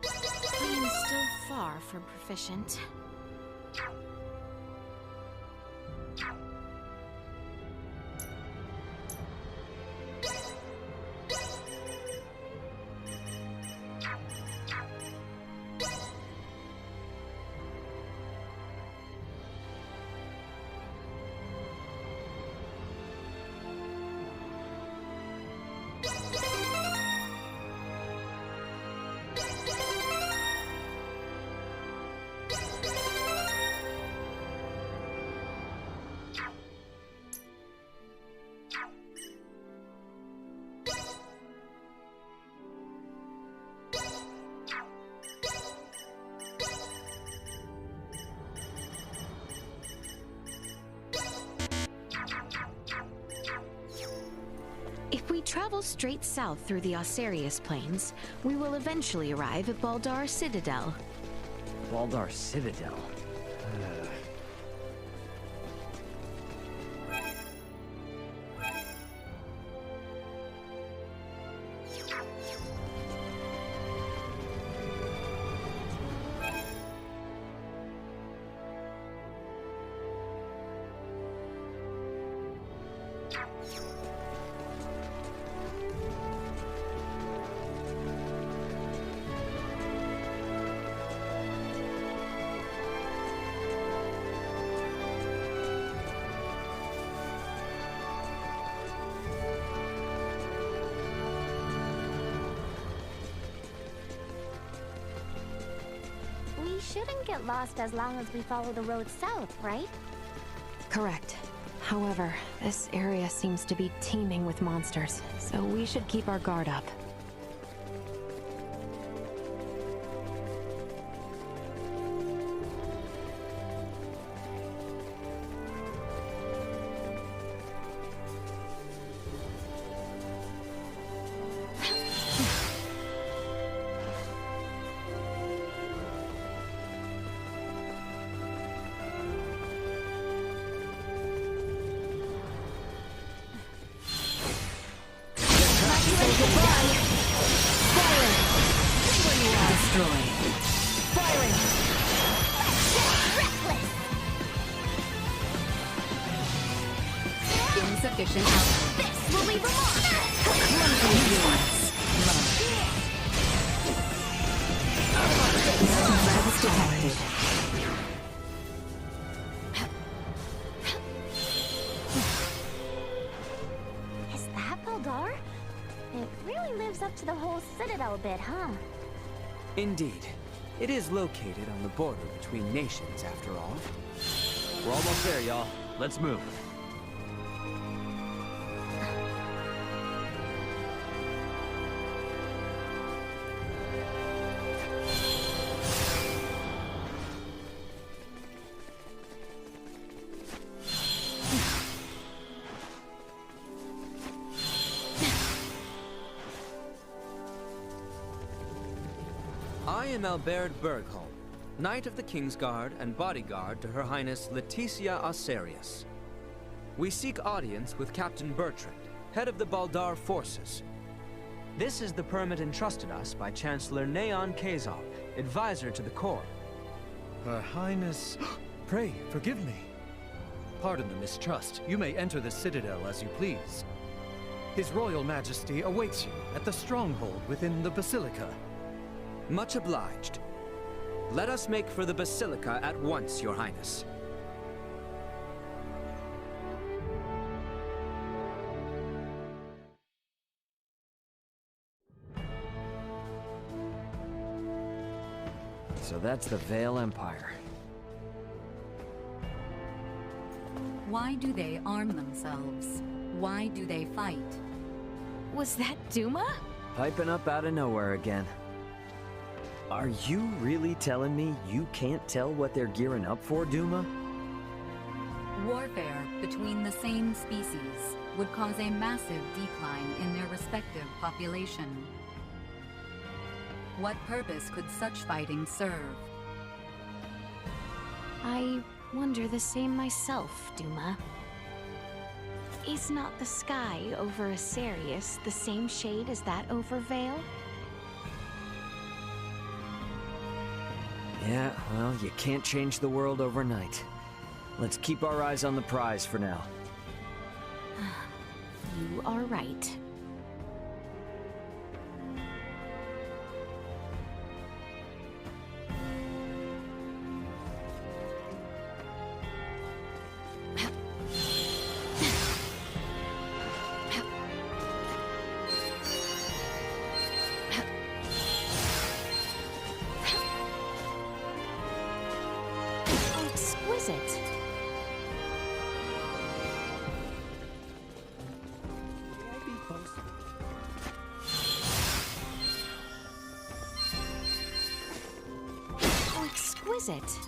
Speaker 8: I am still far from proficient. If we travel straight south through the Osarius Plains, we will eventually arrive at Baldar Citadel.
Speaker 1: Baldar Citadel?
Speaker 3: We shouldn't get lost as long as we follow the road south, right?
Speaker 4: Correct. However, this area seems to be teeming with monsters, so we should keep our guard up.
Speaker 18: Insufficient output.
Speaker 3: This will leave a mark!
Speaker 18: Threats detected.
Speaker 3: Is that Baldar? It really lives up to the whole Citadel bit, huh?
Speaker 13: Indeed. It is located on the border between nations, after all.
Speaker 1: We're almost there, y'all. Let's move.
Speaker 13: I am Albert Bergholm, Knight of the Kingsguard and bodyguard to Her Highness Leticia Osarius. We seek audience with Captain Bertrand, head of the Baldar forces. This is the permit entrusted us by Chancellor Neon Kazal, advisor to the Corps.
Speaker 9: Her Highness... Pray, forgive me. Pardon the mistrust. You may enter the Citadel as you please. His Royal Majesty awaits you at the stronghold within the Basilica.
Speaker 13: Much obliged. Let us make for the Basilica at once, Your Highness.
Speaker 1: So that's the Vale Empire.
Speaker 18: Why do they arm themselves? Why do they fight?
Speaker 8: Was that Duma?
Speaker 1: Piping up out of nowhere again. Are you really telling me you can't tell what they're gearing up for, Duma?
Speaker 18: Warfare between the same species would cause a massive decline in their respective population. What purpose could such fighting serve?
Speaker 8: I wonder the same myself, Duma.
Speaker 10: Is not the sky over Asarius the same shade as that over Vale?
Speaker 1: Yeah, well, you can't change the world overnight. Let's keep our eyes on the prize for now.
Speaker 10: You are right. Exquisite. Oh, exquisite.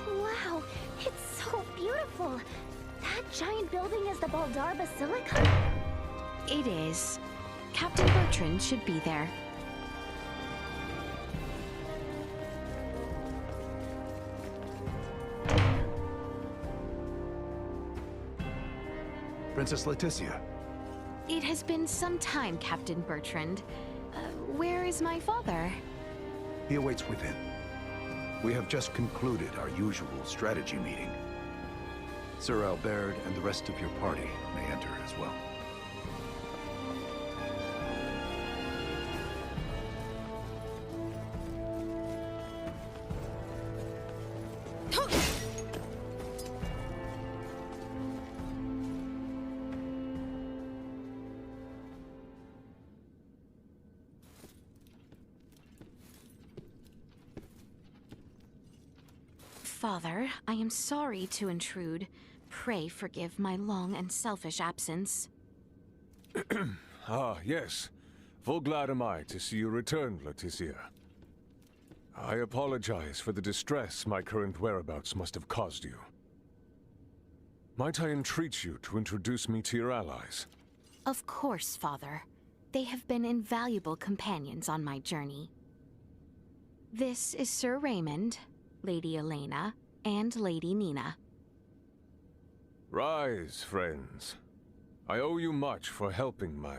Speaker 3: Wow, it's so beautiful. That giant building is the Baldar Basilica?
Speaker 10: It is. Captain Bertrand should be there.
Speaker 11: Princess Leticia.
Speaker 10: It has been some time, Captain Bertrand. Where is my father?
Speaker 11: He awaits within. We have just concluded our usual strategy meeting. Sir Albert and the rest of your party may enter as well.
Speaker 10: Father, I am sorry to intrude. Pray forgive my long and selfish absence.
Speaker 15: Ah, yes. Full glad am I to see you return, Leticia. I apologize for the distress my current whereabouts must have caused you. Might I entreat you to introduce me to your allies?
Speaker 10: Of course, Father. They have been invaluable companions on my journey. This is Sir Raymond, Lady Elena, and Lady Nina.
Speaker 15: Rise, friends. I owe you much for helping my...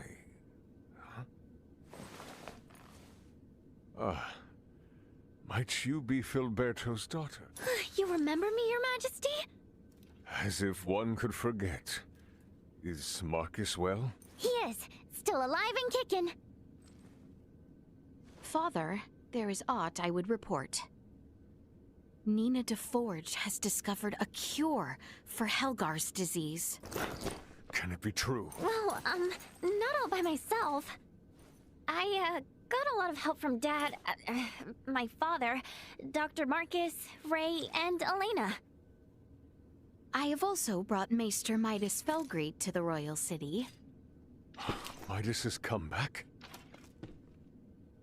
Speaker 15: might you be Filberto's daughter?
Speaker 3: You remember me, Your Majesty?
Speaker 15: As if one could forget. Is Marcus well?
Speaker 3: He is. Still alive and kicking.
Speaker 10: Father, there is aught I would report. Nina DeForge has discovered a cure for Helgar's disease.
Speaker 15: Can it be true?
Speaker 3: Well, not all by myself. I, got a lot of help from Dad, my father, Dr. Marcus, Ray, and Elena.
Speaker 10: I have also brought Maester Midas Felgreed to the Royal City.
Speaker 15: Midas has come back?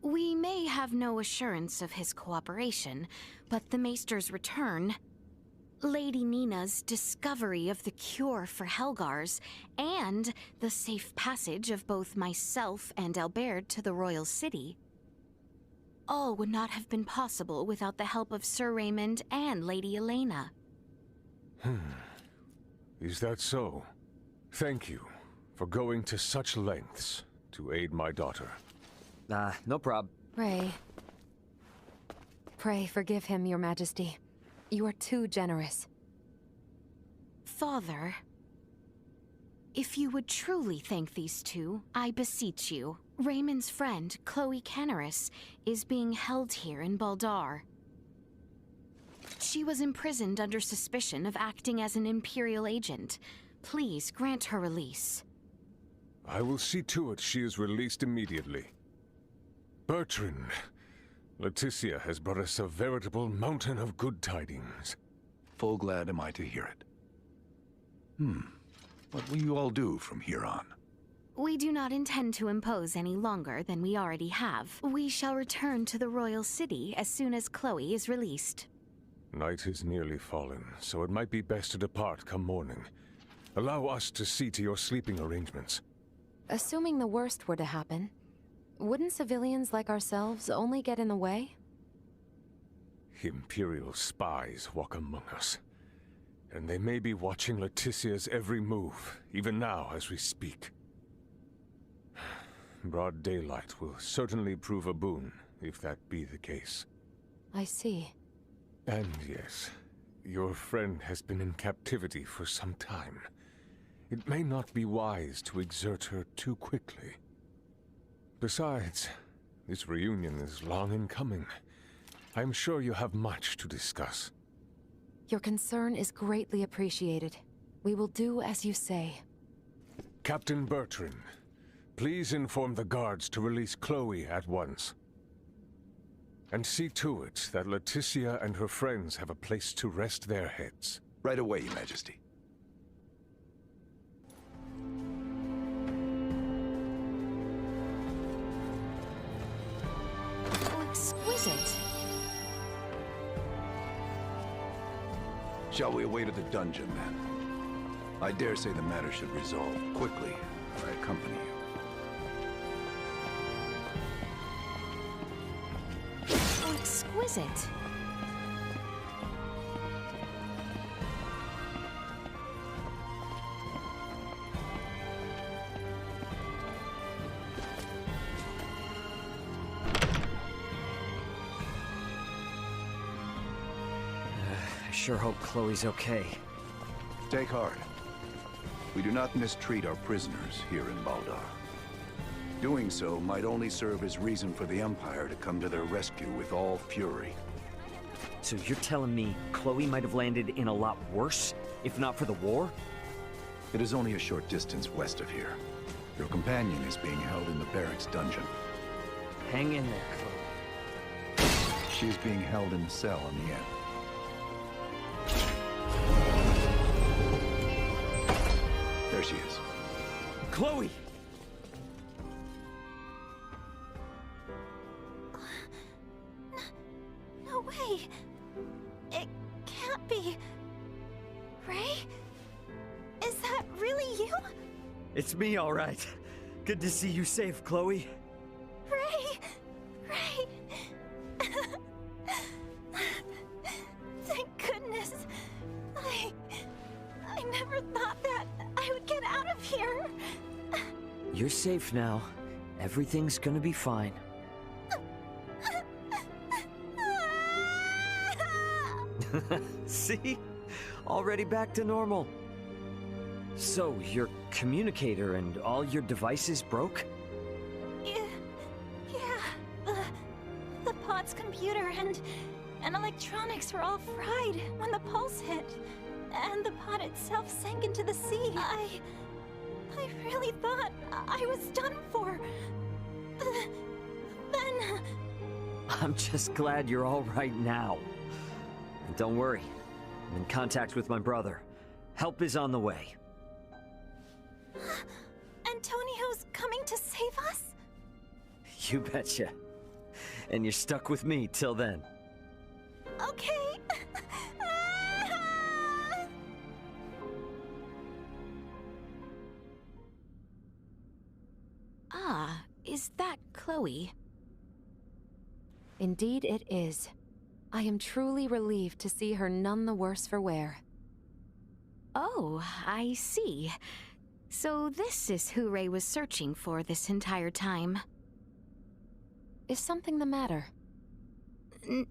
Speaker 10: We may have no assurance of his cooperation, but the Maester's return, Lady Nina's discovery of the cure for Helgar's, and the safe passage of both myself and Albert to the Royal City, all would not have been possible without the help of Sir Raymond and Lady Elena.
Speaker 15: Is that so? Thank you for going to such lengths to aid my daughter.
Speaker 1: No prob.
Speaker 4: Ray. Pray forgive him, Your Majesty. You are too generous.
Speaker 10: Father, if you would truly thank these two, I beseech you. Raymond's friend, Chloe Canaris, is being held here in Baldar. She was imprisoned under suspicion of acting as an Imperial agent. Please grant her release.
Speaker 15: I will see to it she is released immediately. Bertrand, Leticia has brought us a veritable mountain of good tidings.
Speaker 11: Full glad am I to hear it. What will you all do from here on?
Speaker 10: We do not intend to impose any longer than we already have. We shall return to the Royal City as soon as Chloe is released.
Speaker 15: Night is nearly fallen, so it might be best to depart come morning. Allow us to see to your sleeping arrangements.
Speaker 4: Assuming the worst were to happen, wouldn't civilians like ourselves only get in the way?
Speaker 15: Imperial spies walk among us. And they may be watching Leticia's every move, even now as we speak. Broad daylight will certainly prove a boon, if that be the case.
Speaker 4: I see.
Speaker 15: And yes, your friend has been in captivity for some time. It may not be wise to exert her too quickly. Besides, this reunion is long in coming. I am sure you have much to discuss.
Speaker 4: Your concern is greatly appreciated. We will do as you say.
Speaker 15: Captain Bertrand, please inform the guards to release Chloe at once. And see to it that Leticia and her friends have a place to rest their heads.
Speaker 11: Right away, Your Majesty.
Speaker 8: Oh, exquisite.
Speaker 11: Shall we away to the dungeon, then? I dare say the matter should resolve quickly if I accompany you.
Speaker 8: Oh, exquisite.
Speaker 1: I sure hope Chloe's okay.
Speaker 11: Take heart. We do not mistreat our prisoners here in Baldar. Doing so might only serve as reason for the Empire to come to their rescue with all fury.
Speaker 1: So you're telling me Chloe might have landed in a lot worse, if not for the war?
Speaker 11: It is only a short distance west of here. Your companion is being held in the barracks dungeon.
Speaker 1: Hang in there, Chloe.
Speaker 11: She is being held in the cell on the end. There she is.
Speaker 1: Chloe!
Speaker 10: No way. It can't be. Ray? Is that really you?
Speaker 1: It's me, all right. Good to see you safe, Chloe.
Speaker 10: Ray! Ray! Thank goodness. I never thought that I would get out of here.
Speaker 1: You're safe now. Everything's gonna be fine. See? Already back to normal. So, your communicator and all your devices broke?
Speaker 10: Yeah. The pod's computer and electronics were all fried when the pulse hit. And the pod itself sank into the sea. I really thought I was done for. Then...
Speaker 1: I'm just glad you're all right now. And don't worry, I'm in contact with my brother. Help is on the way.
Speaker 10: Antonio's coming to save us?
Speaker 1: You betcha. And you're stuck with me till then.
Speaker 10: Okay.
Speaker 8: Ah, is that Chloe?
Speaker 4: Indeed it is. I am truly relieved to see her none the worse for wear.
Speaker 8: Oh, I see. So this is who Ray was searching for this entire time.
Speaker 4: Is something the matter?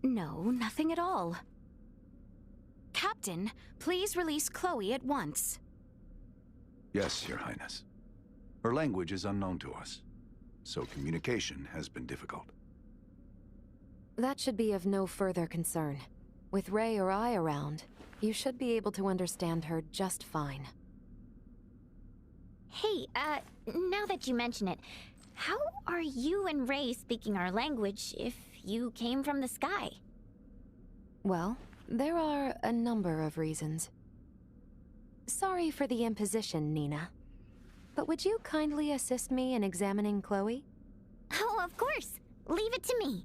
Speaker 8: No, nothing at all. Captain, please release Chloe at once.
Speaker 11: Yes, Your Highness. Her language is unknown to us, so communication has been difficult.
Speaker 4: That should be of no further concern. With Ray or I around, you should be able to understand her just fine.
Speaker 3: Hey, now that you mention it, how are you and Ray speaking our language if you came from the sky?
Speaker 4: Well, there are a number of reasons. Sorry for the imposition, Nina. But would you kindly assist me in examining Chloe?
Speaker 3: Oh, of course. Leave it to me.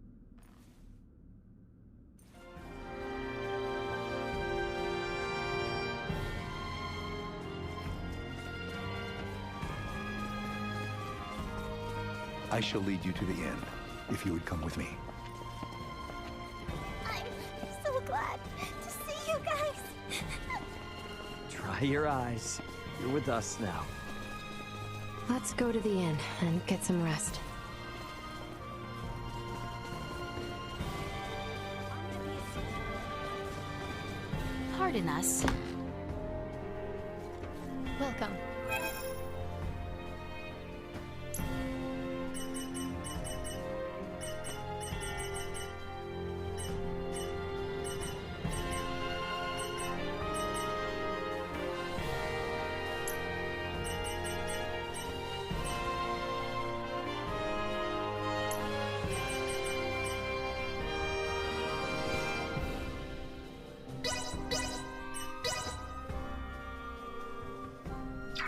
Speaker 11: I shall lead you to the end, if you would come with me.
Speaker 3: I'm
Speaker 1: Dry your eyes. You're with us now.
Speaker 4: Let's go to the inn and get some rest.
Speaker 10: Pardon us.
Speaker 4: Welcome.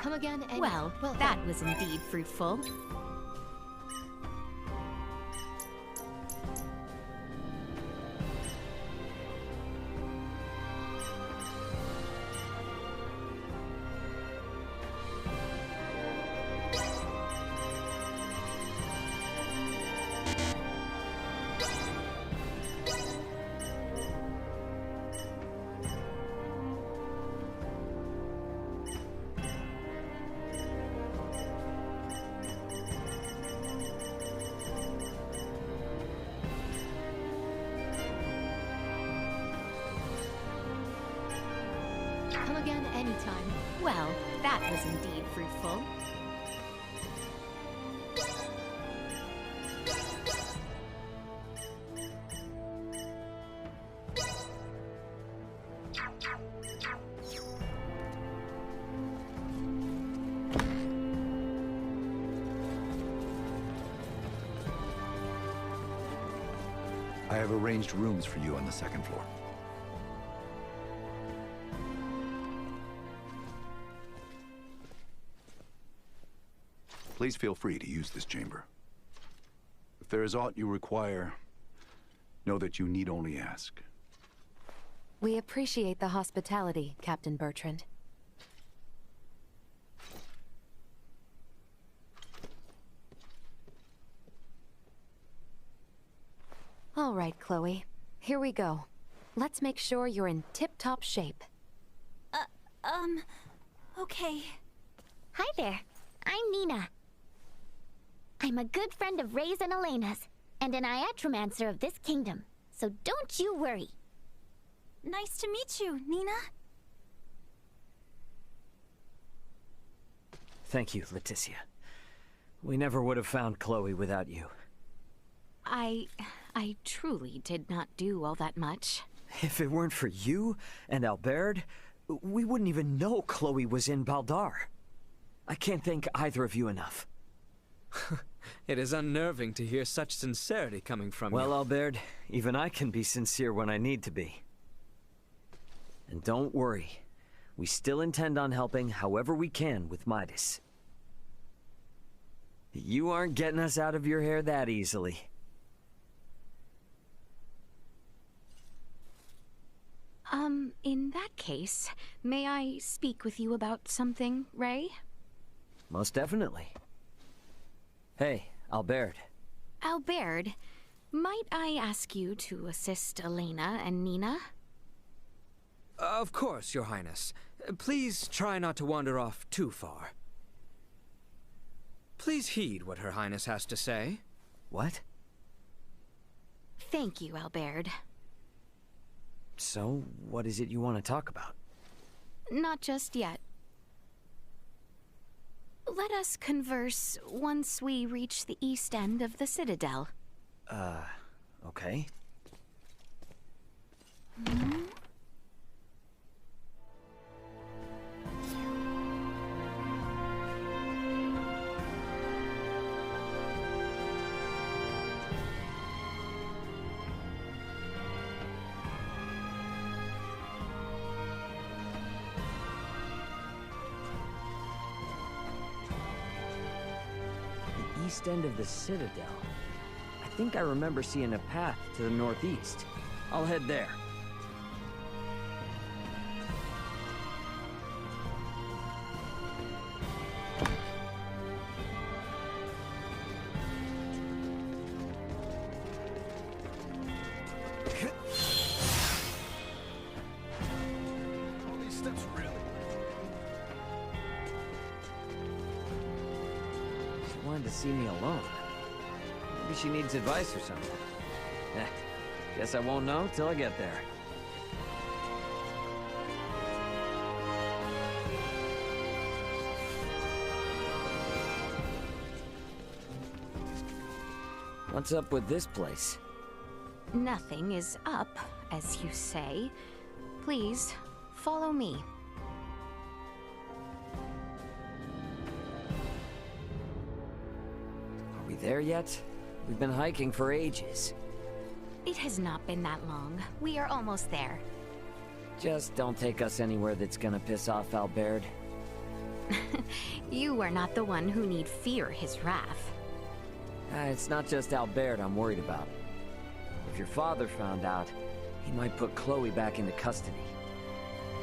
Speaker 4: Come again and
Speaker 10: Well, that was indeed fruitful.
Speaker 4: Come again anytime.
Speaker 10: Well, that was indeed fruitful.
Speaker 11: I have arranged rooms for you on the second floor. Please feel free to use this chamber. If there is aught you require, know that you need only ask.
Speaker 4: We appreciate the hospitality, Captain Bertrand. All right, Chloe. Here we go. Let's make sure you're in tip-top shape.
Speaker 3: Okay. Hi there. I'm Nina. I'm a good friend of Ray's and Elena's, and an iatromancer of this kingdom, so don't you worry.
Speaker 19: Nice to meet you, Nina.
Speaker 1: Thank you, Leticia. We never would have found Chloe without you.
Speaker 10: I truly did not do all that much.
Speaker 1: If it weren't for you and Albert, we wouldn't even know Chloe was in Baldar. I can't thank either of you enough.
Speaker 13: It is unnerving to hear such sincerity coming from you.
Speaker 1: Well, Albert, even I can be sincere when I need to be. And don't worry, we still intend on helping however we can with Midas. You aren't getting us out of your hair that easily.
Speaker 10: In that case, may I speak with you about something, Ray?
Speaker 1: Most definitely. Hey, Albert.
Speaker 10: Albert, might I ask you to assist Elena and Nina?
Speaker 13: Of course, Your Highness. Please try not to wander off too far. Please heed what Her Highness has to say.
Speaker 1: What?
Speaker 10: Thank you, Albert.
Speaker 1: So, what is it you want to talk about?
Speaker 10: Not just yet. Let us converse once we reach the east end of the Citadel.
Speaker 1: Okay. East end of the Citadel. I think I remember seeing a path to the northeast. I'll head there.
Speaker 5: All these steps really...
Speaker 1: She wanted to see me alone. Maybe she needs advice or something. Guess I won't know till I get there. What's up with this place?
Speaker 8: Nothing is up, as you say. Please, follow me.
Speaker 1: Are we there yet? We've been hiking for ages.
Speaker 8: It has not been that long. We are almost there.
Speaker 1: Just don't take us anywhere that's gonna piss off Albert.
Speaker 8: You are not the one who need fear his wrath.
Speaker 1: It's not just Albert I'm worried about. If your father found out, he might put Chloe back into custody.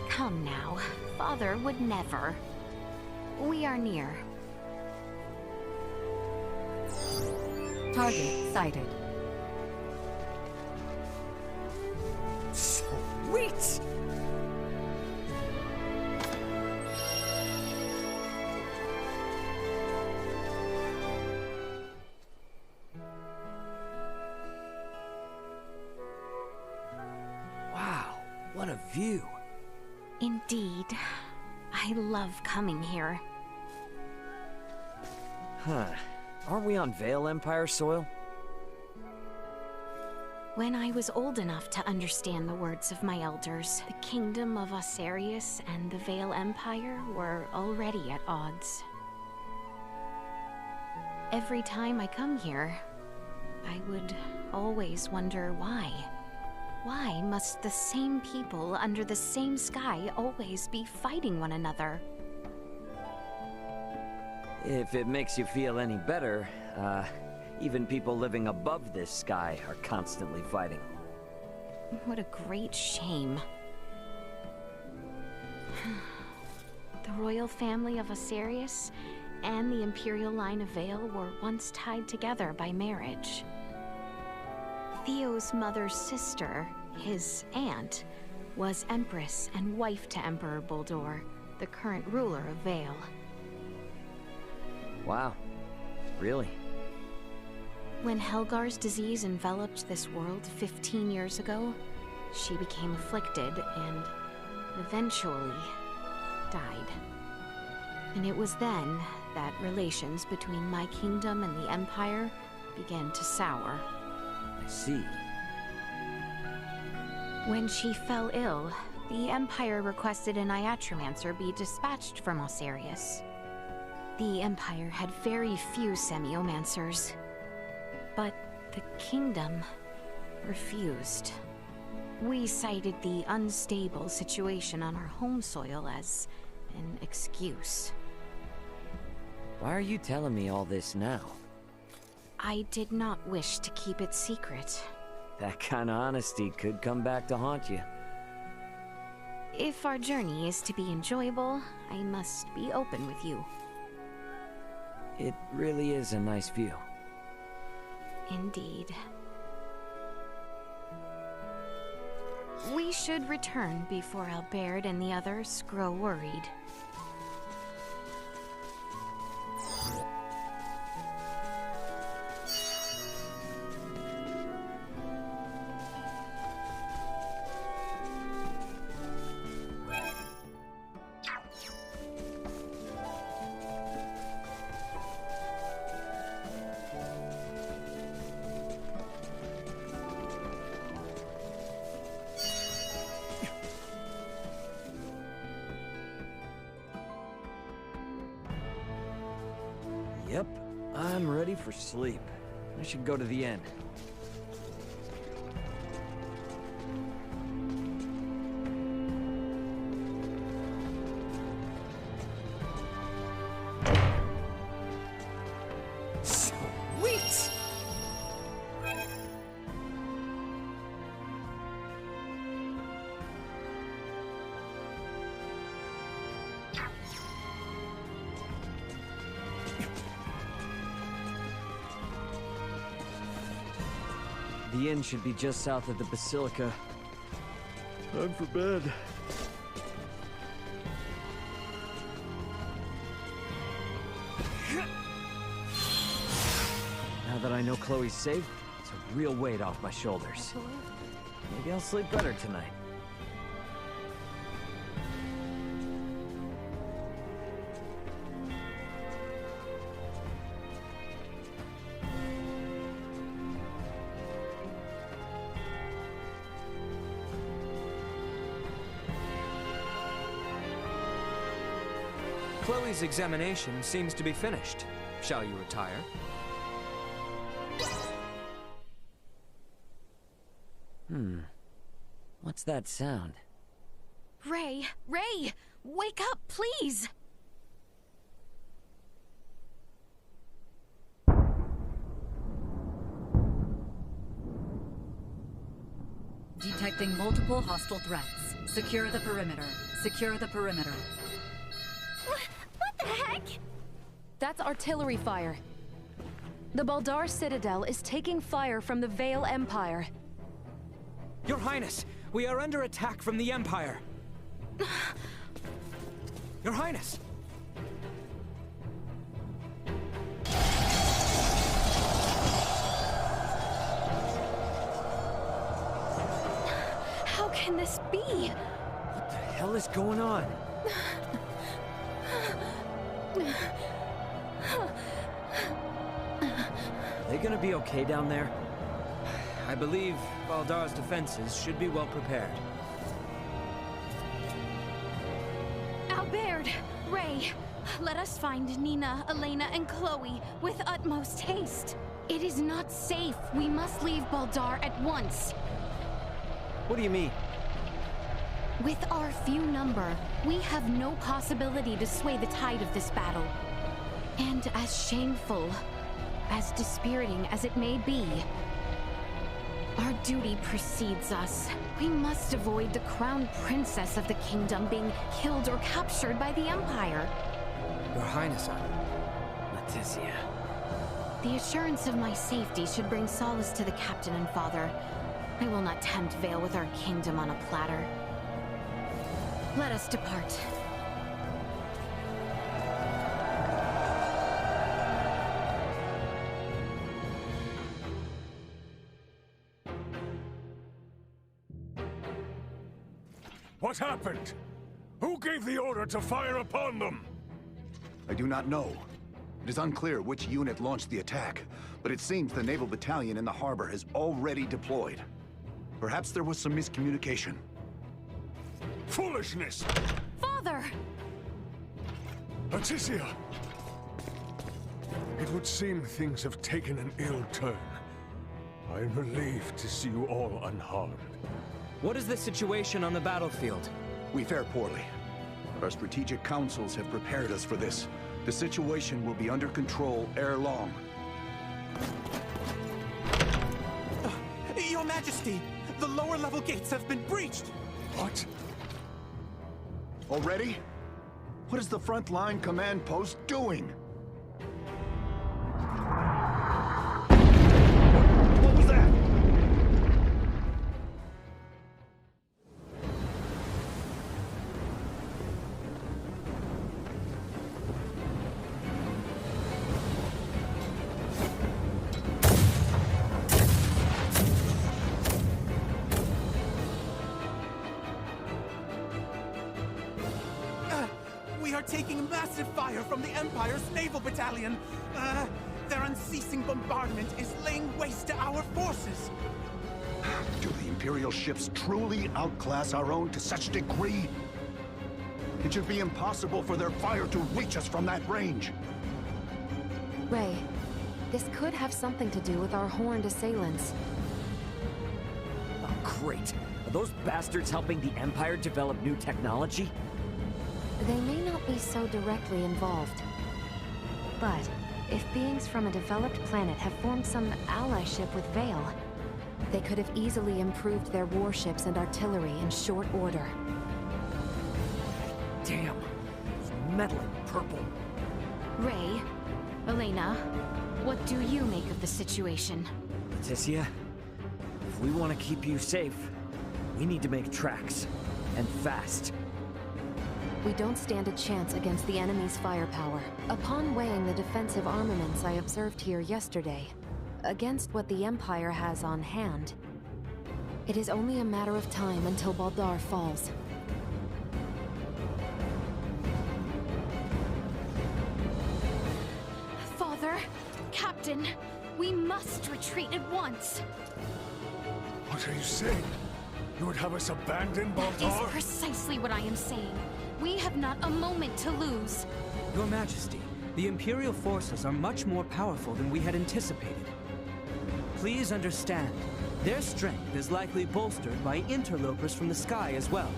Speaker 8: Come now. Father would never. We are near.
Speaker 18: Target sighted.
Speaker 1: Sweet! Wow, what a view.
Speaker 8: Indeed. I love coming here.
Speaker 1: Huh. Aren't we on Vale Empire soil?
Speaker 8: When I was old enough to understand the words of my elders, the kingdom of Osarius and the Vale Empire were already at odds. Every time I come here, I would always wonder why. Why must the same people under the same sky always be fighting one another?
Speaker 1: If it makes you feel any better, even people living above this sky are constantly fighting.
Speaker 8: What a great shame. The royal family of Osarius and the imperial line of Vale were once tied together by marriage. Theo's mother's sister, his aunt, was Empress and wife to Emperor Boldor, the current ruler of Vale.
Speaker 1: Wow. Really?
Speaker 8: When Helgar's disease enveloped this world 15 years ago, she became afflicted and eventually died. And it was then that relations between my kingdom and the Empire began to sour.
Speaker 1: I see.
Speaker 8: When she fell ill, the Empire requested an Iatromancer be dispatched from Osarius. The Empire had very few Semiomancers, but the kingdom refused. We cited the unstable situation on our home soil as an excuse.
Speaker 1: Why are you telling me all this now?
Speaker 8: I did not wish to keep it secret.
Speaker 1: That kind of honesty could come back to haunt you.
Speaker 8: If our journey is to be enjoyable, I must be open with you.
Speaker 1: It really is a nice view.
Speaker 8: Indeed. We should return before Albert and the others grow worried.
Speaker 1: Yep, I'm ready for sleep. I should go to the inn. Sweet! The inn should be just south of the Basilica. Time for bed. Now that I know Chloe's safe, it's a real weight off my shoulders. Maybe I'll sleep better tonight.
Speaker 13: Chloe's examination seems to be finished. Shall you retire?
Speaker 1: What's that sound?
Speaker 8: Ray! Ray! Wake up, please!
Speaker 18: Detecting multiple hostile threats. Secure the perimeter. Secure the perimeter.
Speaker 3: What the heck?
Speaker 4: That's artillery fire. The Baldar Citadel is taking fire from the Vale Empire.
Speaker 13: Your Highness, we are under attack from the Empire. Your Highness!
Speaker 8: How can this be?
Speaker 1: What the hell is going on? Are they gonna be okay down there?
Speaker 13: I believe Baldar's defenses should be well prepared.
Speaker 8: Albert! Ray! Let us find Nina, Elena, and Chloe with utmost haste. It is not safe. We must leave Baldar at once.
Speaker 1: What do you mean?
Speaker 8: With our few number, we have no possibility to sway the tide of this battle. And as shameful, as dispiriting as it may be, our duty precedes us. We must avoid the crown princess of the kingdom being killed or captured by the Empire.
Speaker 13: Your Highness,
Speaker 1: Leticia.
Speaker 8: The assurance of my safety should bring solace to the captain and father. I will not tempt Vale with our kingdom on a platter. Let us depart.
Speaker 15: What happened? Who gave the order to fire upon them?
Speaker 11: I do not know. It is unclear which unit launched the attack, but it seems the naval battalion in the harbor has already deployed. Perhaps there was some miscommunication.
Speaker 15: Foolishness!
Speaker 8: Father!
Speaker 15: Leticia! It would seem things have taken an ill turn. I am relieved to see you all unharmed.
Speaker 13: what is the situation on the battlefield?
Speaker 11: We fare poorly. Our strategic councils have prepared us for this. The situation will be under control ere long.
Speaker 7: Your Majesty, the lower level gates have been breached!
Speaker 11: What? Already? What is the front-line command post doing? What was that?
Speaker 7: We are taking massive fire from the Empire's naval battalion. Their unceasing bombardment is laying waste to our forces.
Speaker 11: Do the Imperial ships truly outclass our own to such degree? It should be impossible for their fire to reach us from that range.
Speaker 4: Ray, this could have something to do with our horned assailants.
Speaker 1: Oh, great. Are those bastards helping the Empire develop new technology?
Speaker 4: They may not be so directly involved. But if beings from a developed planet have formed some allyship with Vale, they could have easily improved their warships and artillery in short order.
Speaker 1: Damn, those meddling purple.
Speaker 8: Ray, Elena, what do you make of the situation?
Speaker 1: Leticia, if we want to keep you safe, we need to make tracks. And fast.
Speaker 4: We don't stand a chance against the enemy's firepower. Upon weighing the defensive armaments I observed here yesterday, against what the Empire has on hand, it is only a matter of time until Baldar falls.
Speaker 8: Father, Captain, we must retreat at once.
Speaker 17: What are you saying? You would have us abandon Baldar?
Speaker 8: That is precisely what I am saying. We have not a moment to lose.
Speaker 16: Your Majesty, the Imperial forces are much more powerful than we had anticipated. Please understand, their strength is likely bolstered by interlopers from the sky as well.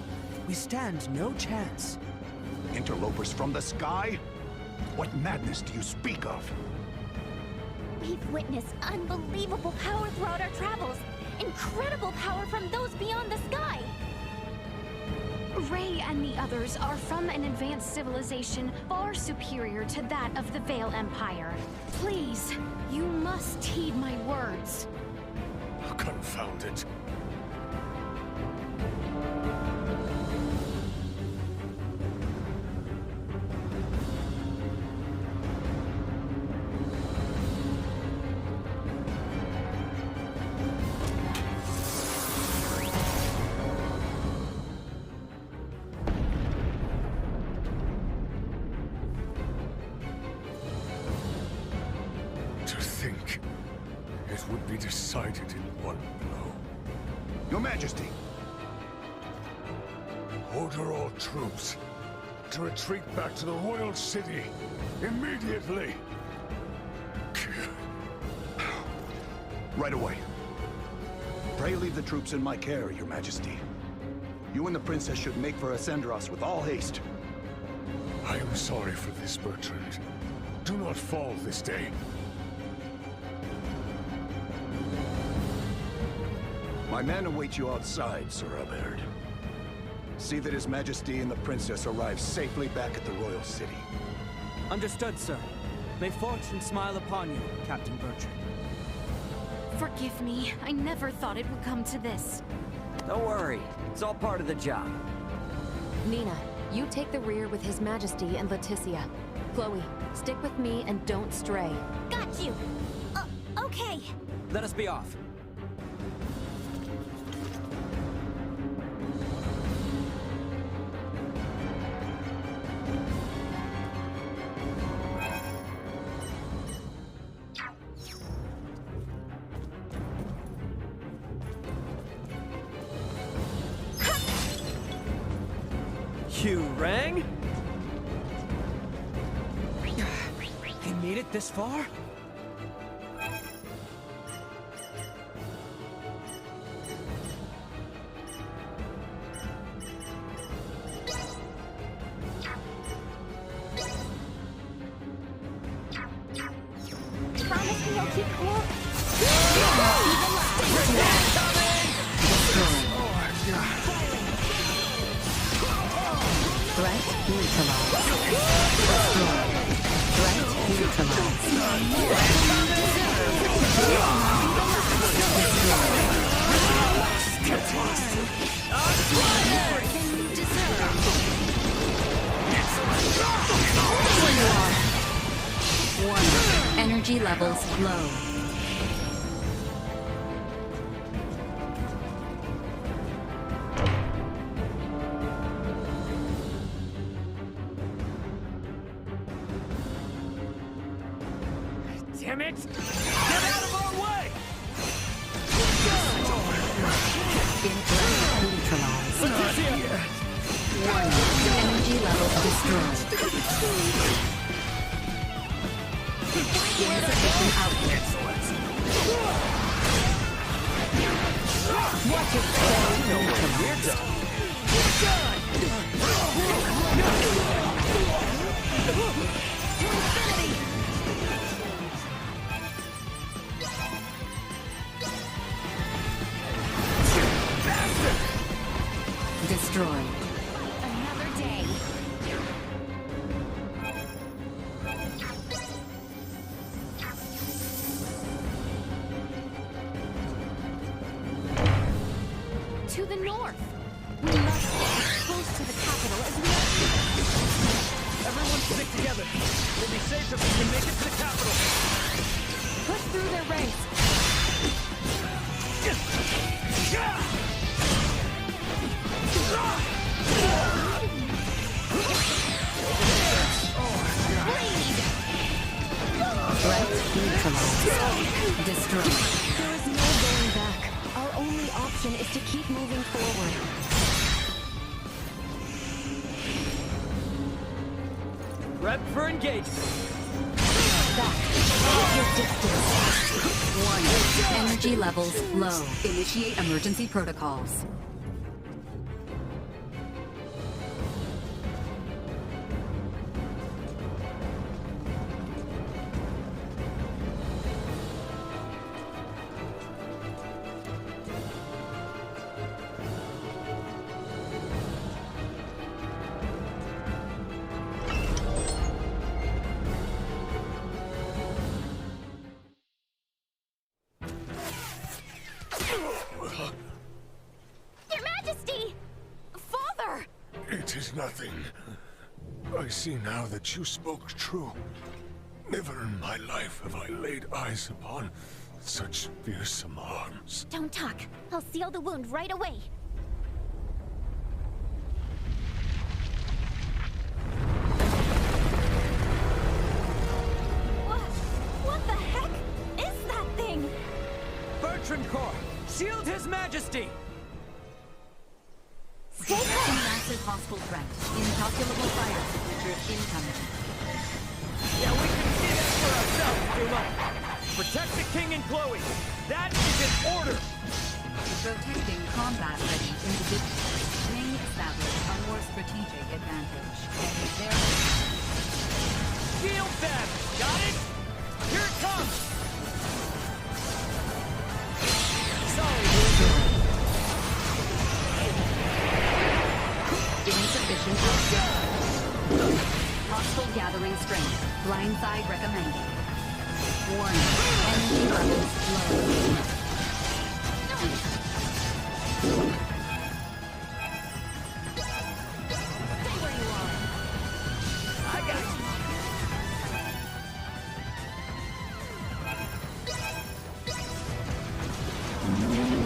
Speaker 16: We stand no chance.
Speaker 11: Interlopers from the sky? What madness do you speak of?
Speaker 3: We've witnessed unbelievable power throughout our travels. Incredible power from those beyond the sky.
Speaker 8: Ray and the others are from an advanced civilization far superior to that of the Vale Empire. Please, you must heed my words.
Speaker 17: Confound it. Would be decided in one blow.
Speaker 11: Your Majesty!
Speaker 17: Order all troops to retreat back to the royal city immediately.
Speaker 11: Right away. Pray leave the troops in my care, Your Majesty. You and the princess should make for Ascendros with all haste.
Speaker 17: I am sorry for this, Bertrand. Do not fall this day.
Speaker 11: My men await you outside, Sir Aberd. See that His Majesty and the Princess arrive safely back at the Royal City.
Speaker 16: Understood, sir. May fortune smile upon you, Captain Bertrand.
Speaker 8: Forgive me. I never thought it would come to this.
Speaker 1: Don't worry. It's all part of the job.
Speaker 4: Nina, you take the rear with His Majesty and Leticia. Chloe, stick with me and don't stray.
Speaker 3: Got you. Okay.
Speaker 16: Let us be off.
Speaker 9: You rang?
Speaker 16: They made it this far?
Speaker 3: Promise me you'll keep cool?
Speaker 18: Threat neutralized. Threat One. Energy levels low.
Speaker 9: Damn it! Get out of our way!
Speaker 18: Neutralized. One. Energy levels destroyed. Insufficient output. Watch it go neutralized. Destroyed.
Speaker 8: Another day. To the north. We must get as close to the capital as we can.
Speaker 9: Everyone stick together. We'll be safe if we can make it to the capital.
Speaker 4: Push through their ranks.
Speaker 18: Threat neutralized. Destroyed.
Speaker 4: There is no going back. Our only option is to keep moving forward.
Speaker 9: Prep for engagement.
Speaker 4: Back. Keep your distance.
Speaker 18: Warning. Energy levels low. Initiate emergency protocols.
Speaker 3: Your Majesty! Father!
Speaker 17: It is nothing. I see now that you spoke true. Never in my life have I laid eyes upon such fearsome arms.
Speaker 3: Don't talk. I'll seal the wound right away. What the heck is that thing?
Speaker 9: Bertrand Corps, shield His Majesty!
Speaker 18: Massive hostile threat. Incalculable fire signatures incoming.
Speaker 9: Yeah, we can see that for ourselves, Duma. Protect the king and Chloe. That is an order.
Speaker 18: Protecting combat-ready individuals may establish a more strategic advantage.
Speaker 9: Shield them! Got it? Here it comes! Sorry, dude.
Speaker 18: Insufficient output. Hostile gathering strength. Blindside recommended. Warning. Energy levels low.
Speaker 3: Stay where you are.
Speaker 9: I got you.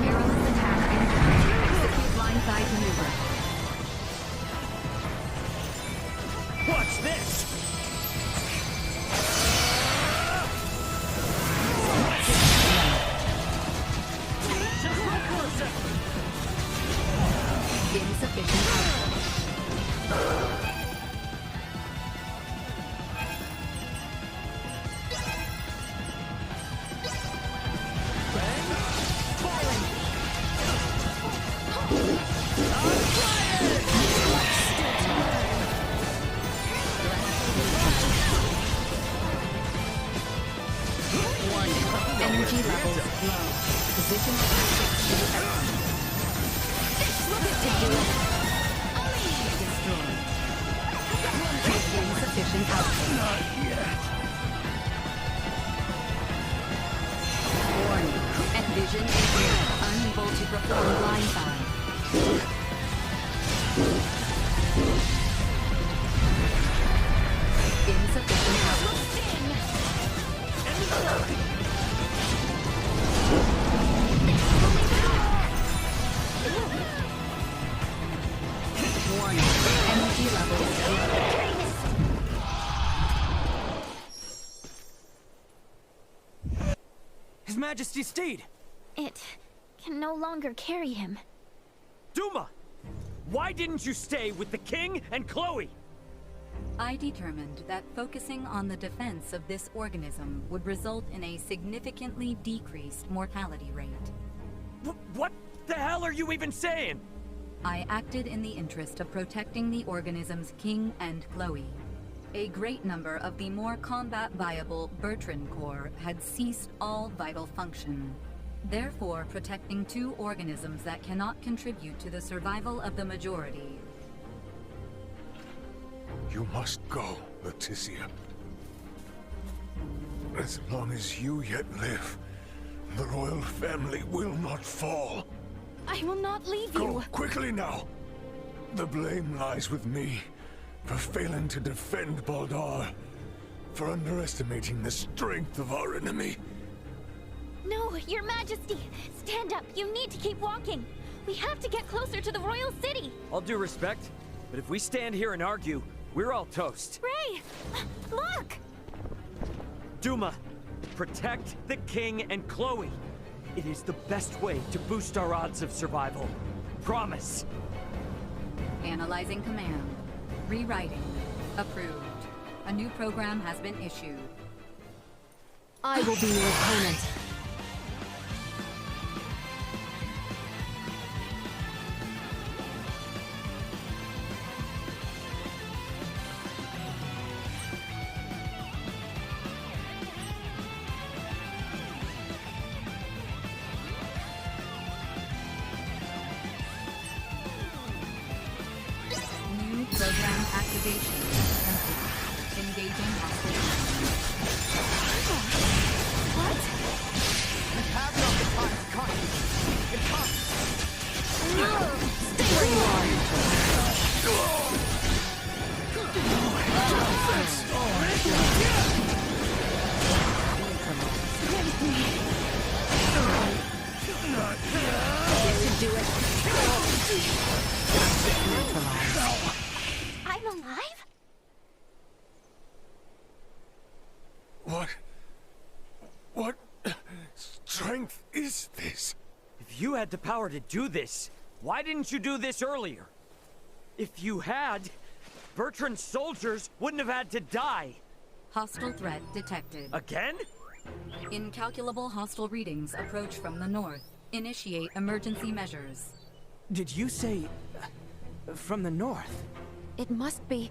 Speaker 18: Perilous attack incoming. Execute blindside maneuver.
Speaker 9: Watch this! Just look closer!
Speaker 18: Insufficient output. Energy levels low. Position tactics ineffective. Destroyed. Insufficient output. Not yet. Warning. Envision impaired. Unable to perform blindside. Insufficient output. Warning. Energy levels low.
Speaker 9: His Majesty's steed!
Speaker 3: It can no longer carry him.
Speaker 9: Duma! Why didn't you stay with the king and Chloe?
Speaker 18: I determined that focusing on the defense of this organism would result in a significantly decreased mortality rate.
Speaker 9: What the hell are you even saying?
Speaker 18: I acted in the interest of protecting the organism's king and Chloe. A great number of the more combat-viable Bertrand Corps had ceased all vital function. Therefore, protecting two organisms that cannot contribute to the survival of the majority.
Speaker 17: You must go, Leticia. As long as you yet live, the royal family will not fall.
Speaker 3: I will not leave
Speaker 17: Go,
Speaker 3: you.
Speaker 17: quickly now. The blame lies with me for failing to defend Baldar, for underestimating the strength of our enemy.
Speaker 3: No, Your Majesty! Stand up! You need to keep walking! We have to get closer to the royal city!
Speaker 9: All due respect, but if we stand here and argue, we're all toast.
Speaker 3: Ray! Look!
Speaker 1: Duma, protect the king and Chloe. It is the best way to boost our odds of survival. Promise.
Speaker 18: Analyzing command. Rewriting. Approved. A new program has been issued.
Speaker 4: I will be your opponent.
Speaker 18: New program activation complete. Engaging hostile.
Speaker 7: What? We have not the time to cut. It comes.
Speaker 18: Stay where you
Speaker 3: I'm alive?
Speaker 17: What strength is this?
Speaker 1: If you had the power to do this, why didn't you do this earlier? If you had, Bertrand's soldiers wouldn't have had to die.
Speaker 18: Hostile threat detected.
Speaker 1: Again?
Speaker 18: Incalculable hostile readings approach from the north. Initiate emergency measures.
Speaker 13: Did you say... from the north?
Speaker 4: It must be...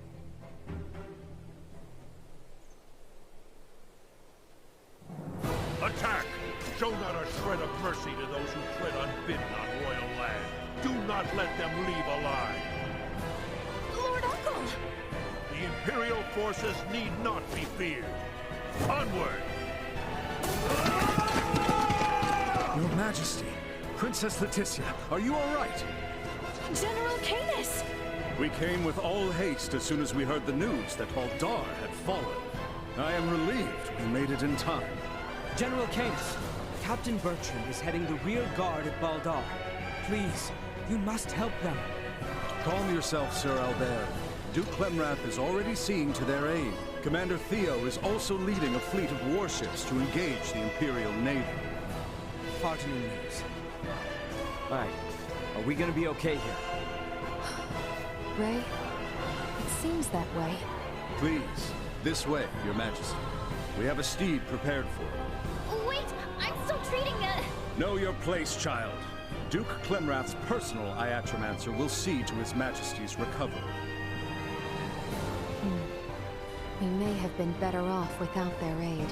Speaker 12: Attack! Show not a shred of mercy to those who tread unbidden on royal land. Do not let them leave alive.
Speaker 3: Lord Uncle!
Speaker 12: The Imperial forces need not be feared. Onward!
Speaker 5: Your Majesty, Princess Leticia, are you all right?
Speaker 3: General Canis!
Speaker 22: We came with all haste as soon as we heard the news that Baldar had fallen. I am relieved we made it in time.
Speaker 13: General Canis, Captain Bertrand is heading the rear guard at Baldar. Please, you must help them.
Speaker 22: Calm yourself, Sir Albert. Duke Clemrath is already seeing to their aid. Commander Theo is also leading a fleet of warships to engage the Imperial Navy.
Speaker 13: Heartening news.
Speaker 1: Alright, are we gonna be okay here?
Speaker 4: Ray, it seems that way.
Speaker 22: Please, this way, Your Majesty. We have a steed prepared for you.
Speaker 3: Wait, I'm still treating it.
Speaker 22: Know your place, child. Duke Clemrath's personal Iatromancer will see to His Majesty's recovery.
Speaker 4: We may have been better off without their aid.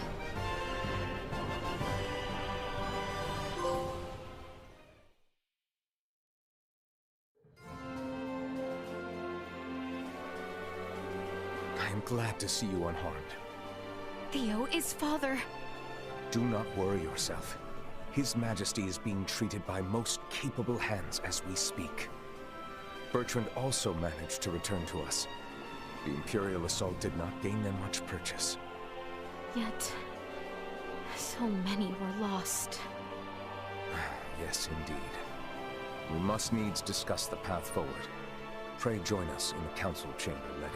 Speaker 2: I am glad to see you unharmed.
Speaker 8: Theo is father.
Speaker 2: Do not worry yourself. His Majesty is being treated by most capable hands as we speak. Bertrand also managed to return to us. The Imperial assault did not gain them much purchase.
Speaker 8: Yet, so many were lost.
Speaker 2: Yes, indeed. We must needs discuss the path forward. Pray join us in the council chamber, Letty.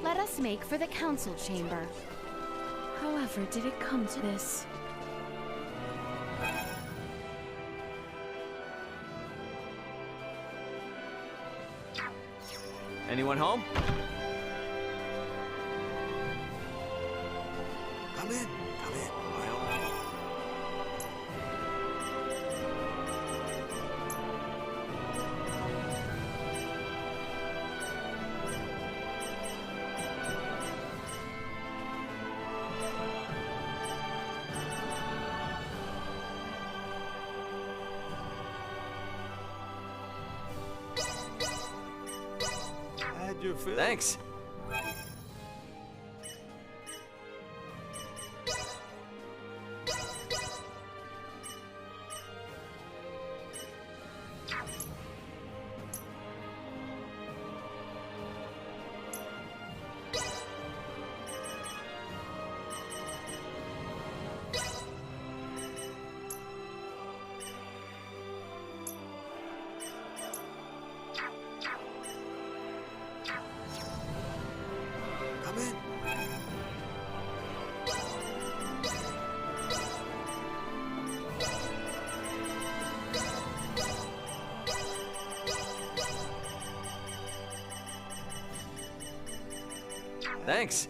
Speaker 8: Let us make for the council chamber. However, did it come to this?
Speaker 1: Anyone home?
Speaker 17: Come in. By all means.
Speaker 21: Had your fill.
Speaker 1: Thanks. Thanks.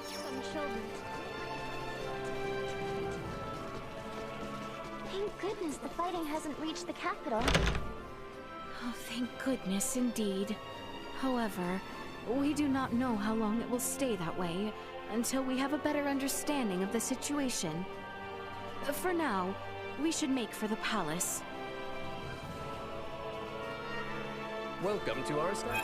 Speaker 3: Some children. Thank goodness the fighting hasn't reached the capital.
Speaker 8: Oh, thank goodness indeed. However, we do not know how long it will stay that way until we have a better understanding of the situation. For now, we should make for the palace.
Speaker 6: Welcome to our station.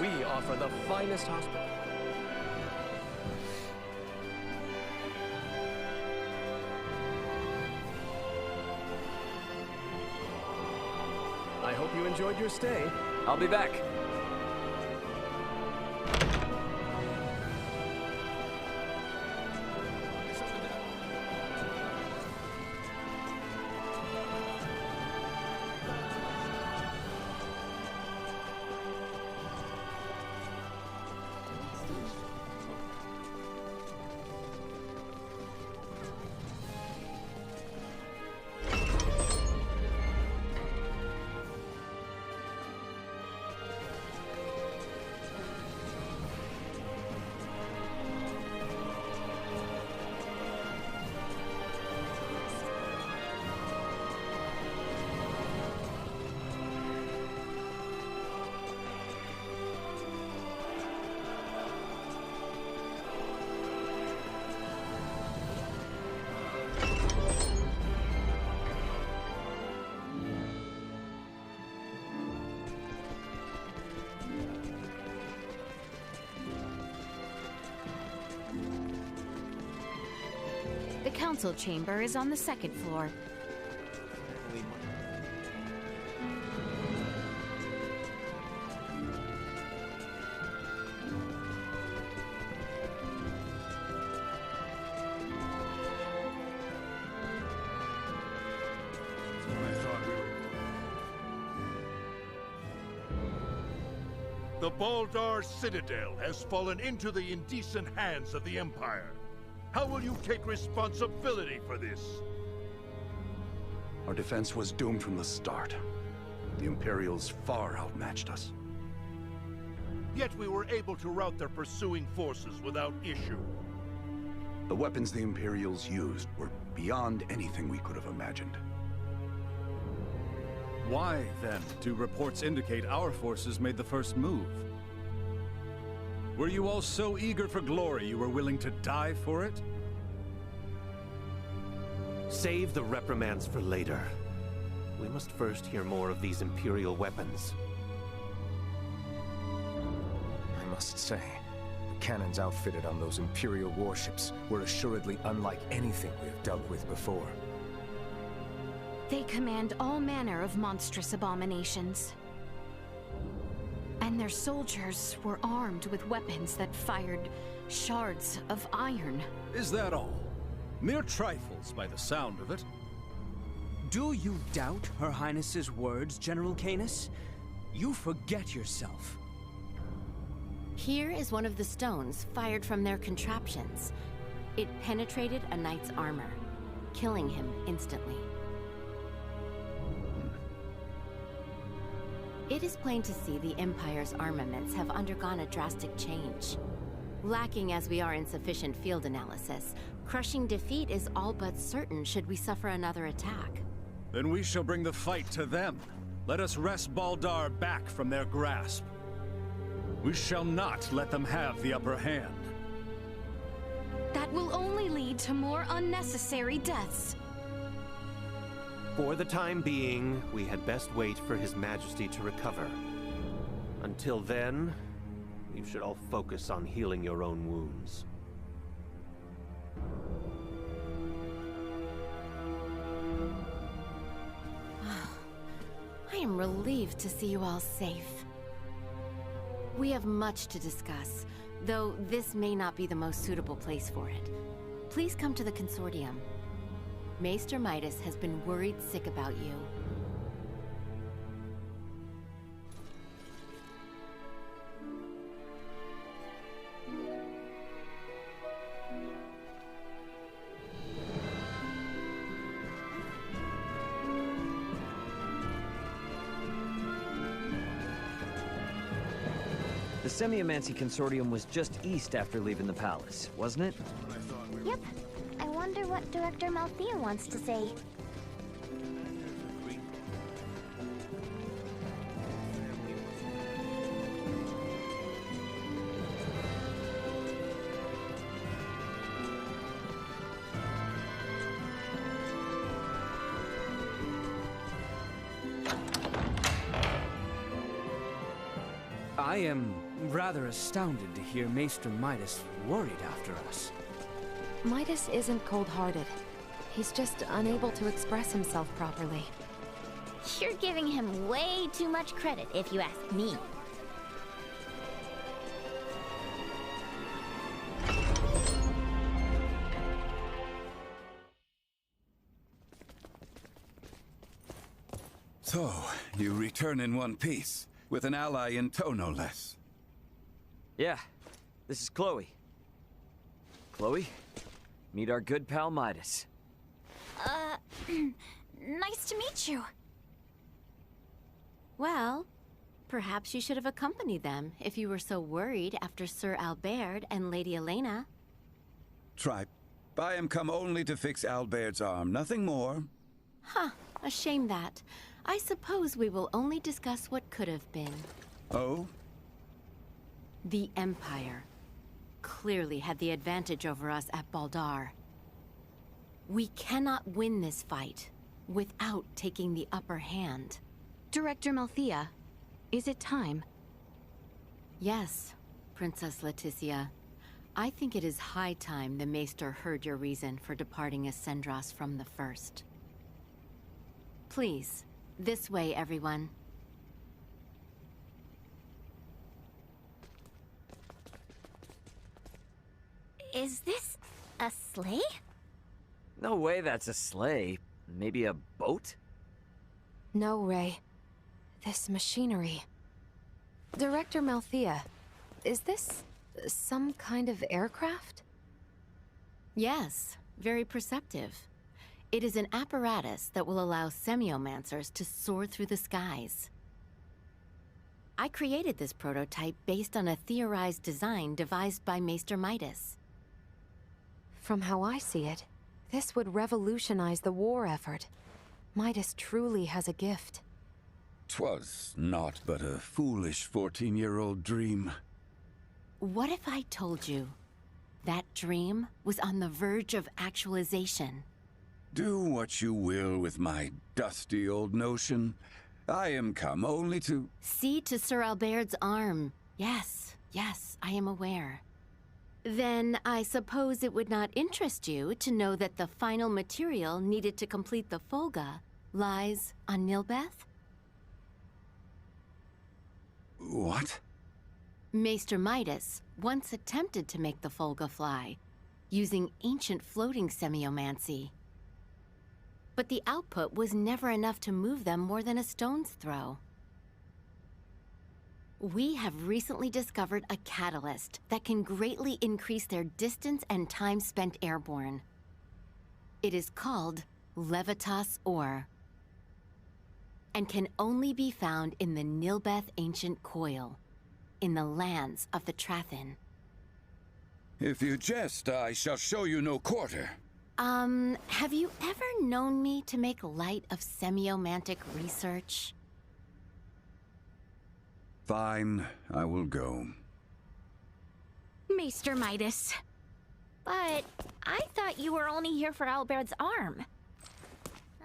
Speaker 6: We offer the finest hospital. I hope you enjoyed your stay.
Speaker 1: I'll be back.
Speaker 8: The council chamber is on the second floor.
Speaker 12: The Baldar Citadel has fallen into the indecent hands of the Empire. How will you take responsibility for this?
Speaker 11: Our defense was doomed from the start. The Imperials far outmatched us.
Speaker 12: Yet we were able to rout their pursuing forces without issue.
Speaker 11: The weapons the Imperials used were beyond anything we could have imagined.
Speaker 22: Why, then, do reports indicate our forces made the first move? Were you all so eager for glory you were willing to die for it?
Speaker 14: Save the reprimands for later. We must first hear more of these Imperial weapons.
Speaker 2: I must say, the cannons outfitted on those Imperial warships were assuredly unlike anything we have dealt with before.
Speaker 8: They command all manner of monstrous abominations. And their soldiers were armed with weapons that fired shards of iron.
Speaker 22: Is that all? Mere trifles by the sound of it.
Speaker 16: Do you doubt Her Highness's words, General Canis? You forget yourself.
Speaker 20: Here is one of the stones fired from their contraptions. It penetrated a knight's armor, killing him instantly. It is plain to see the Empire's armaments have undergone a drastic change. Lacking as we are in sufficient field analysis, crushing defeat is all but certain should we suffer another attack.
Speaker 22: Then we shall bring the fight to them. Let us wrest Baldar back from their grasp. We shall not let them have the upper hand.
Speaker 8: That will only lead to more unnecessary deaths.
Speaker 14: For the time being, we had best wait for His Majesty to recover. Until then, you should all focus on healing your own wounds.
Speaker 20: I am relieved to see you all safe. We have much to discuss, though this may not be the most suitable place for it. Please come to the Consortium. Maester Midas has been worried sick about you.
Speaker 1: The Semiomancy Consortium was just east after leaving the palace, wasn't it?
Speaker 3: Yep. I wonder what Director Malthea wants to say.
Speaker 16: I am rather astounded to hear Maester Midas worried after us.
Speaker 4: Midas isn't cold-hearted. He's just unable to express himself properly.
Speaker 3: You're giving him way too much credit, if you ask me.
Speaker 10: So, you return in one piece, with an ally in tow, no less.
Speaker 1: Yeah, this is Chloe. Chloe, meet our good pal Midas.
Speaker 3: Nice to meet you.
Speaker 20: Well, perhaps you should have accompanied them if you were so worried after Sir Albert and Lady Elena.
Speaker 10: Tripe, I am come only to fix Albert's arm, nothing more.
Speaker 20: Huh, a shame that. I suppose we will only discuss what could have been.
Speaker 10: Oh?
Speaker 20: The Empire clearly had the advantage over us at Baldar. We cannot win this fight without taking the upper hand.
Speaker 8: Director Malthea, is it time?
Speaker 20: Yes, Princess Leticia. I think it is high time the Maester heard your reason for departing Ascendros from the first. Please, this way, everyone.
Speaker 3: Is this a sleigh?
Speaker 1: No way that's a sleigh. Maybe a boat?
Speaker 4: No, Ray. This machinery. Director Malthea, is this some kind of aircraft?
Speaker 20: Yes, very perceptive. It is an apparatus that will allow semiomancers to soar through the skies. I created this prototype based on a theorized design devised by Maester Midas.
Speaker 4: From how I see it, this would revolutionize the war effort. Midas truly has a gift.
Speaker 10: 'Twas naught but a foolish 14-year-old dream.
Speaker 20: What if I told you that dream was on the verge of actualization?
Speaker 10: Do what you will with my dusty old notion. I am come only to...
Speaker 20: See to Sir Albert's arm. Yes, I am aware. Then I suppose it would not interest you to know that the final material needed to complete the Folga lies on Nilbeth?
Speaker 10: What?
Speaker 20: Maester Midas once attempted to make the Folga fly, using ancient floating semiomancy. But the output was never enough to move them more than a stone's throw. We have recently discovered a catalyst that can greatly increase their distance and time spent airborne. It is called Levitas ore, and can only be found in the Nilbeth Ancient Coil, in the lands of the Trathin.
Speaker 10: If you jest, I shall show you no quarter.
Speaker 20: Have you ever known me to make light of semiomantic research?
Speaker 10: Fine, I will go.
Speaker 3: Maester Midas. But I thought you were only here for Albert's arm.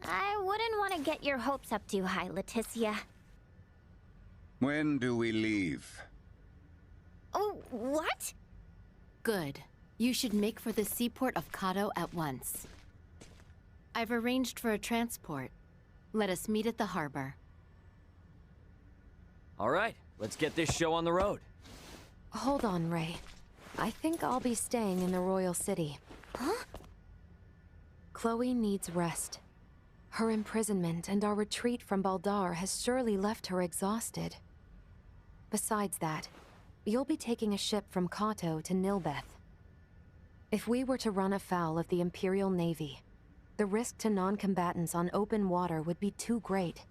Speaker 3: I wouldn't want to get your hopes up too high, Leticia.
Speaker 10: When do we leave?
Speaker 3: Oh, what?
Speaker 20: Good. You should make for the seaport of Kato at once. I've arranged for a transport. Let us meet at the harbor.
Speaker 1: All right, let's get this show on the road.
Speaker 4: Hold on, Ray. I think I'll be staying in the Royal City.
Speaker 3: Huh?
Speaker 4: Chloe needs rest. Her imprisonment and our retreat from Baldar has surely left her exhausted. Besides that, you'll be taking a ship from Kato to Nilbeth. If we were to run afoul of the Imperial Navy, the risk to non-combatants on open water would be too great.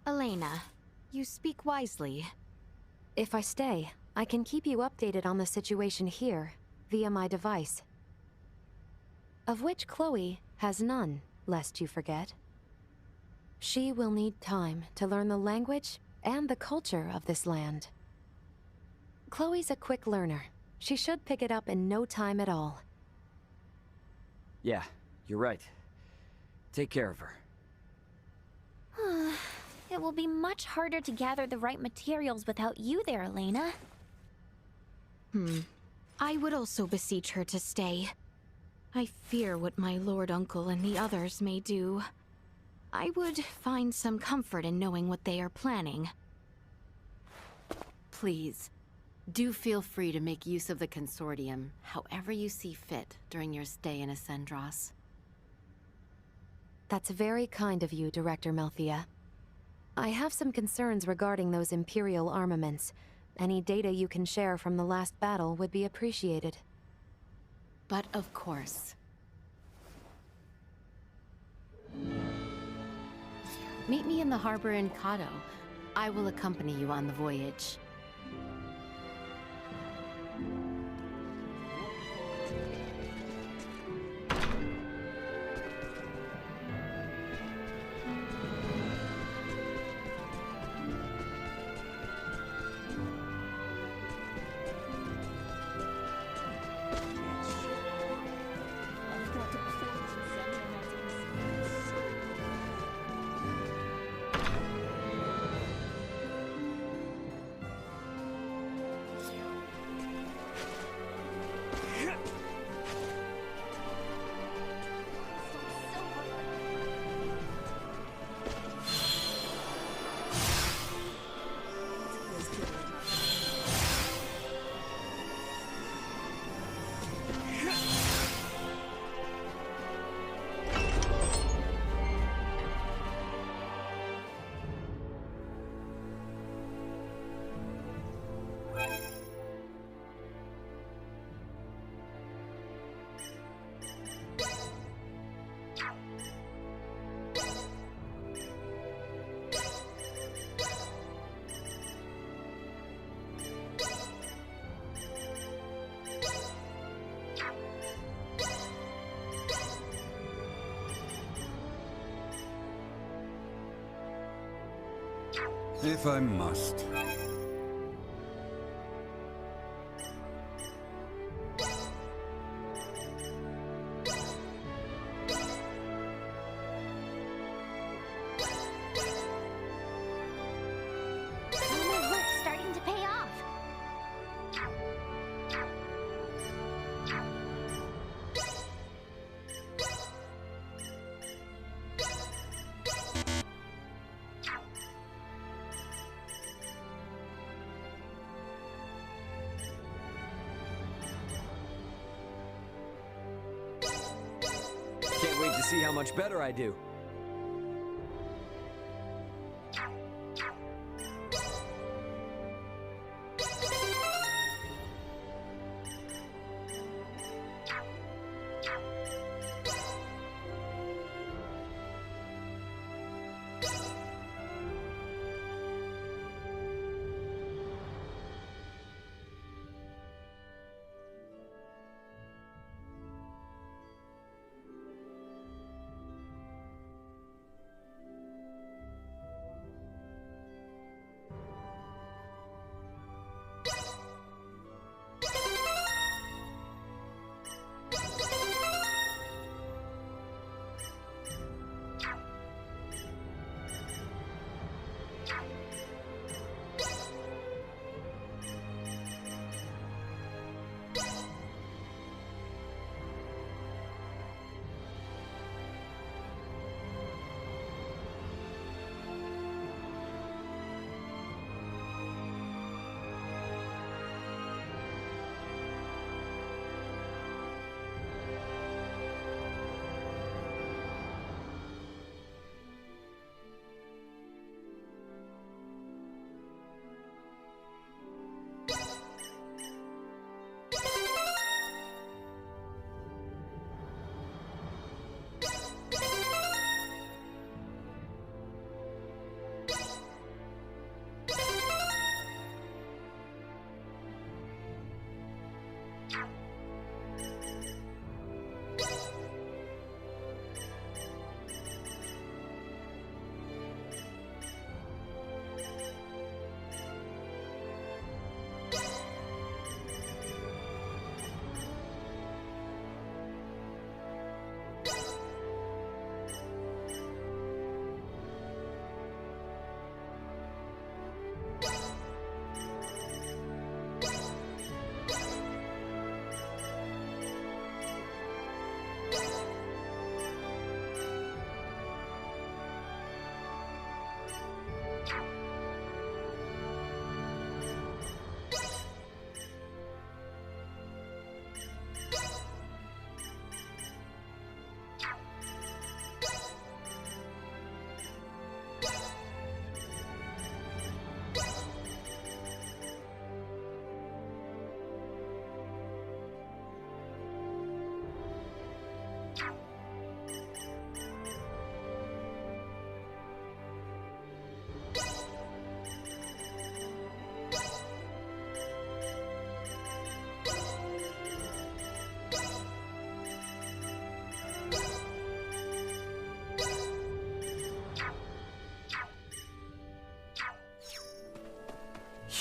Speaker 8: Elena, you speak wisely.
Speaker 4: If I stay, I can keep you updated on the situation here, via my device. Of which Chloe has none, lest you forget. She will need time to learn the language and the culture of this land. Chloe's a quick learner. She should pick it up in no time at all.
Speaker 1: Yeah, you're right. Take care of her.
Speaker 3: It will be much harder to gather the right materials without you there, Elena.
Speaker 8: I would also beseech her to stay. I fear what my lord uncle and the others may do. I would find some comfort in knowing what they are planning.
Speaker 20: Please, do feel free to make use of the Consortium however you see fit during your stay in Ascendros.
Speaker 4: That's very kind of you, Director Melthea. I have some concerns regarding those Imperial armaments. Any data you can share from the last battle would be appreciated.
Speaker 20: But of course. Meet me in the harbor in Kato. I will accompany you on the voyage.
Speaker 10: If I must.
Speaker 3: My work's starting to pay off.
Speaker 1: Can't wait to see how much better I do.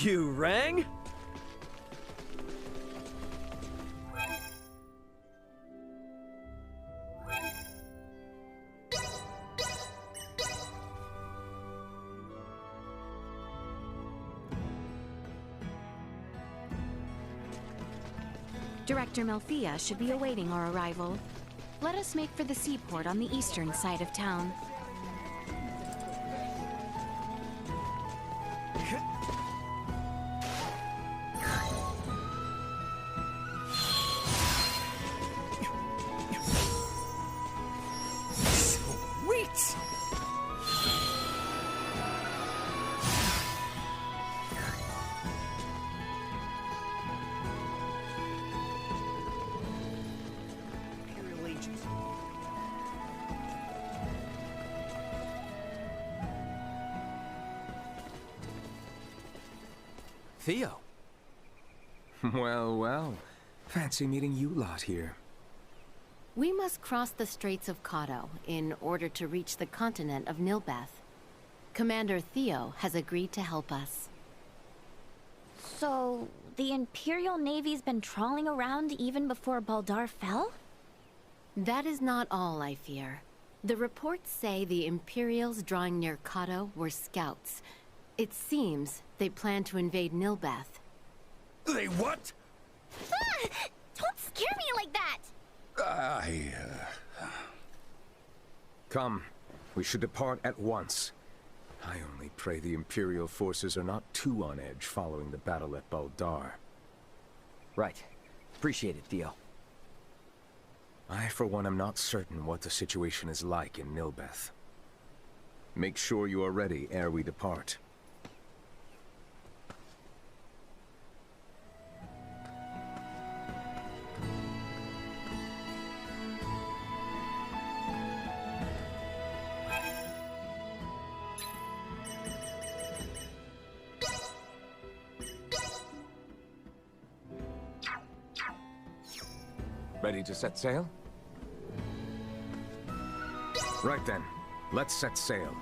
Speaker 1: You rang?
Speaker 8: Director Melthea should be awaiting our arrival. Let us make for the seaport on the eastern side of town.
Speaker 1: Sweet!
Speaker 2: Theo. Well, well. Fancy meeting you lot here.
Speaker 20: We must cross the Straits of Kato in order to reach the continent of Nilbeth. Commander Theo has agreed to help us.
Speaker 3: So, the Imperial Navy's been trawling around even before Baldar fell?
Speaker 20: That is not all, I fear. The reports say the Imperials drawing near Kato were scouts. It seems they plan to invade Nilbeth.
Speaker 2: They what?
Speaker 3: Ah! Don't scare me like that!
Speaker 2: Come. We should depart at once. I only pray the Imperial forces are not too on edge following the battle at Baldar.
Speaker 1: Right. Appreciate it, Theo.
Speaker 2: I, for one, am not certain what the situation is like in Nilbeth. Make sure you are ready ere we depart. Ready to set sail? Right then, let's set sail.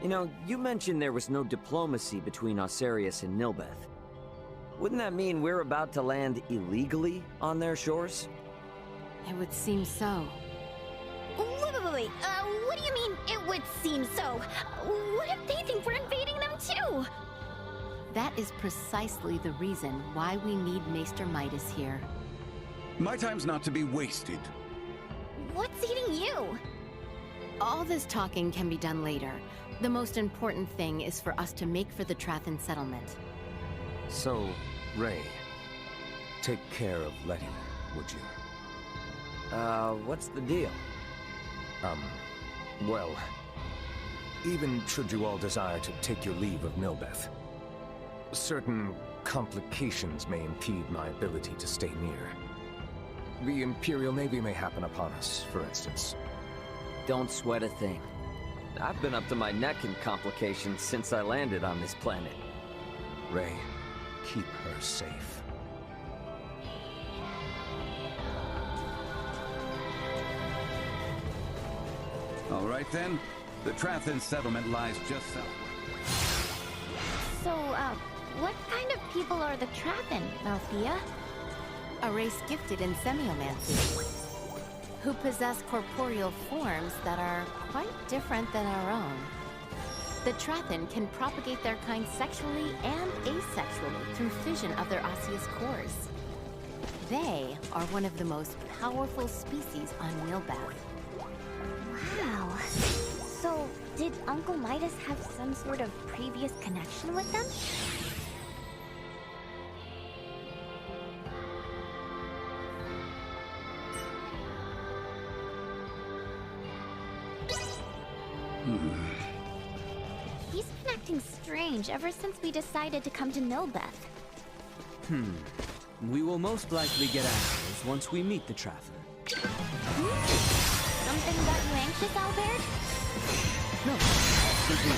Speaker 1: You know, you mentioned there was no diplomacy between Osarius and Nilbeth. Wouldn't that mean we're about to land illegally on their shores?
Speaker 20: It would seem so.
Speaker 3: Wait. What do you mean, it would seem so? What if they think we're invading them too?
Speaker 20: That is precisely the reason why we need Maester Midas here.
Speaker 10: My time's not to be wasted.
Speaker 3: What's eating you?
Speaker 20: All this talking can be done later. The most important thing is for us to make for the Trathan settlement.
Speaker 2: So, Ray, take care of Letty, would you?
Speaker 1: What's the deal?
Speaker 2: Well, even should you all desire to take your leave of Nilbeth, certain complications may impede my ability to stay near. The Imperial Navy may happen upon us, for instance.
Speaker 1: Don't sweat a thing. I've been up to my neck in complications since I landed on this planet.
Speaker 2: Ray, keep her safe.
Speaker 10: All right then. The Trathan settlement lies just south.
Speaker 3: So, what kind of people are the Trathan, Melthea?
Speaker 20: A race gifted in semiomancy, who possess corporeal forms that are quite different than our own. The Trathan can propagate their kind sexually and asexually through fission of their osseous cores. They are one of the most powerful species on Nilbeth.
Speaker 3: Wow. So, did Uncle Midas have some sort of previous connection with them? He's been acting strange ever since we decided to come to Nilbeth.
Speaker 16: We will most likely get answers once we meet the Trathan.
Speaker 3: Something got you anxious, Albert?
Speaker 16: No, simply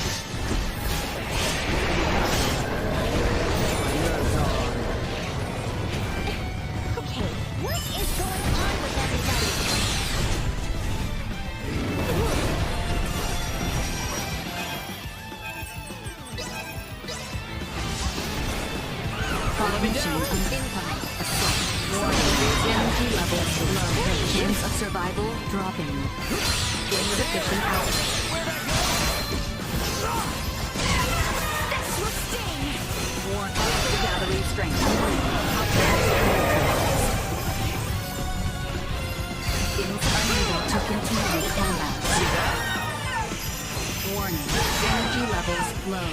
Speaker 3: Okay, what is going on with everybody?
Speaker 18: Transmission incoming. Energy levels low. Chance of survival dropping. Insufficient output.
Speaker 3: This will sting!
Speaker 18: Battery strength. Unable to continue combat. Warning. Energy levels low.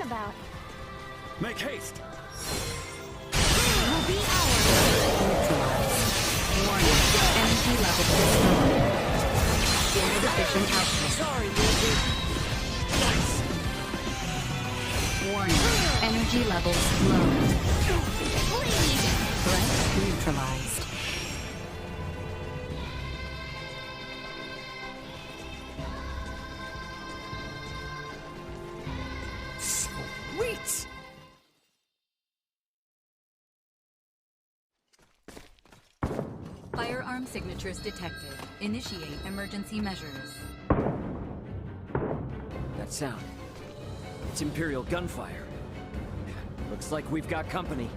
Speaker 3: About.
Speaker 22: Make haste!
Speaker 3: Will be ours.
Speaker 18: Warning. Energy level destroyed. Insufficient output.
Speaker 3: Sorry, Lucy.
Speaker 18: Warning. Energy levels low. Threat neutralized. Firearm signatures detected. Initiate emergency measures.
Speaker 1: That sound. It's Imperial gunfire. Looks like we've got company.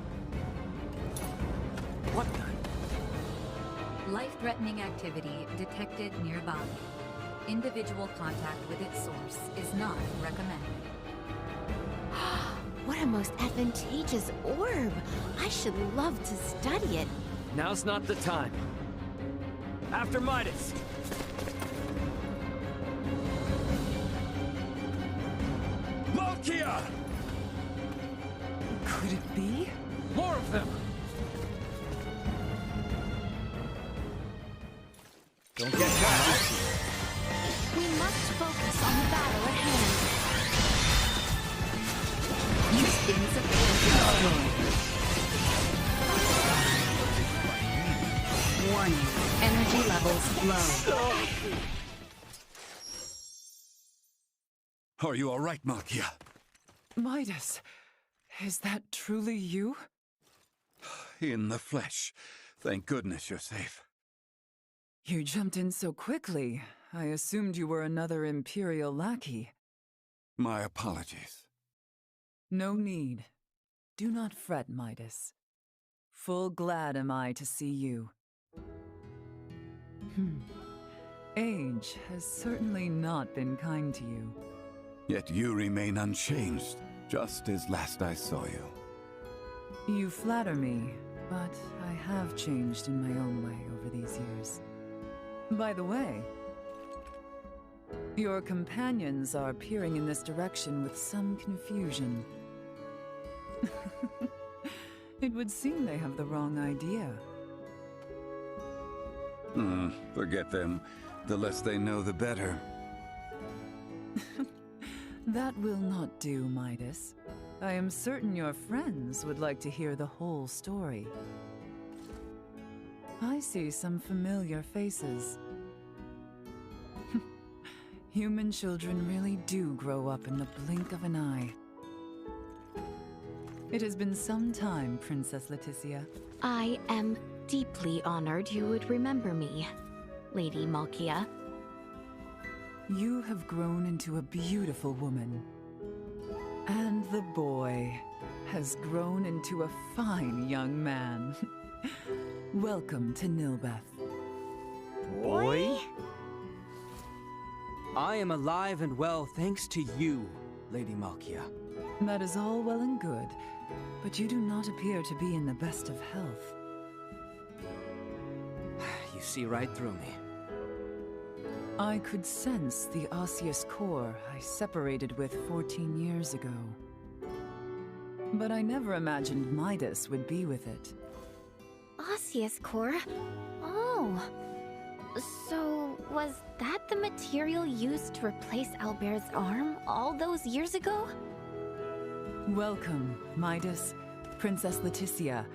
Speaker 1: What the?
Speaker 18: Life-threatening activity detected nearby. Individual contact with its source is not recommended.
Speaker 20: What a most advantageous orb! I should love to study it.
Speaker 1: Now's not the time. After Midas!
Speaker 10: Malkia!
Speaker 15: Could it be?
Speaker 1: More of them! Don't get caught.
Speaker 3: We must focus on the battle at hand.
Speaker 18: Warning. Energy levels low.
Speaker 10: Are you all right, Malkia?
Speaker 15: Midas, is that truly you?
Speaker 10: In the flesh. Thank goodness you're safe.
Speaker 15: You jumped in so quickly. I assumed you were another Imperial lackey.
Speaker 10: My apologies.
Speaker 15: No need. Do not fret, Midas. Full glad am I to see you. Age has certainly not been kind to you.
Speaker 10: Yet you remain unchanged, just as last I saw you.
Speaker 15: You flatter me, but I have changed in my own way over these years. By the way, your companions are peering in this direction with some confusion. It would seem they have the wrong idea.
Speaker 10: Forget them. The less they know, the better.
Speaker 15: That will not do, Midas. I am certain your friends would like to hear the whole story. I see some familiar faces. Human children really do grow up in the blink of an eye. It has been some time, Princess Leticia.
Speaker 8: I am deeply honored you would remember me, Lady Malkia.
Speaker 15: You have grown into a beautiful woman. And the boy has grown into a fine young man. Welcome to Nilbeth.
Speaker 16: Boy? I am alive and well thanks to you, Lady Malkia.
Speaker 15: That is all well and good, but you do not appear to be in the best of health.
Speaker 16: You see right through me.
Speaker 15: I could sense the osseous core I separated with 14 years ago. But I never imagined Midas would be with it.
Speaker 3: Osseous core? Oh. So, was that the material used to replace Albert's arm all those years ago?
Speaker 15: Welcome, Midas, Princess Leticia,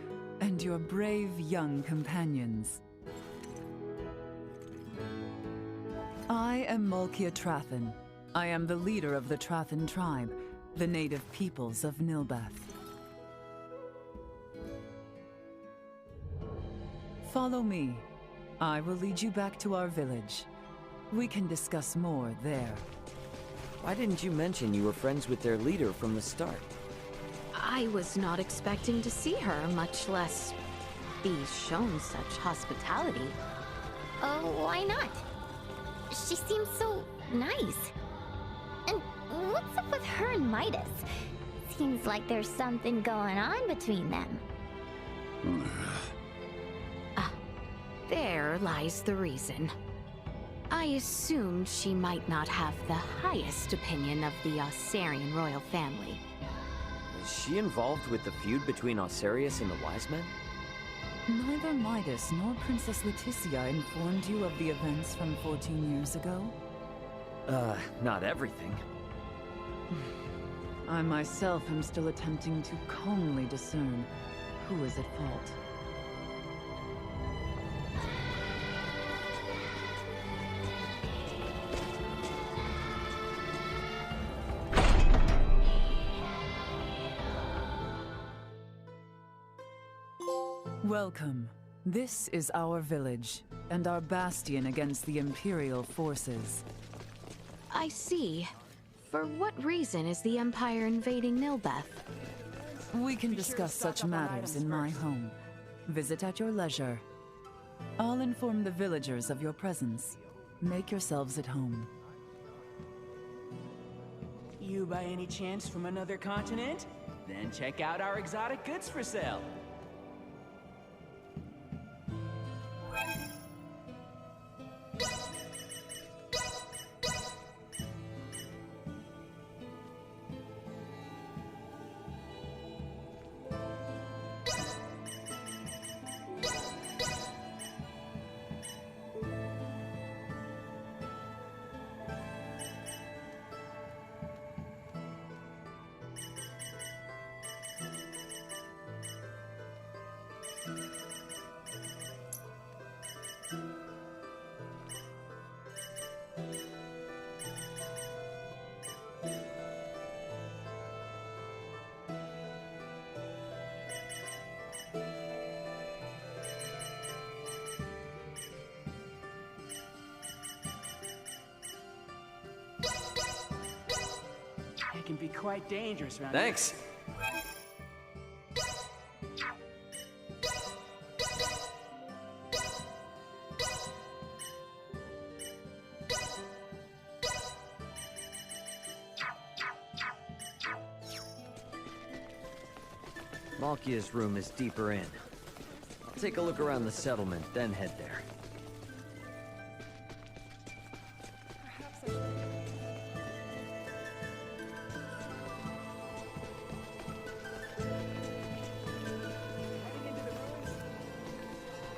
Speaker 15: and your brave young companions. I am Malkia Trathan. I am the leader of the Trathan tribe, the native peoples of Nilbeth. Follow me. I will lead you back to our village. We can discuss more there.
Speaker 1: Why didn't you mention you were friends with their leader from the start?
Speaker 8: I was not expecting to see her, much less be shown such hospitality.
Speaker 3: Oh, why not? She seems so nice. And what's up with her and Midas? Seems like there's something going on between them.
Speaker 8: There lies the reason. I assumed she might not have the highest opinion of the Ossarian royal family.
Speaker 1: Is she involved with the feud between Osarius and the Wise Men?
Speaker 15: Neither Midas nor Princess Leticia informed you of the events from 14 years ago?
Speaker 1: Not everything.
Speaker 15: I myself am still attempting to calmly discern who is at fault. Welcome. This is our village, and our bastion against the Imperial forces.
Speaker 8: I see. For what reason is the Empire invading Nilbeth?
Speaker 15: We can discuss such matters in my home. Visit at your leisure. I'll inform the villagers of your presence. Make yourselves at home.
Speaker 16: You by any chance from another continent? Then check out our exotic goods for sale. It can be quite dangerous around here.
Speaker 1: Thanks. Malkia's room is deeper in. I'll take a look around the settlement, then head there.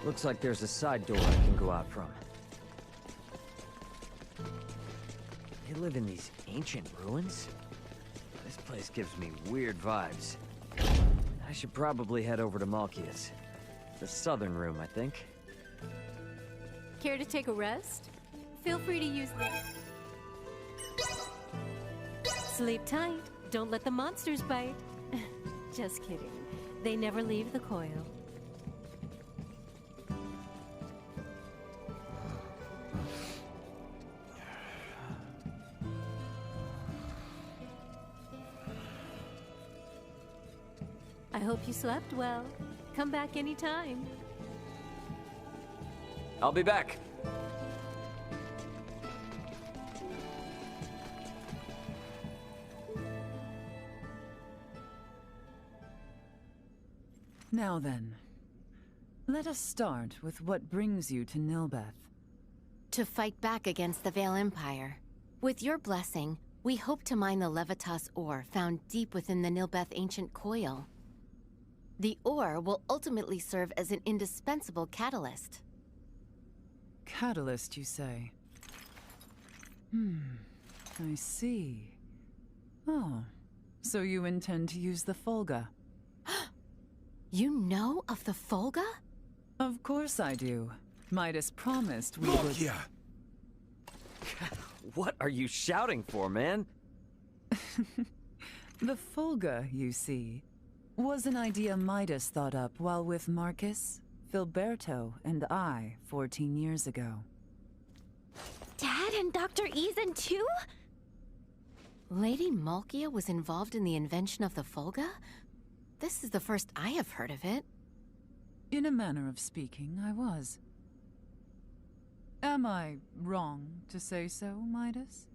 Speaker 1: Looks like there's a side door I can go out from. They live in these ancient ruins? This place gives me weird vibes. I should probably head over to Malkia's. The southern room, I think.
Speaker 9: Care to take a rest? Feel free to use the... Sleep tight. Don't let the monsters bite. Just kidding. They never leave the coil. I hope you slept well. Come back anytime.
Speaker 1: I'll be back.
Speaker 15: Now then, let us start with what brings you to Nilbeth.
Speaker 20: To fight back against the Vale Empire. With your blessing, we hope to mine the Levitas ore found deep within the Nilbeth ancient coil. The ore will ultimately serve as an indispensable catalyst.
Speaker 15: Catalyst, you say? I see. Oh, so you intend to use the Folga?
Speaker 20: You know of the Folga?
Speaker 15: Of course I do. Midas promised we would...
Speaker 1: What are you shouting for, man?
Speaker 15: The Folga, you see, was an idea Midas thought up while with Marcus, Filberto, and I 14 years ago.
Speaker 3: Dad and Dr. Eason too?
Speaker 20: Lady Malkia was involved in the invention of the Folga? This is the first I have heard of it.
Speaker 15: In a manner of speaking, I was. Am I wrong to say so, Midas?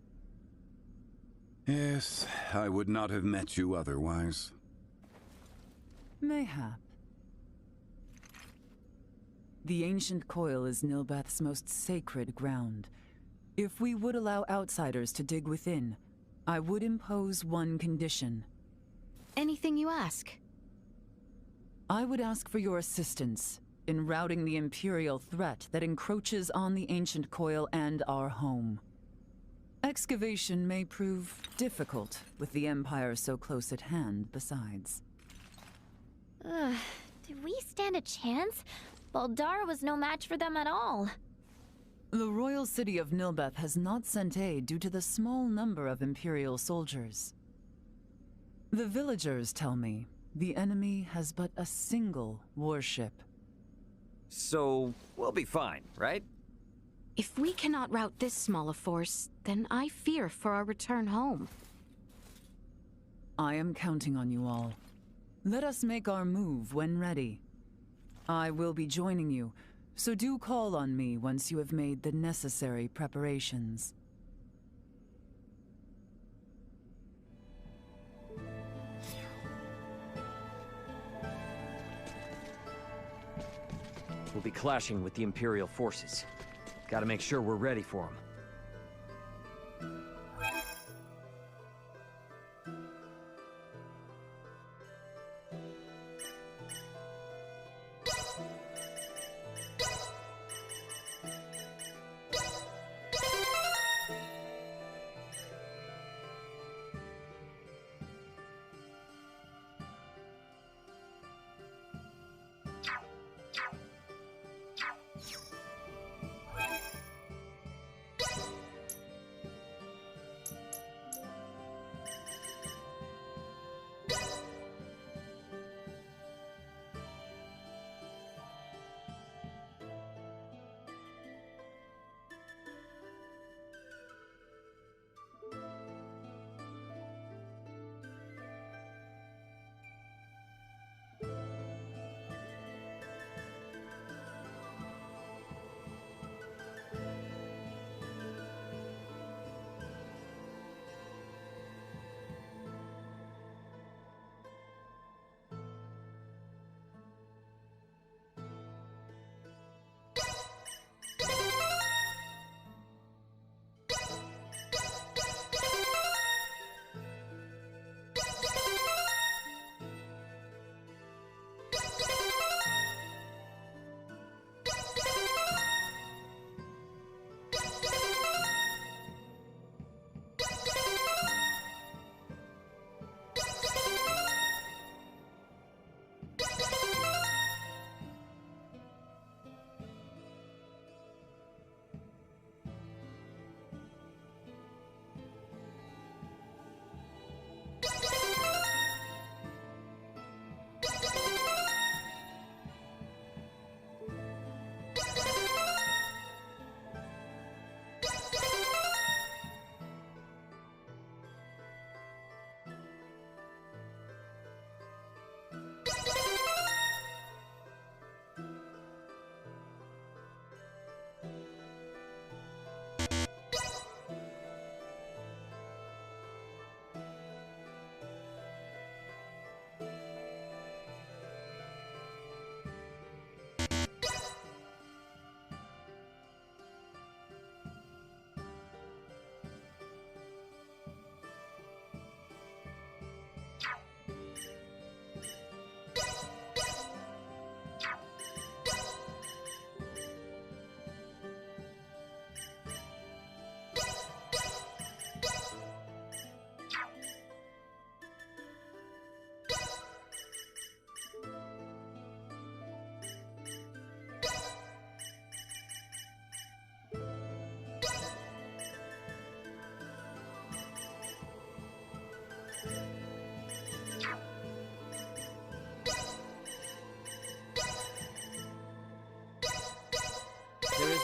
Speaker 10: Yes, I would not have met you otherwise.
Speaker 15: Mayhap. The ancient coil is Nilbeth's most sacred ground. If we would allow outsiders to dig within, I would impose one condition.
Speaker 8: Anything you ask.
Speaker 15: I would ask for your assistance in routing the Imperial threat that encroaches on the ancient coil and our home. Excavation may prove difficult with the Empire so close at hand, besides.
Speaker 3: Do we stand a chance? Baldar was no match for them at all.
Speaker 15: The royal city of Nilbeth has not sent aid due to the small number of Imperial soldiers. The villagers tell me the enemy has but a single warship.
Speaker 1: So, we'll be fine, right?
Speaker 8: If we cannot rout this small a force, then I fear for our return home.
Speaker 15: I am counting on you all. Let us make our move when ready. I will be joining you, so do call on me once you have made the necessary preparations.
Speaker 1: We'll be clashing with the Imperial forces. Gotta make sure we're ready for them.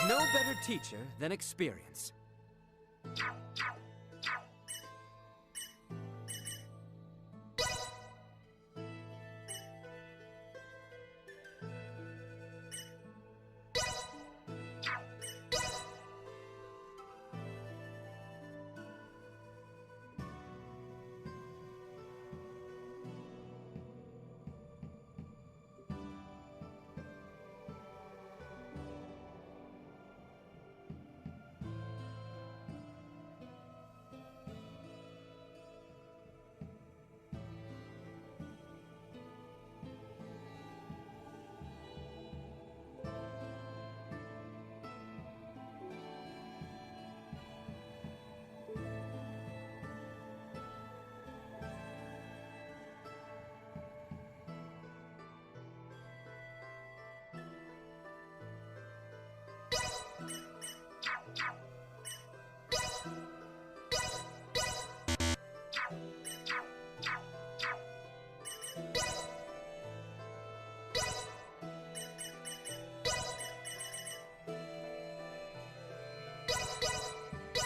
Speaker 16: No better teacher than experience.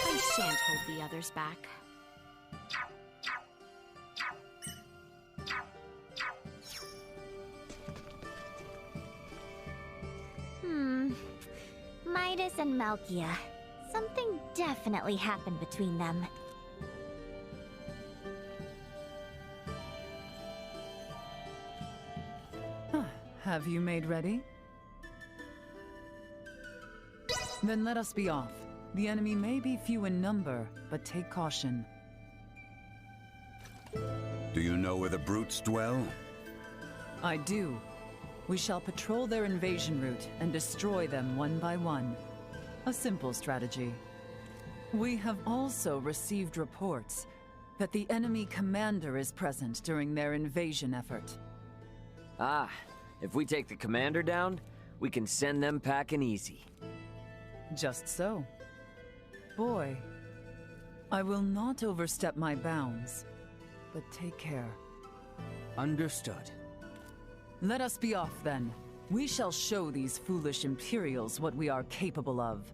Speaker 8: I shan't hold the others back.
Speaker 3: Midas and Malkia. Something definitely happened between them.
Speaker 15: Have you made ready? Then let us be off. The enemy may be few in number, but take caution.
Speaker 10: Do you know where the brutes dwell?
Speaker 15: I do. We shall patrol their invasion route and destroy them one by one. A simple strategy. We have also received reports that the enemy commander is present during their invasion effort.
Speaker 1: Ah, if we take the commander down, we can send them packing easy.
Speaker 15: Just so. Boy, I will not overstep my bounds, but take care.
Speaker 16: Understood.
Speaker 15: Let us be off then. We shall show these foolish Imperials what we are capable of.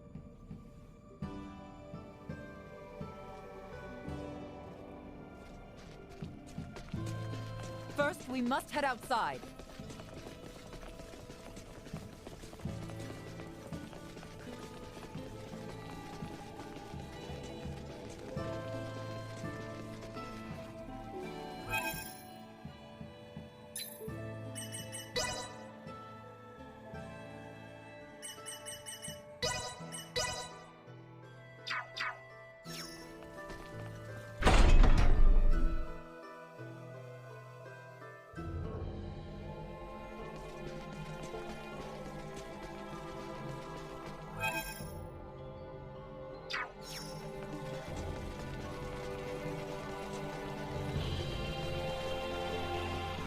Speaker 15: First, we must head outside.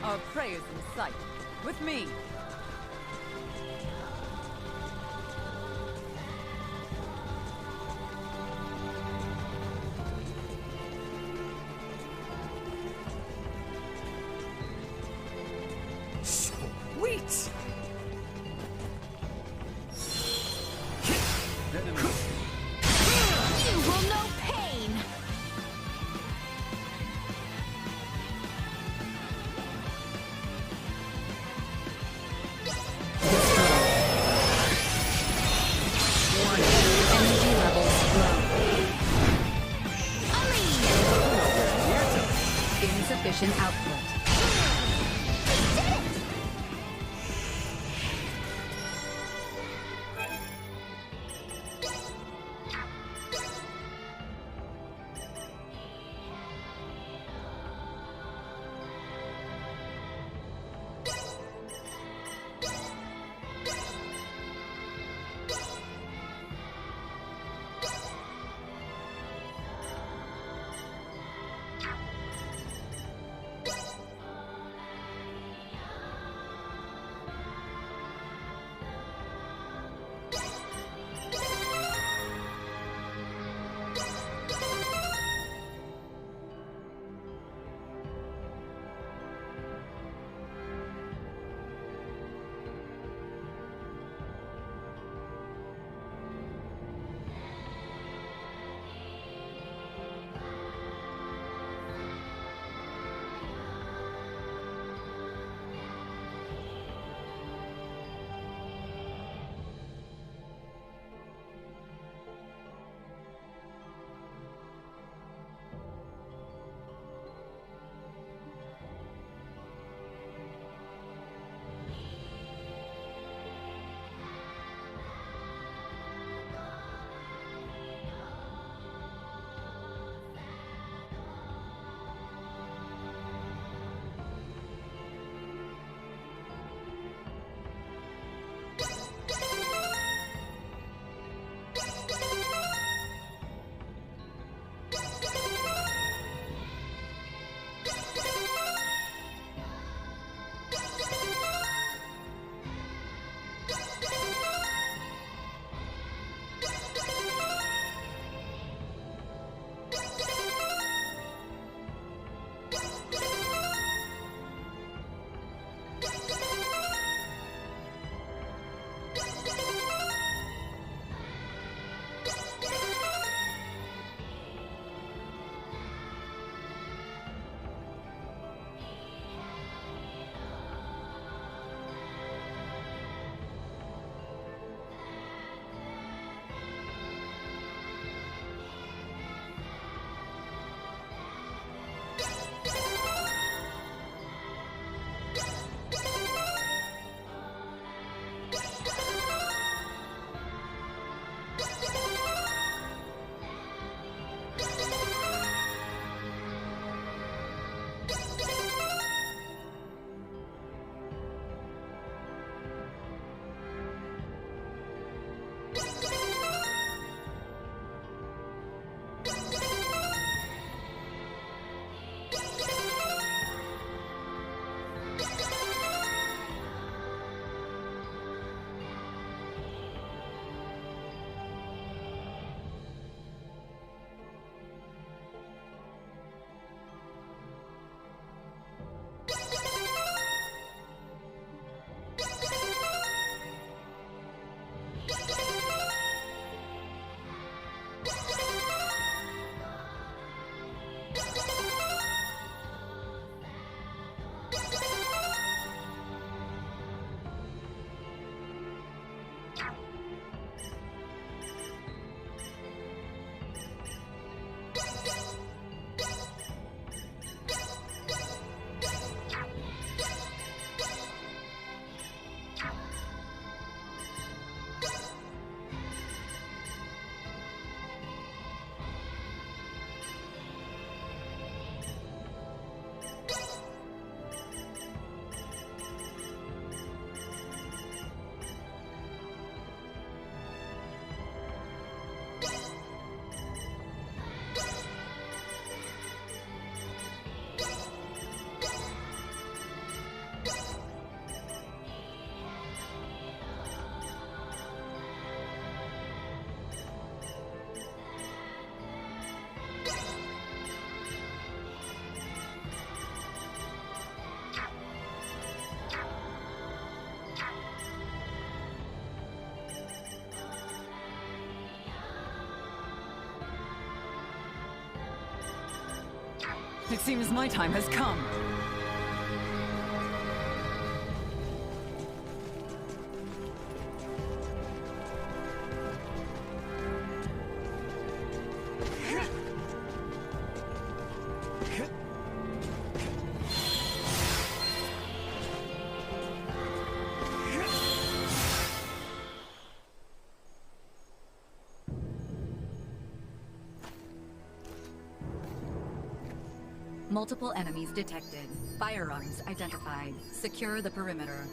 Speaker 15: Our prey is in sight. With me!
Speaker 1: Sweet!
Speaker 3: You will know pain!
Speaker 18: Energy levels low. Insufficient output.
Speaker 15: It seems my time has come.
Speaker 18: Multiple enemies detected. Firearms identified. Secure the perimeter.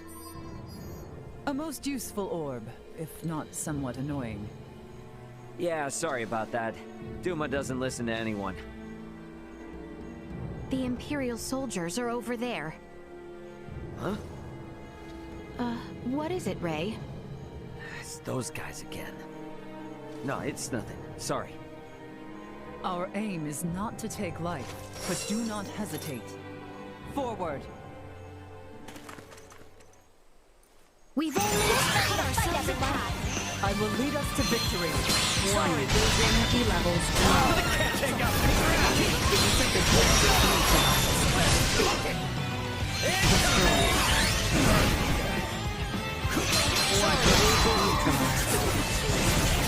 Speaker 15: A most useful orb, if not somewhat annoying.
Speaker 1: Yeah, sorry about that. Duma doesn't listen to anyone.
Speaker 8: The Imperial soldiers are over there.
Speaker 1: Huh?
Speaker 8: What is it, Ray?
Speaker 1: It's those guys again. No, it's nothing. Sorry.
Speaker 15: Our aim is not to take life, but do not hesitate. Forward!
Speaker 3: We've only cut ourselves a path.
Speaker 15: I will lead us to victory.
Speaker 3: Sorry, those energy levels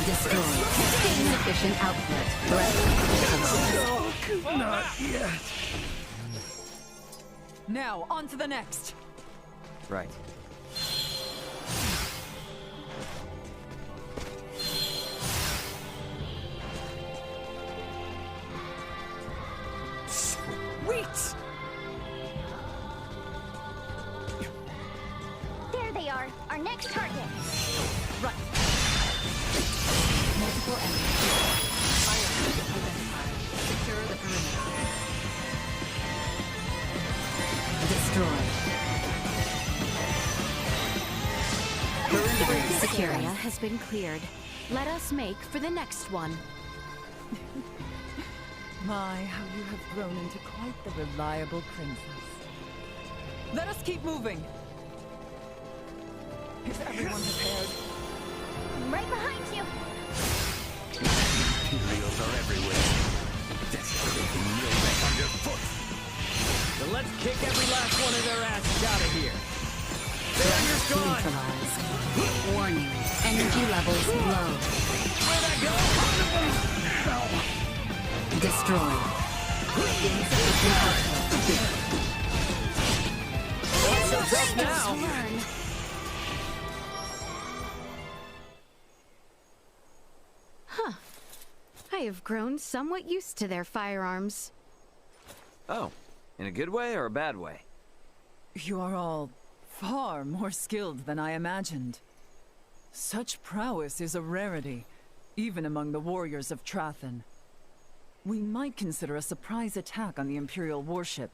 Speaker 18: Destroy. Insufficient output.
Speaker 5: Not yet.
Speaker 15: Now, on to the next.
Speaker 1: Right.
Speaker 15: Sweet!
Speaker 3: There they are, our next target.
Speaker 15: Right.
Speaker 18: Multiple enemies. Firearms identified. Secure the perimeter. Destroy.
Speaker 8: This area has been cleared. Let us make for the next one.
Speaker 15: My, how you have grown into quite the reliable princess. Let us keep moving. Is everyone prepared?
Speaker 3: I'm right behind you.
Speaker 2: Imperials are everywhere. Desperately kneel back underfoot.
Speaker 13: So let's kick every last one of their asses out of here. Barrier's gone!
Speaker 18: Neutralized. Warning. Energy levels low.
Speaker 13: Where'd I go?
Speaker 18: Destroy. Insufficient output.
Speaker 13: What's so tough now?
Speaker 8: Huh. I have grown somewhat used to their firearms.
Speaker 1: Oh, in a good way or a bad way?
Speaker 15: You are all far more skilled than I imagined. Such prowess is a rarity, even among the warriors of Trathan. We might consider a surprise attack on the Imperial warship.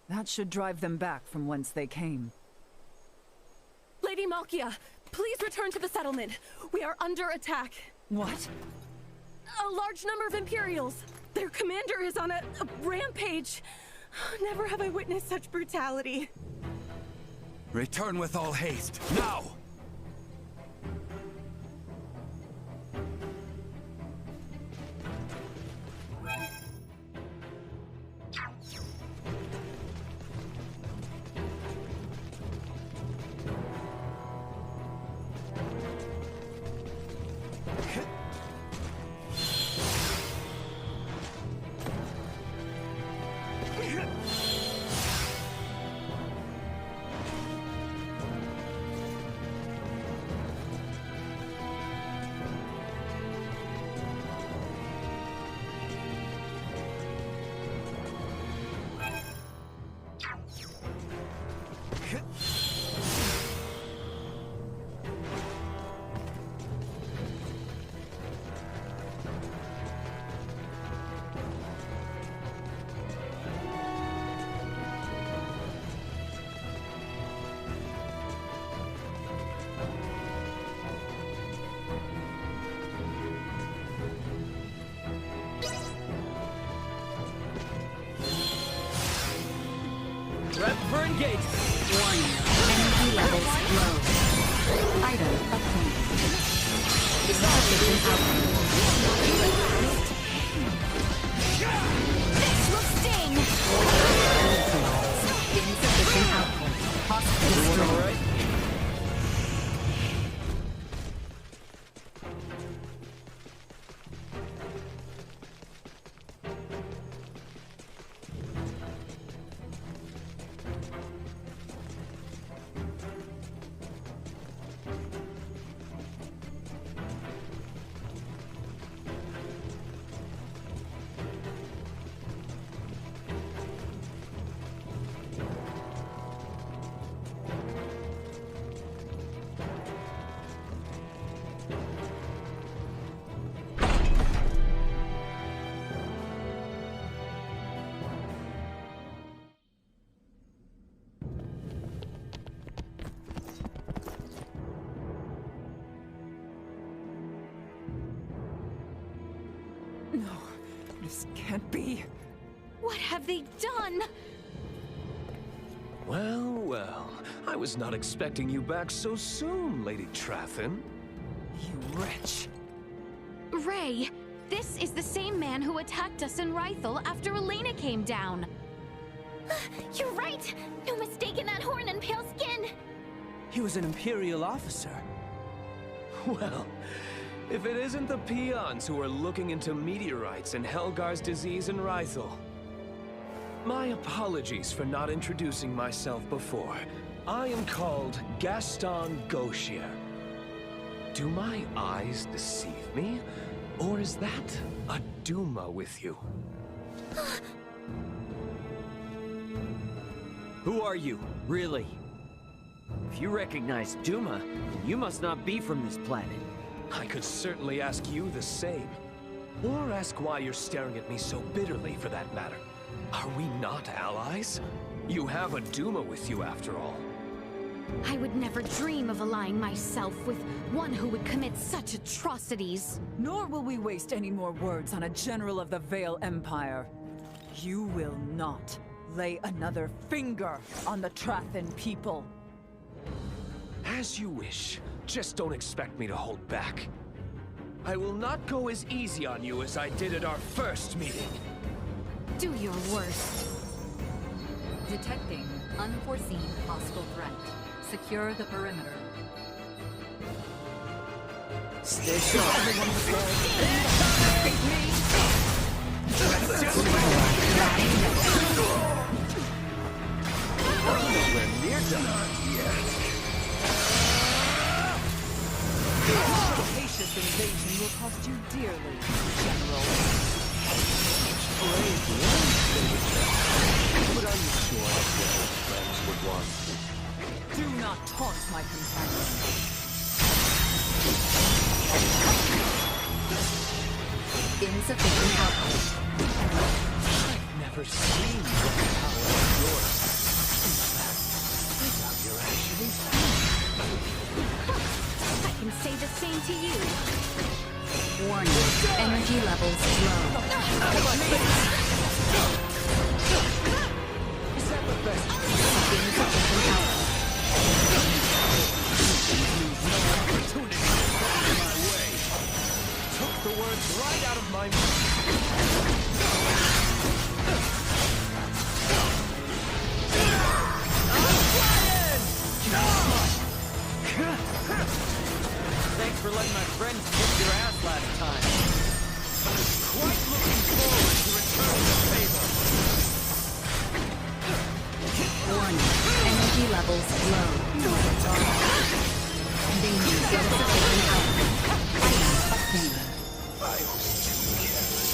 Speaker 15: That should drive them back from whence they came.
Speaker 9: Lady Malkia, please return to the settlement. We are under attack.
Speaker 15: What?
Speaker 9: A large number of Imperials. Their commander is on a rampage. Never have I witnessed such brutality.
Speaker 10: Return with all haste, now!
Speaker 13: Prep for engagement.
Speaker 18: Warning. Energy levels low. Item obtained. Insufficient output.
Speaker 3: This will sting!
Speaker 15: This can't be.
Speaker 8: What have they done?
Speaker 6: Well, well. I was not expecting you back so soon, Lady Trathin.
Speaker 15: You wretch.
Speaker 8: Ray, this is the same man who attacked us in Rythel after Elena came down.
Speaker 3: You're right! No mistake in that horn and pale skin!
Speaker 16: He was an Imperial officer.
Speaker 6: Well, if it isn't the peons who are looking into meteorites and Helgar's disease in Rythel. My apologies for not introducing myself before. I am called Gaston Gauchier. Do my eyes deceive me? Or is that a Duma with you?
Speaker 1: Who are you, really? If you recognize Duma, then you must not be from this planet.
Speaker 6: I could certainly ask you the same. Or ask why you're staring at me so bitterly, for that matter. Are we not allies? You have a Duma with you, after all.
Speaker 8: I would never dream of allying myself with one who would commit such atrocities.
Speaker 15: Nor will we waste any more words on a general of the Vale Empire. You will not lay another finger on the Trathin people.
Speaker 6: As you wish. Just don't expect me to hold back. I will not go as easy on you as I did at our first meeting.
Speaker 8: Do your worst.
Speaker 18: Detecting unforeseen hostile threat. Secure the perimeter.
Speaker 1: Stay sharp. Nowhere near done yet.
Speaker 15: Audacious invasion will cost you dearly, General.
Speaker 6: But are you sure that's what your friends would want?
Speaker 15: Do not taunt my companion.
Speaker 18: Insufficient output.
Speaker 6: I've never seen what power of yours. In fact, I doubt you're actually
Speaker 8: I can say the same to you.
Speaker 18: Warning. Energy levels low.
Speaker 6: Is that the best?
Speaker 18: Insufficient output.
Speaker 6: No opportunity to stand in my way. Took the words right out of my mouth.
Speaker 1: Thanks for letting my friends kick your ass last time.
Speaker 6: I was quite looking forward to returning the favor.
Speaker 18: Warning. Energy levels low. Danger. Insufficient output. Items obtained.
Speaker 6: I was too careless.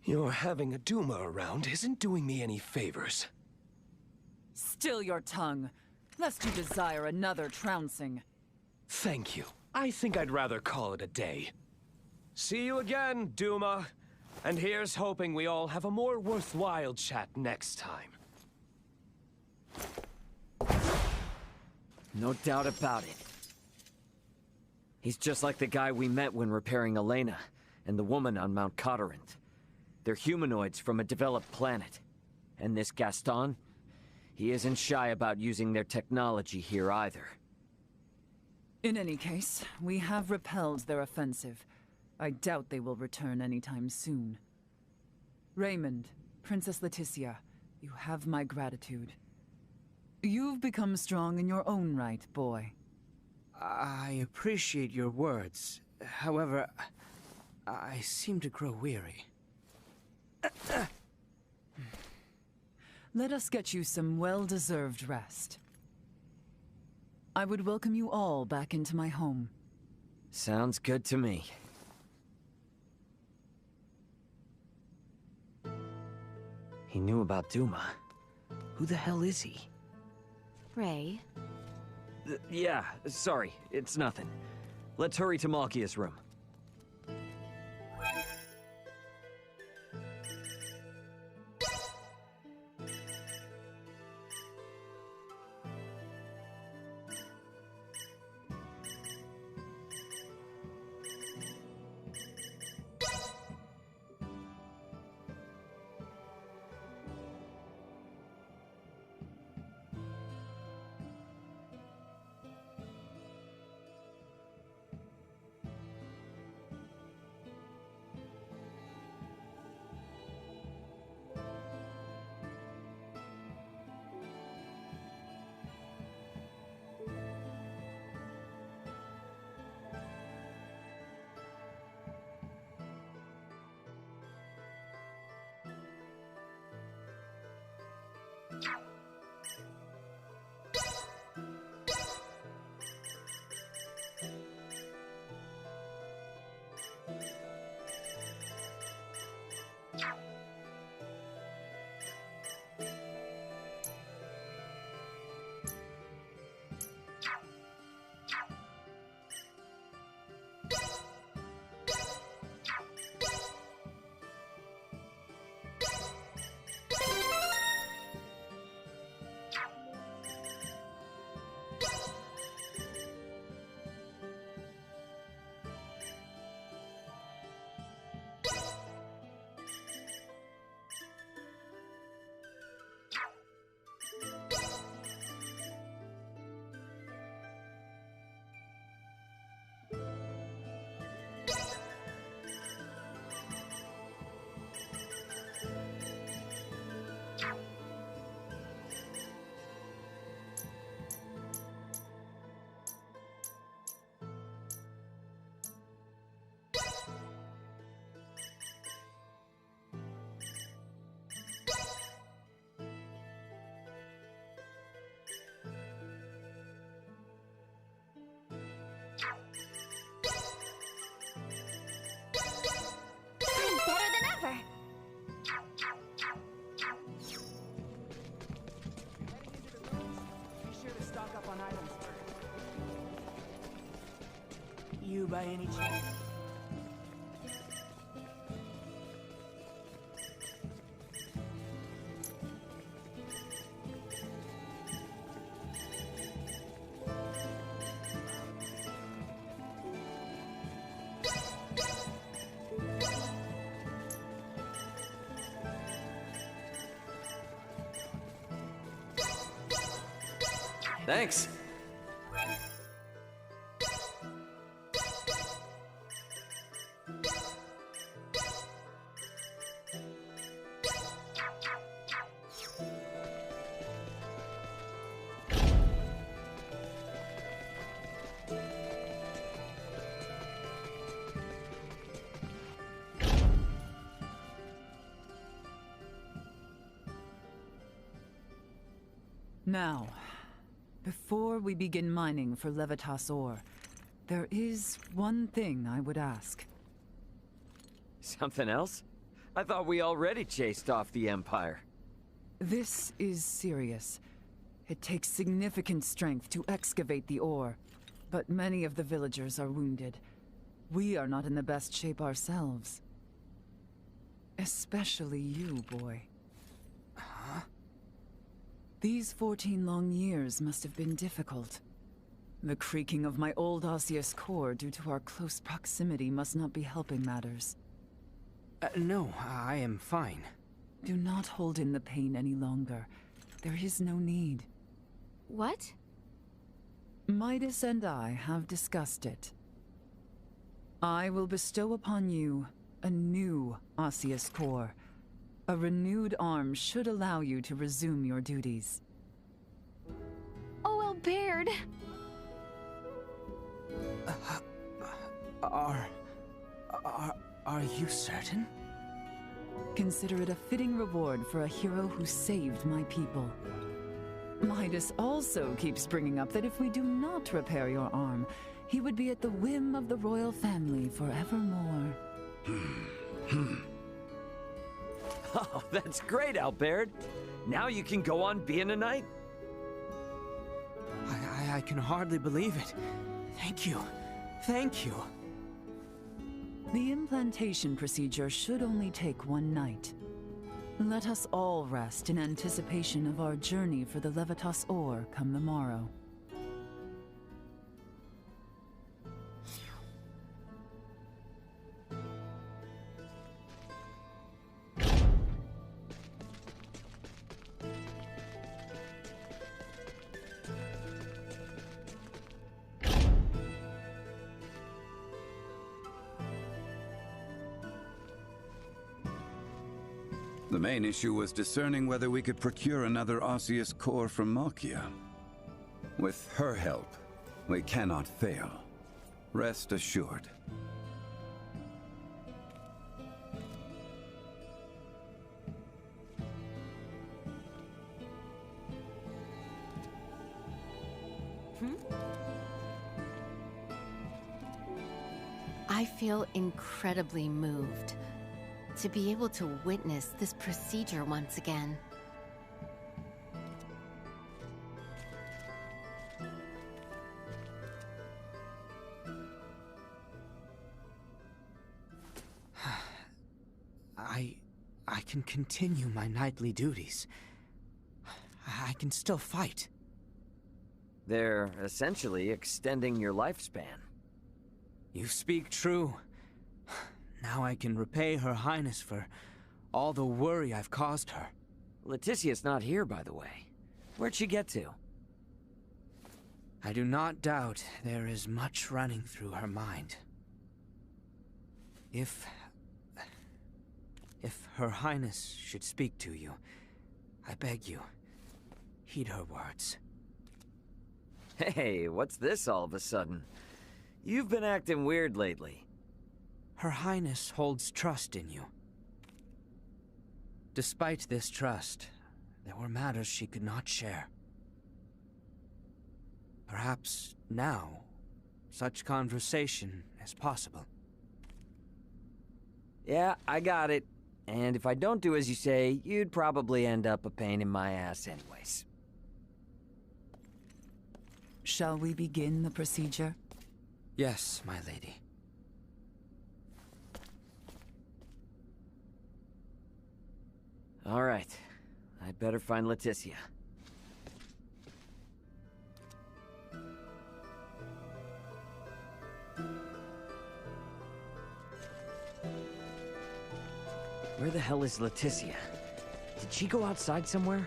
Speaker 6: Your having a Duma around isn't doing me any favors.
Speaker 15: Still your tongue, lest you desire another trouncing.
Speaker 6: Thank you. I think I'd rather call it a day. See you again, Duma. And here's hoping we all have a more worthwhile chat next time.
Speaker 1: No doubt about it. He's just like the guy we met when repairing Elena, and the woman on Mount Cotterant. They're humanoids from a developed planet. And this Gaston? He isn't shy about using their technology here either.
Speaker 15: In any case, we have repelled their offensive. I doubt they will return anytime soon. Raymond, Princess Leticia, you have my gratitude. You've become strong in your own right, boy.
Speaker 16: I appreciate your words. However, I seem to grow weary.
Speaker 15: Let us get you some well-deserved rest. I would welcome you all back into my home.
Speaker 1: Sounds good to me. He knew about Duma. Who the hell is he?
Speaker 8: Ray?
Speaker 1: Yeah, sorry, it's nothing. Let's hurry to Malkia's room.
Speaker 7: on items first. You by any chance?
Speaker 1: Thanks.
Speaker 15: Now, before we begin mining for Levitas ore, there is one thing I would ask.
Speaker 1: Something else? I thought we already chased off the Empire.
Speaker 15: This is serious. It takes significant strength to excavate the ore, but many of the villagers are wounded. We are not in the best shape ourselves. Especially you, boy.
Speaker 13: Huh?
Speaker 15: These 14 long years must have been difficult. The creaking of my old osseous core due to our close proximity must not be helping matters.
Speaker 13: No, I am fine.
Speaker 15: Do not hold in the pain any longer. There is no need.
Speaker 8: What?
Speaker 15: Midas and I have discussed it. I will bestow upon you a new osseous core. A renewed arm should allow you to resume your duties.
Speaker 8: Oh, Baird!
Speaker 13: Are you certain?
Speaker 15: Consider it a fitting reward for a hero who saved my people. Midas also keeps bringing up that if we do not repair your arm, he would be at the whim of the royal family forevermore.
Speaker 1: Oh, that's great, Albert. Now you can go on being a knight.
Speaker 13: I can hardly believe it. Thank you. Thank you.
Speaker 15: The implantation procedure should only take one night. Let us all rest in anticipation of our journey for the Levitas ore come the morrow.
Speaker 10: The main issue was discerning whether we could procure another osseous core from Malkia. With her help, we cannot fail. Rest assured.
Speaker 20: I feel incredibly moved to be able to witness this procedure once again.
Speaker 13: I can continue my knightly duties. I can still fight.
Speaker 1: They're essentially extending your lifespan.
Speaker 13: You speak true. Now I can repay Her Highness for all the worry I've caused her.
Speaker 1: Leticia's not here, by the way. Where'd she get to?
Speaker 13: I do not doubt there is much running through her mind. If Her Highness should speak to you, I beg you, heed her words.
Speaker 1: Hey, what's this all of a sudden? You've been acting weird lately.
Speaker 13: Her Highness holds trust in you. Despite this trust, there were matters she could not share. Perhaps now, such conversation is possible.
Speaker 1: Yeah, I got it. And if I don't do as you say, you'd probably end up a pain in my ass anyways.
Speaker 15: Shall we begin the procedure?
Speaker 13: Yes, my lady.
Speaker 1: All right. I'd better find Leticia. Where the hell is Leticia? Did she go outside somewhere?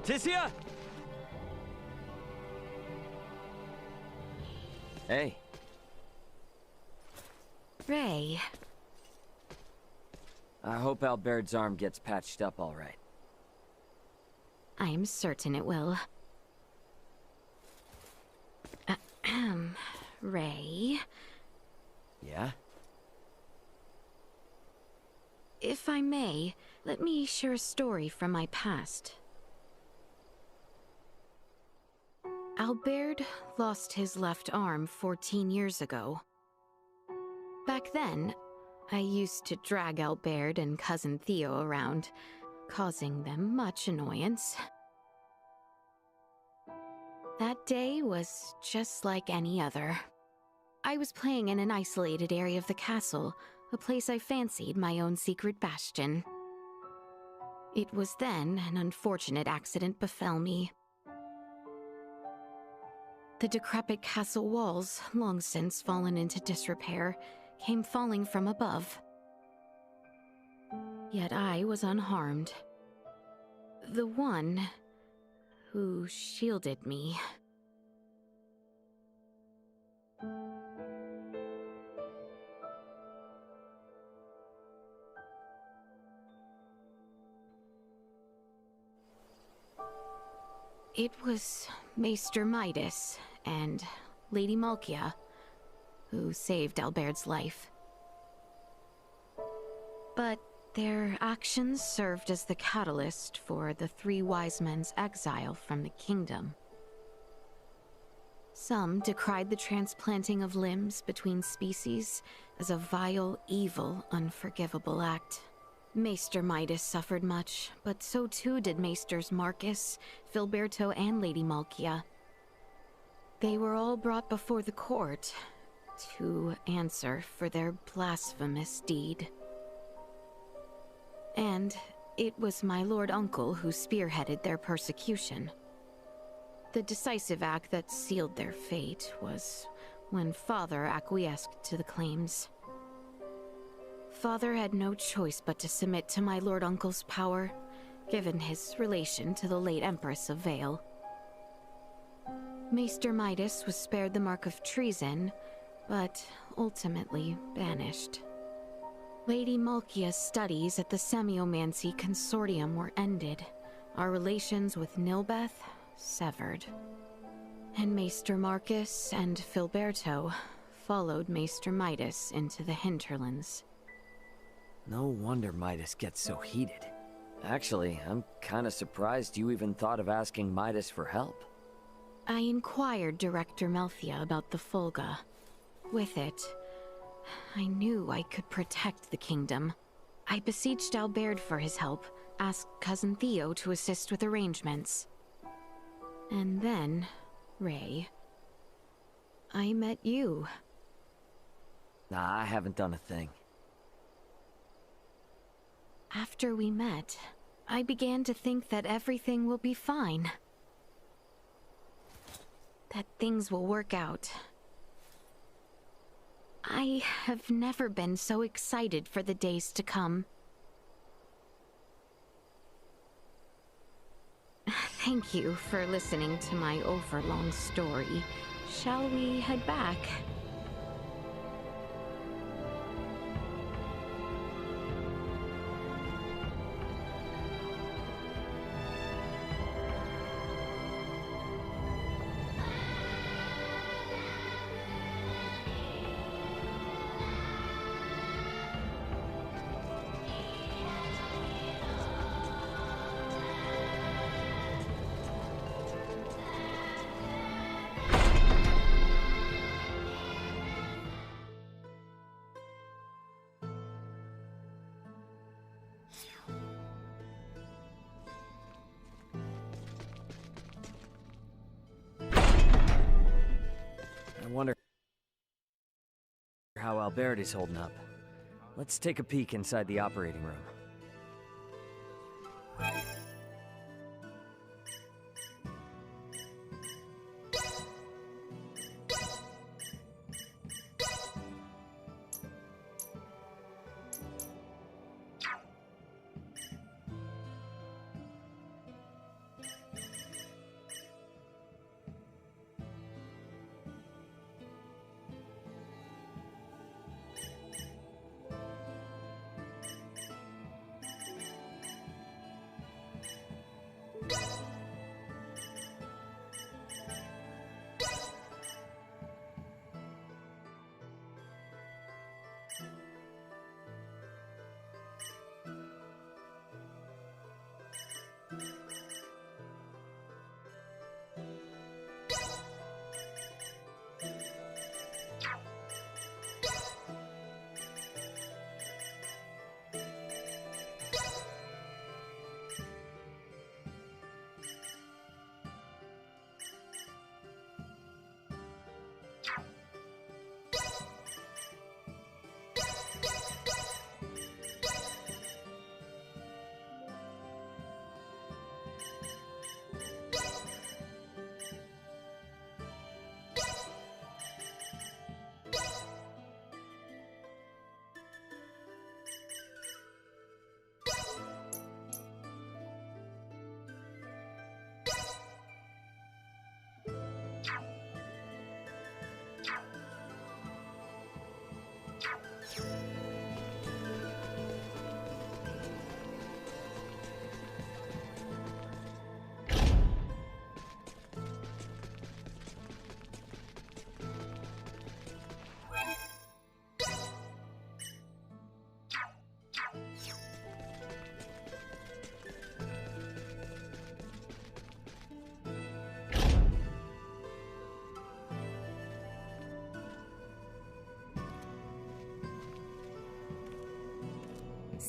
Speaker 1: Leticia? Hey.
Speaker 8: Ray.
Speaker 1: I hope Albert's arm gets patched up all right.
Speaker 8: I'm certain it will. Ray.
Speaker 1: Yeah?
Speaker 8: If I may, let me share a story from my past. Albert lost his left arm 14 years ago. Back then, I used to drag Albert and Cousin Theo around, causing them much annoyance. That day was just like any other. I was playing in an isolated area of the castle, a place I fancied my own secret bastion. It was then an unfortunate accident befell me. The decrepit castle walls, long since fallen into disrepair, came falling from above. Yet I was unharmed. The one who shielded me. It was Maester Midas and Lady Malkia who saved Albert's life. But their actions served as the catalyst for the three wise men's exile from the kingdom. Some decried the transplanting of limbs between species as a vile, evil, unforgivable act. Maester Midas suffered much, but so too did Maesters Marcus, Filberto, and Lady Malkia. They were all brought before the court to answer for their blasphemous deed. And it was my Lord Uncle who spearheaded their persecution. The decisive act that sealed their fate was when Father acquiesced to the claims. Father had no choice but to submit to my Lord Uncle's power, given his relation to the late Empress of Vale. Maester Midas was spared the mark of treason, but ultimately banished. Lady Malkia's studies at the Semiomancy Consortium were ended, our relations with Nilbeth severed. And Maester Marcus and Filberto followed Maester Midas into the hinterlands.
Speaker 1: No wonder Midas gets so heated. Actually, I'm kinda surprised you even thought of asking Midas for help.
Speaker 8: I inquired Director Melthia about the Fulga. With it, I knew I could protect the kingdom. I beseeched Albert for his help, asked Cousin Theo to assist with arrangements. And then, Ray, I met you.
Speaker 1: Nah, I haven't done a thing.
Speaker 8: After we met, I began to think that everything will be fine. That things will work out. I have never been so excited for the days to come. Thank you for listening to my overlong story. Shall we head back?
Speaker 1: how Albert is holding up. Let's take a peek inside the operating room.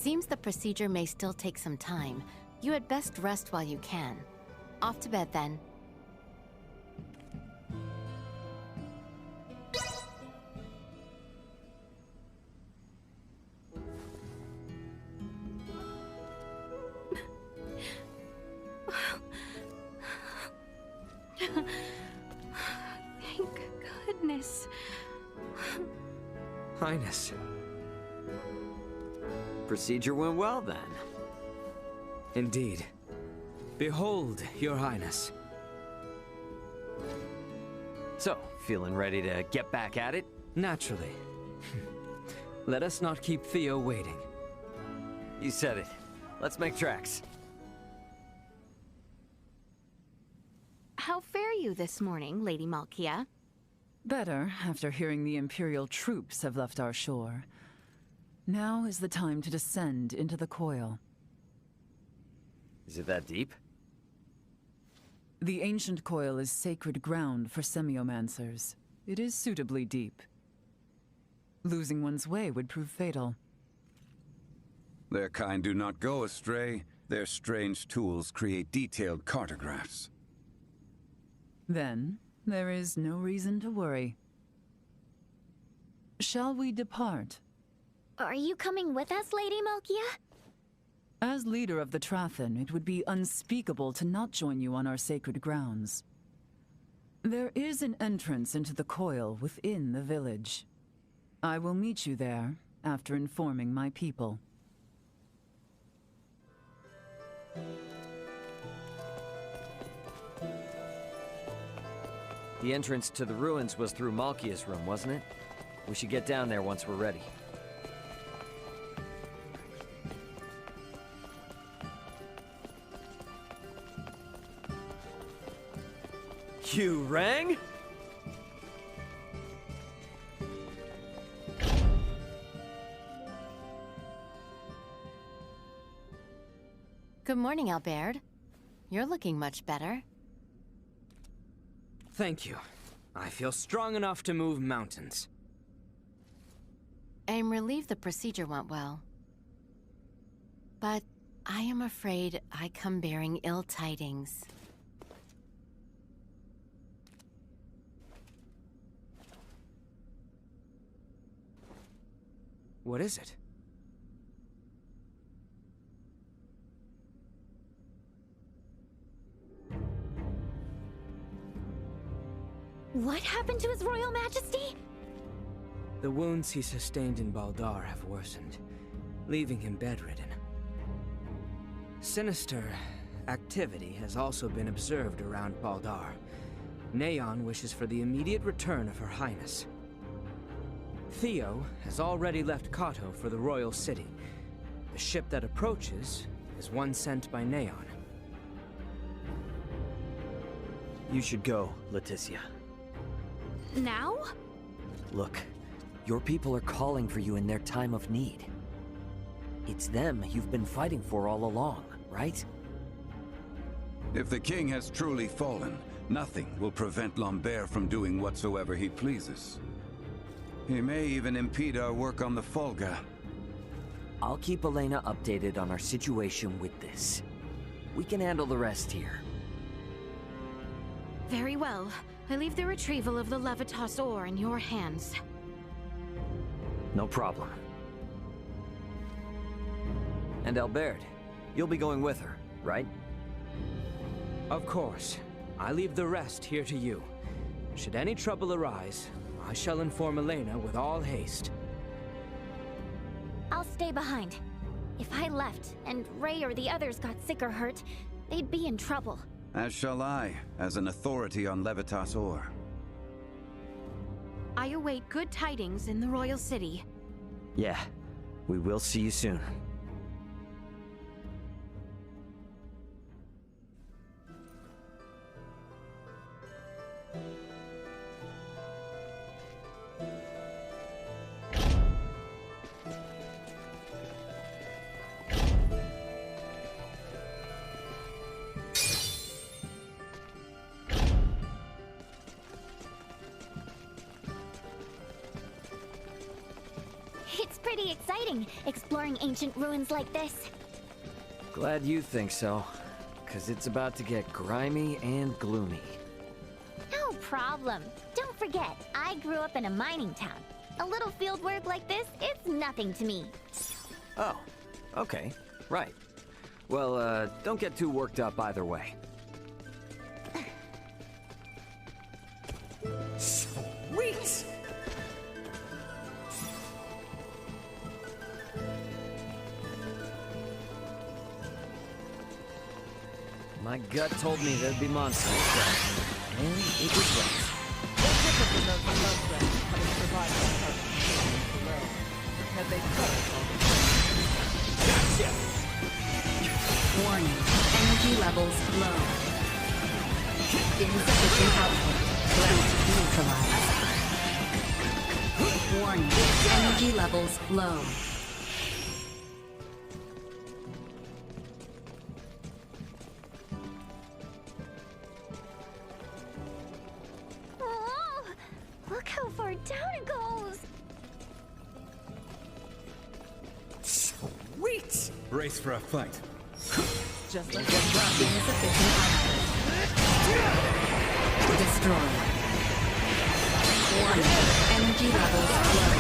Speaker 20: Seems the procedure may still take some time. You had best rest while you can. Off to bed, then.
Speaker 8: Thank goodness.
Speaker 13: Highness.
Speaker 1: Procedure went well, then.
Speaker 13: Indeed. Behold, Your Highness.
Speaker 1: So, feeling ready to get back at it?
Speaker 13: Naturally. Let us not keep Theo waiting.
Speaker 1: You said it. Let's make tracks.
Speaker 8: How fare you this morning, Lady Malkia?
Speaker 15: Better, after hearing the Imperial troops have left our shore. Now is the time to descend into the coil.
Speaker 1: Is it that deep?
Speaker 15: The ancient coil is sacred ground for semiomancers. It is suitably deep. Losing one's way would prove fatal.
Speaker 10: Their kind do not go astray. Their strange tools create detailed cartographs.
Speaker 15: Then, there is no reason to worry. Shall we depart?
Speaker 3: Are you coming with us, Lady Malkia?
Speaker 15: As leader of the Trathen, it would be unspeakable to not join you on our sacred grounds. There is an entrance into the coil within the village. I will meet you there after informing my people.
Speaker 1: The entrance to the ruins was through Malkia's room, wasn't it? We should get down there once we're ready. You rang?
Speaker 20: Good morning, Albert. You're looking much better.
Speaker 13: Thank you. I feel strong enough to move mountains.
Speaker 20: I'm relieved the procedure went well. But I am afraid I come bearing ill tidings.
Speaker 13: What is it?
Speaker 3: What happened to His Royal Majesty?
Speaker 13: The wounds he sustained in Baldar have worsened, leaving him bedridden. Sinister activity has also been observed around Baldar. Neon wishes for the immediate return of Her Highness. Theo has already left Kato for the Royal City. The ship that approaches is one sent by Neon.
Speaker 1: You should go, Leticia.
Speaker 8: Now?
Speaker 1: Look, your people are calling for you in their time of need. It's them you've been fighting for all along, right?
Speaker 10: If the king has truly fallen, nothing will prevent Lambert from doing whatsoever he pleases. He may even impede our work on the Folga.
Speaker 1: I'll keep Elena updated on our situation with this. We can handle the rest here.
Speaker 8: Very well. I leave the retrieval of the Levitas ore in your hands.
Speaker 1: No problem. And Albert, you'll be going with her, right?
Speaker 13: Of course. I leave the rest here to you. Should any trouble arise, I shall inform Elena with all haste.
Speaker 3: I'll stay behind. If I left, and Ray or the others got sick or hurt, they'd be in trouble.
Speaker 10: As shall I, as an authority on Levitas ore.
Speaker 8: I await good tidings in the Royal City.
Speaker 1: Yeah, we will see you soon.
Speaker 3: It's pretty exciting, exploring ancient ruins like this.
Speaker 1: Glad you think so, because it's about to get grimy and gloomy.
Speaker 3: No problem. Don't forget, I grew up in a mining town. A little field work like this, it's nothing to me.
Speaker 1: Oh, okay, right. Well, don't get too worked up either way. Sweet! My gut told me there'd be monsters there, and it was right.
Speaker 15: They're different than those above them, having survived the curse below. Had they perished all the
Speaker 6: Gotcha!
Speaker 18: Warning. Energy levels low. Insufficient output. Blast neutralized. Warning. Energy levels low.
Speaker 3: Oh, look how far down it goes.
Speaker 1: Sweet!
Speaker 22: Brace for a fight.
Speaker 15: Just like
Speaker 18: Insufficient output. Destroy. Warning. Energy levels low.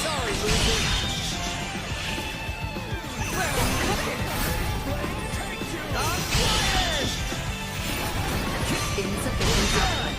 Speaker 6: Sorry, loser.
Speaker 18: Insufficient output.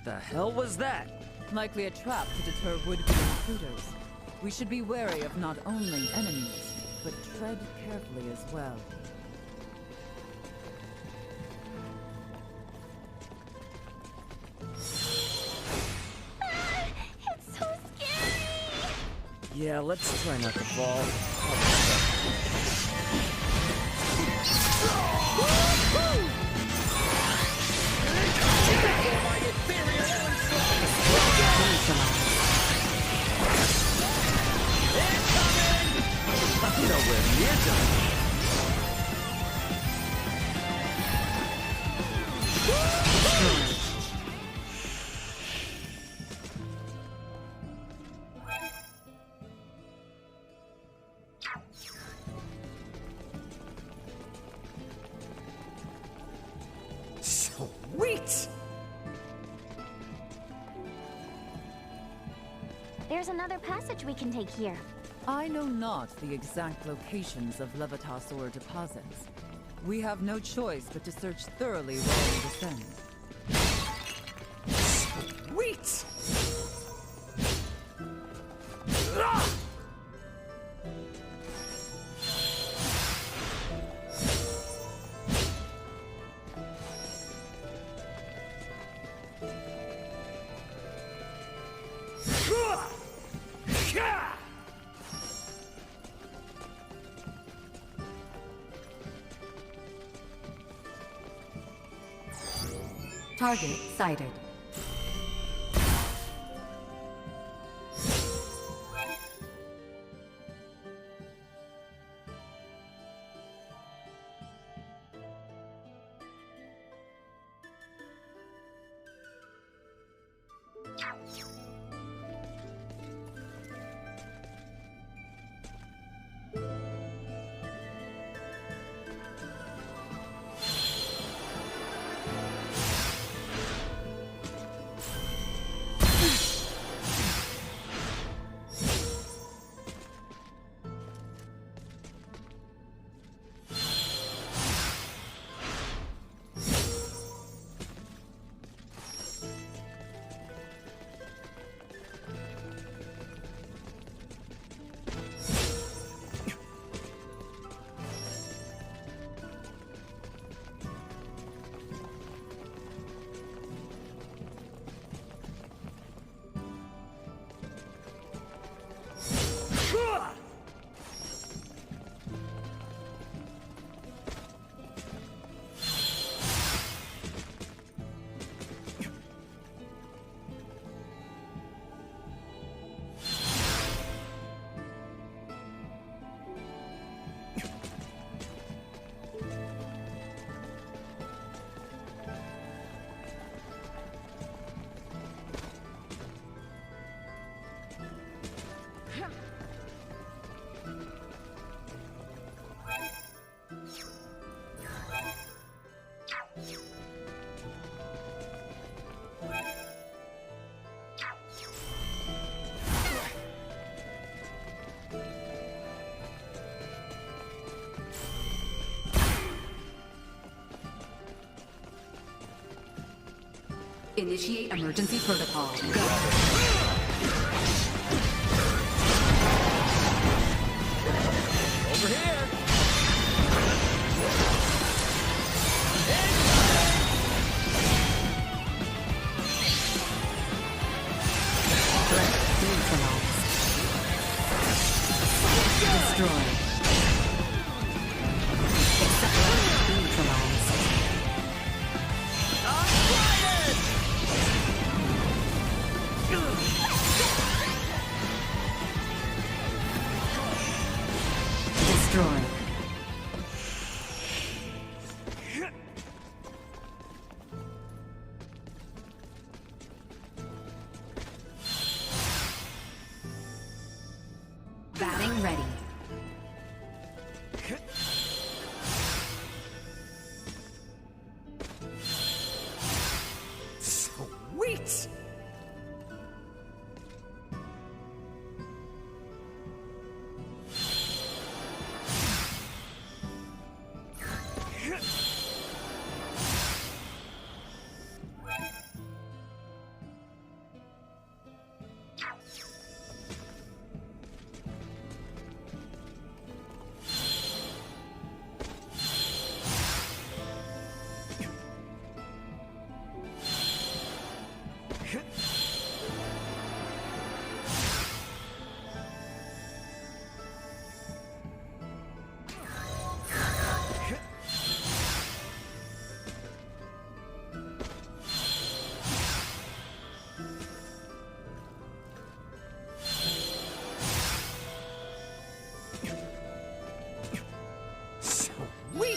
Speaker 1: The hell was that?
Speaker 15: likely a trap to deter would-be intruders. We should be wary of not only enemies, but tread carefully as well.
Speaker 1: Yeah, let's try not to fall. Nowhere near done.
Speaker 3: Sweet! There's another passage we can take here.
Speaker 15: I know not the exact locations of Levitas ore deposits. We have no choice but to search thoroughly while we descend.
Speaker 3: Sweet!
Speaker 18: Target sighted. Initiate emergency protocol. Go.
Speaker 6: Over here!
Speaker 18: Destroy. Neutralized.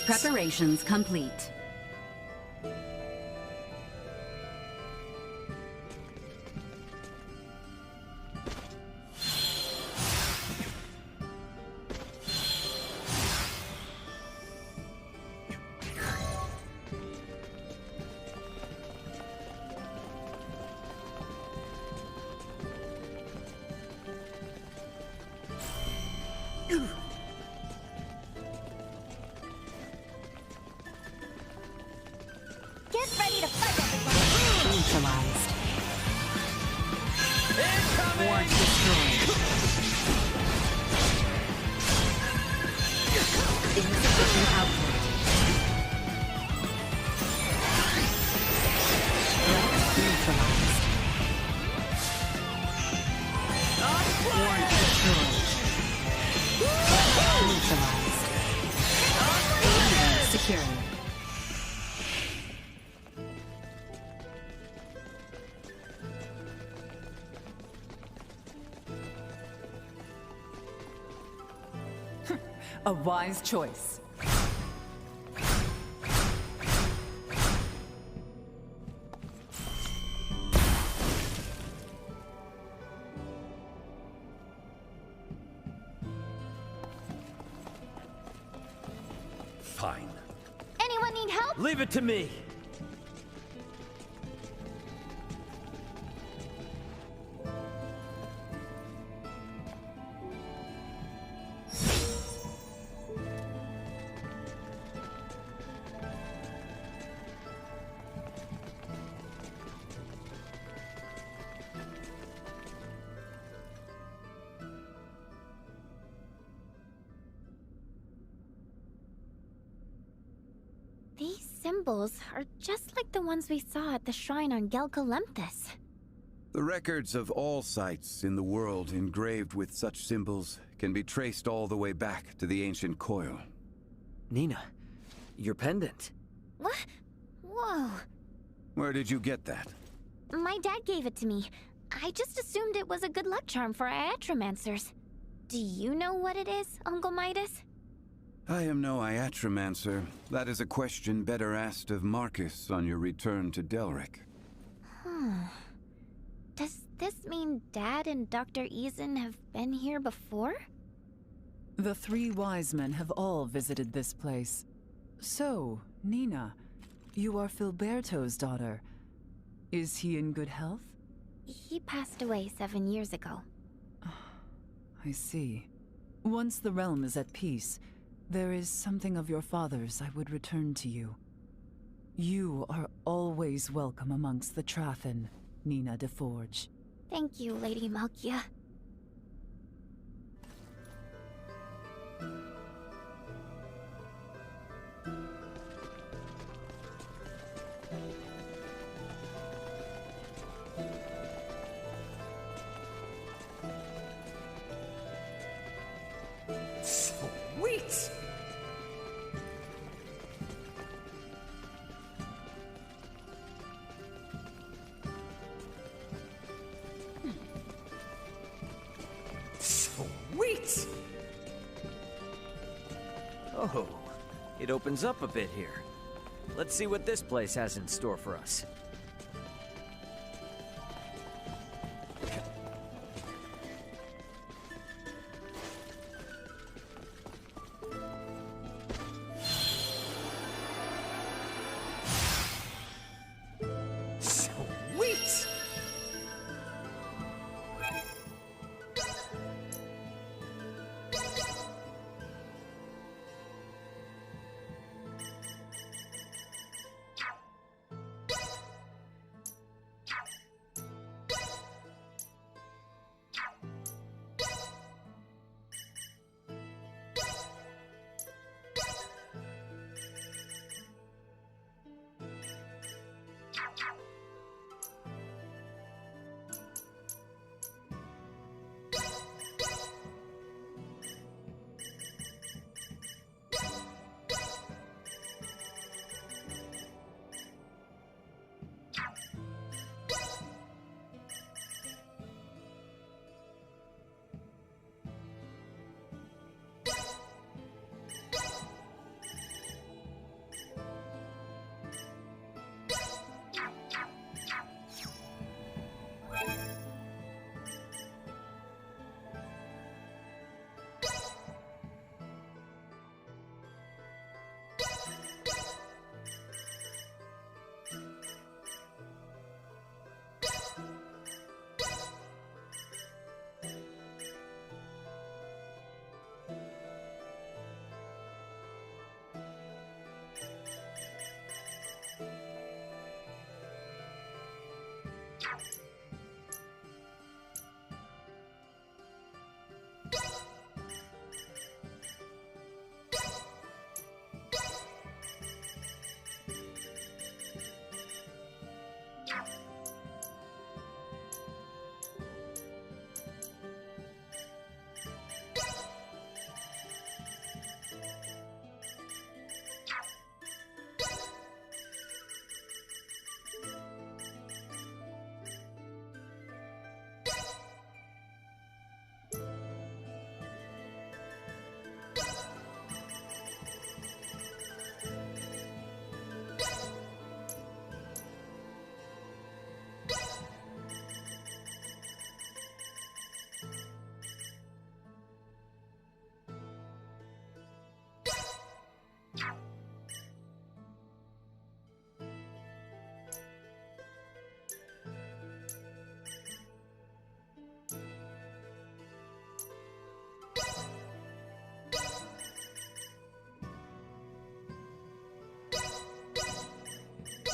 Speaker 18: Preparations complete.
Speaker 3: Get ready to fight, everyone!
Speaker 4: Neutralized. Ward destroyed. Insufficient output. Threat neutralized. Ward destroyed. Neutralized. Secured.
Speaker 15: A wise choice.
Speaker 5: Fine.
Speaker 3: Anyone need help?
Speaker 5: Leave it to me.
Speaker 3: These symbols are just like the ones we saw at the shrine on Gelkalemthus.
Speaker 10: The records of all sites in the world engraved with such symbols can be traced all the way back to the ancient coil.
Speaker 1: Nina, your pendant.
Speaker 3: What? Whoa.
Speaker 10: Where did you get that?
Speaker 3: My dad gave it to me. I just assumed it was a good luck charm for iatromancers. Do you know what it is, Uncle Midas?
Speaker 10: I am no iatromancer. That is a question better asked of Marcus on your return to Delric.
Speaker 3: Does this mean Dad and Dr. Eason have been here before?
Speaker 15: The three wise men have all visited this place. So, Nina, you are Filberto's daughter. Is he in good health?
Speaker 3: He passed away 7 years ago.
Speaker 15: I see. Once the realm is at peace, there is something of your father's I would return to you. You are always welcome amongst the Trathen, Nina DeForge.
Speaker 3: Thank you, Lady Malkia.
Speaker 5: Sweet! Sweet!
Speaker 1: Oh, it opens up a bit here. Let's see what this place has in store for us.
Speaker 5: Sweet!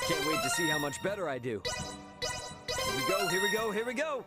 Speaker 1: Can't wait to see how much better I do. Here we go, here we go, here we go!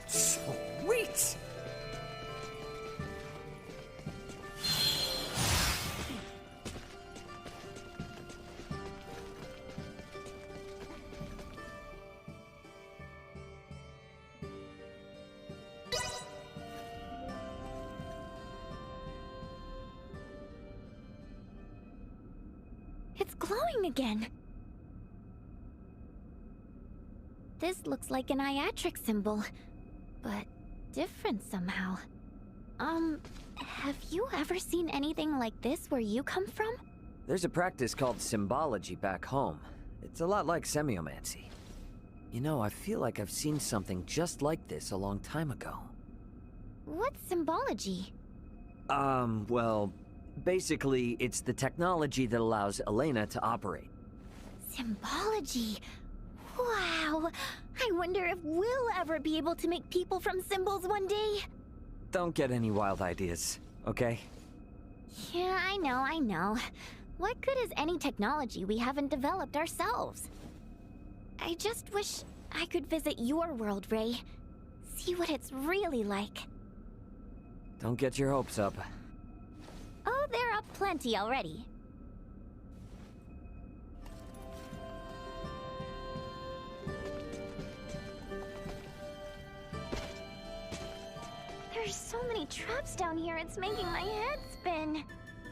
Speaker 5: Sweet!
Speaker 3: It's glowing again. This looks like an iatric symbol, but different somehow. Have you ever seen anything like this where you come from?
Speaker 1: There's a practice called symbology back home. It's a lot like semiomancy. You know, I feel like I've seen something just like this a long time ago.
Speaker 3: What's symbology?
Speaker 1: Well, basically, it's the technology that allows Elena to operate.
Speaker 3: Symbology? Wow! I wonder if we'll ever be able to make people from symbols one day.
Speaker 1: Don't get any wild ideas, okay?
Speaker 3: Yeah, I know. What good is any technology we haven't developed ourselves? I just wish I could visit your world, Ray. See what it's really like.
Speaker 1: Don't get your hopes up.
Speaker 3: Oh, they're up plenty already. There's so many traps down here, it's making my head spin.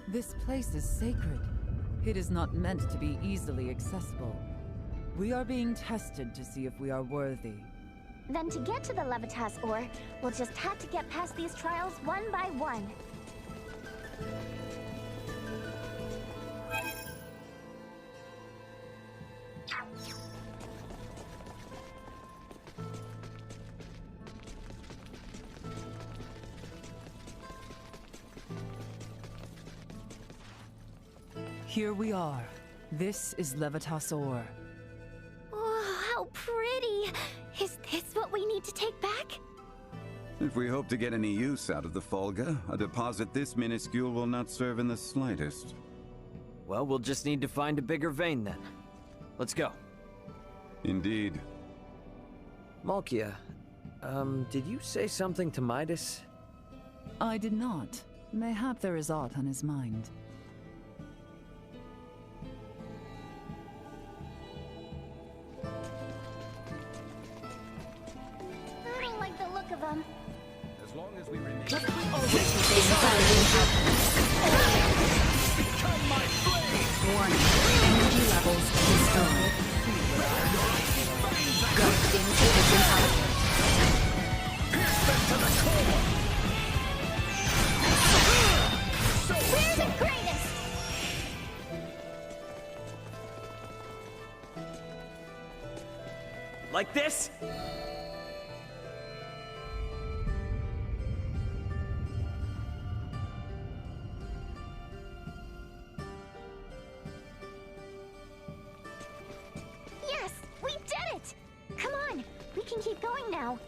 Speaker 15: This place is sacred. It is not meant to be easily accessible. We are being tested to see if we are worthy.
Speaker 3: Then to get to the Levitas ore, we'll just have to get past these trials one by one.
Speaker 15: Here we are. This is Levitas ore.
Speaker 3: Oh, how pretty! Is this what we need to take back?
Speaker 10: If we hope to get any use out of the Folga, a deposit this minuscule will not serve in the slightest.
Speaker 1: Well, we'll just need to find a bigger vein then. Let's go.
Speaker 10: Indeed.
Speaker 1: Malkia, did you say something to Midas?
Speaker 15: I did not. Mayhap there is aught on his mind.
Speaker 3: I don't like the look of them.
Speaker 10: As long as we remain...
Speaker 3: Become my flame!
Speaker 18: Warning. Energy levels destroyed. Go.
Speaker 1: Like this?
Speaker 3: Yes! We did it! Come on! We can keep going now.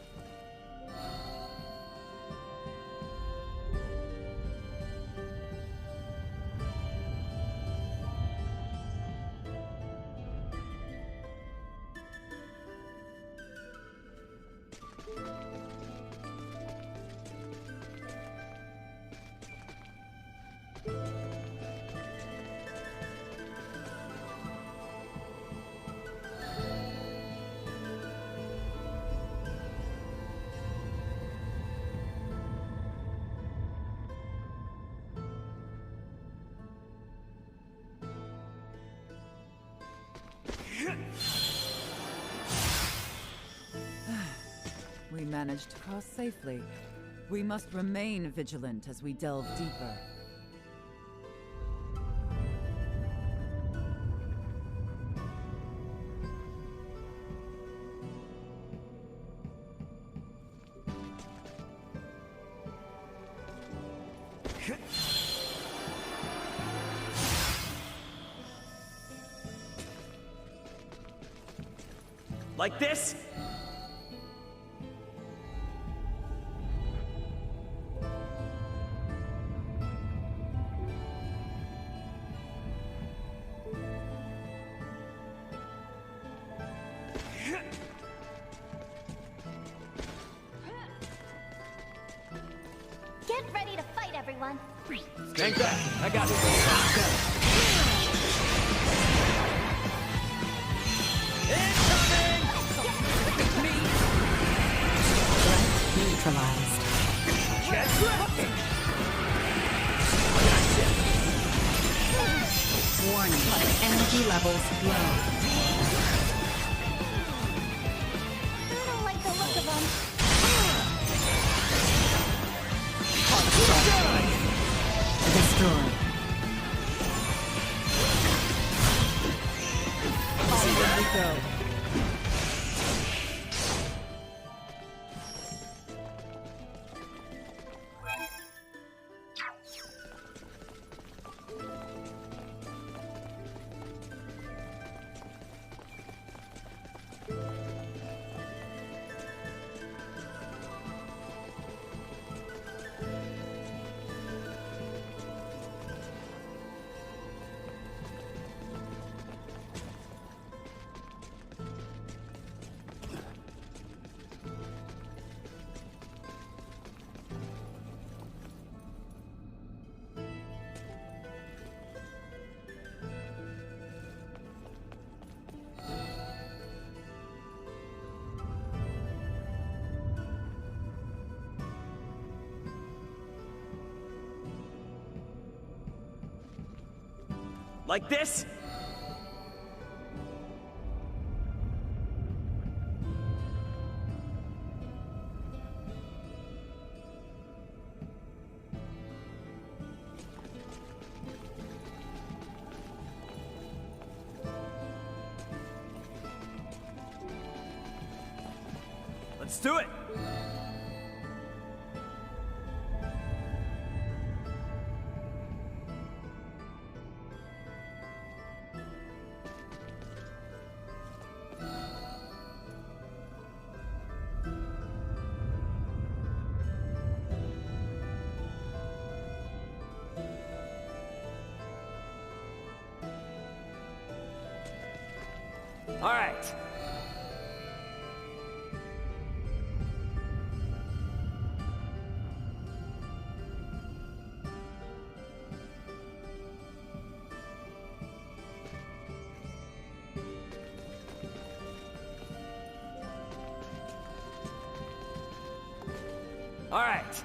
Speaker 15: We managed to cross safely. We must remain vigilant as we delve deeper.
Speaker 1: Like this?
Speaker 3: Get ready to fight, everyone.
Speaker 1: Hang back. I got this.
Speaker 4: Neutralized. Warning. Energy levels low.
Speaker 3: I don't like the look of them.
Speaker 4: Destroyed.
Speaker 15: Here we go.
Speaker 1: Like this? Let's do it! All right. All right.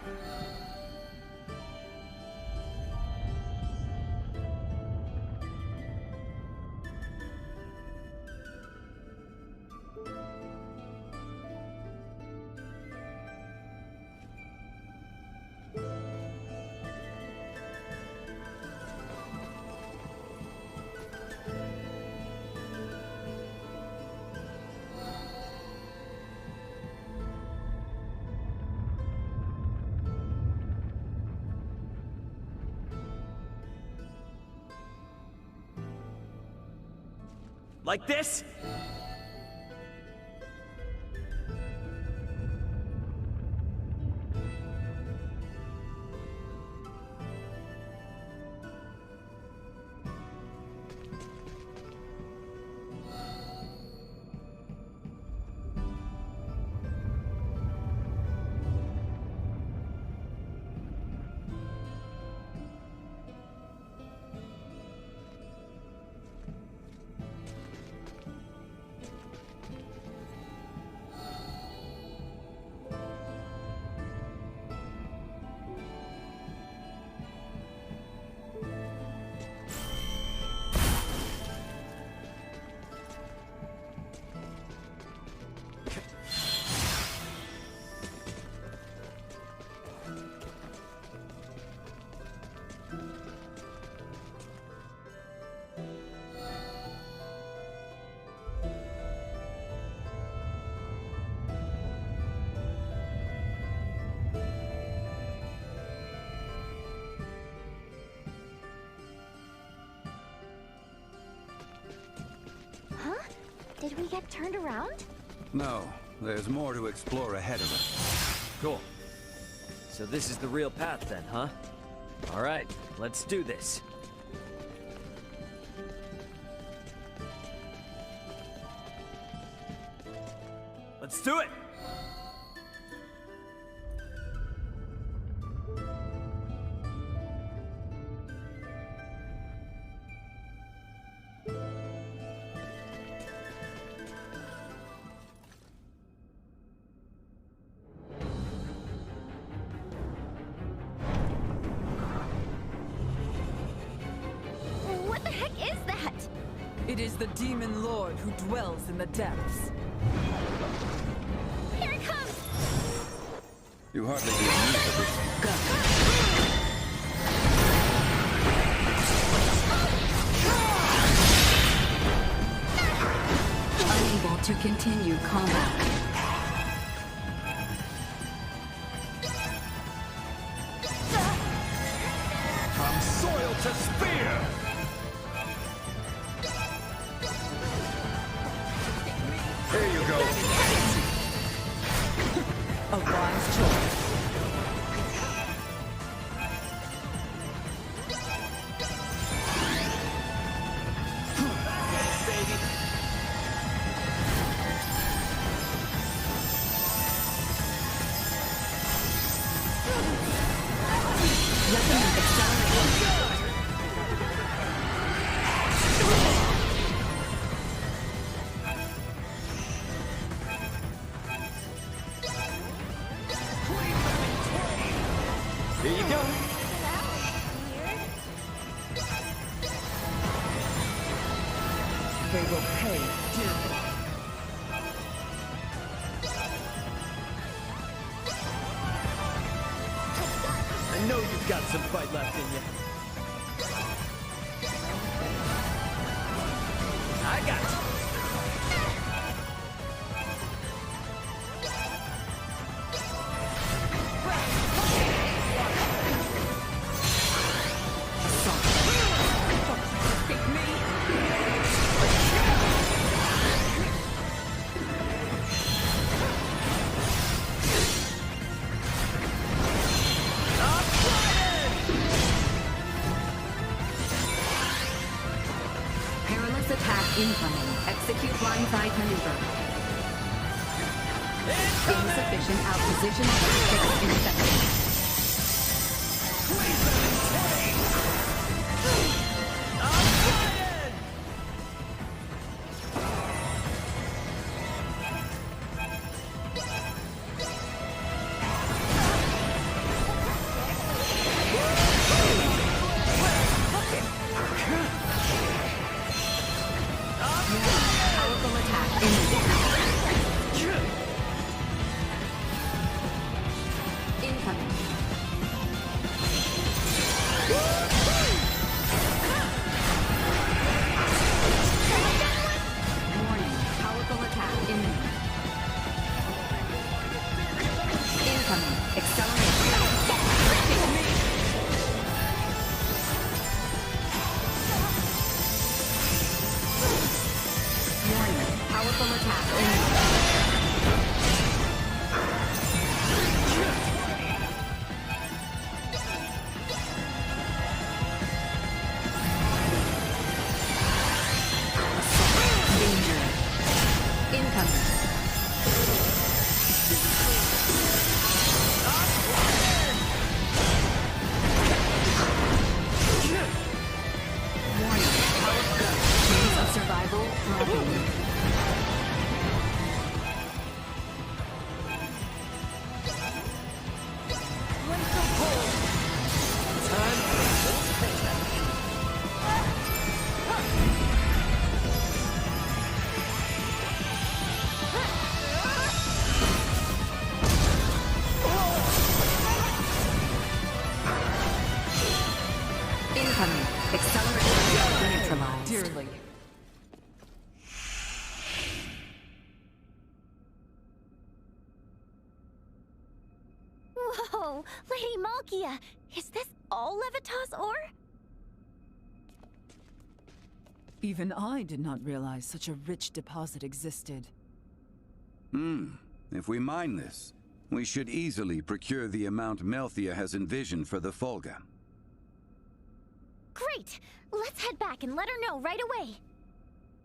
Speaker 1: Like this?
Speaker 3: Huh? Did we get turned around?
Speaker 10: No, there's more to explore ahead of us.
Speaker 1: Cool. So this is the real path then, huh? All right, let's do this. Let's do it!
Speaker 3: What the heck is that?
Speaker 15: It is the demon lord who dwells in the depths.
Speaker 3: Here it comes!
Speaker 10: You hardly get used to this.
Speaker 18: Unable to continue combat.
Speaker 5: From soil to spear!
Speaker 10: Here you go.
Speaker 15: A wise choice.
Speaker 1: Here you go.
Speaker 15: They will pay dearly.
Speaker 1: I know you've got some fight left in you. I got you.
Speaker 18: Perilous attack incoming. Execute blindside maneuver. Insufficient outposition tactics ineffective. Powerful attack incoming.
Speaker 20: Lethal attack. Danger. Incoming. Chains of survival dropping. Incoming. Accelerator neutralized.
Speaker 15: Dearly.
Speaker 3: Whoa, Lady Malkia! Is this all Levitas ore?
Speaker 15: Even I did not realize such a rich deposit existed.
Speaker 10: If we mine this, we should easily procure the amount Melthia has envisioned for the Folga.
Speaker 3: Great! Let's head back and let her know right away.